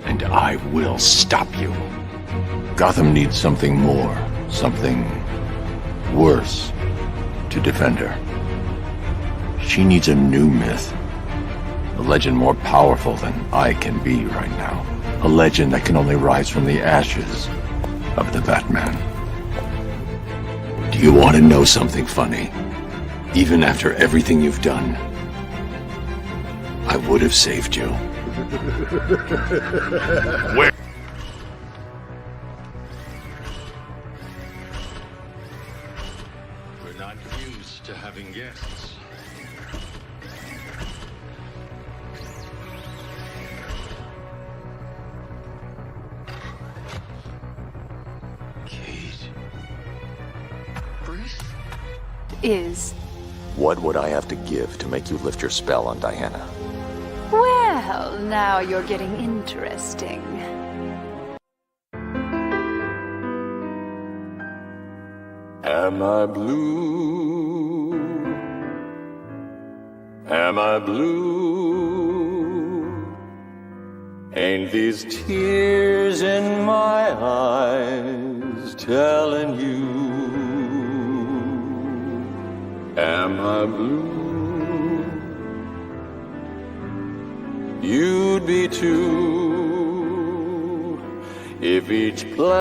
And I will stop you. Gotham needs something more, something worse to defend her. She needs a new myth. A legend more powerful than I can be right now. A legend that can only rise from the ashes of the Batman. Do you want to know something funny? Even after everything you've done, I would have saved you. Where? We're not used to having guests. Kate. Is, What would I have to give to make you lift your spell on Diana? well, now you're getting interesting. Am I blue? Am I blue? Ain't these tears in my eyes telling you? Am I blue? be two. If each planet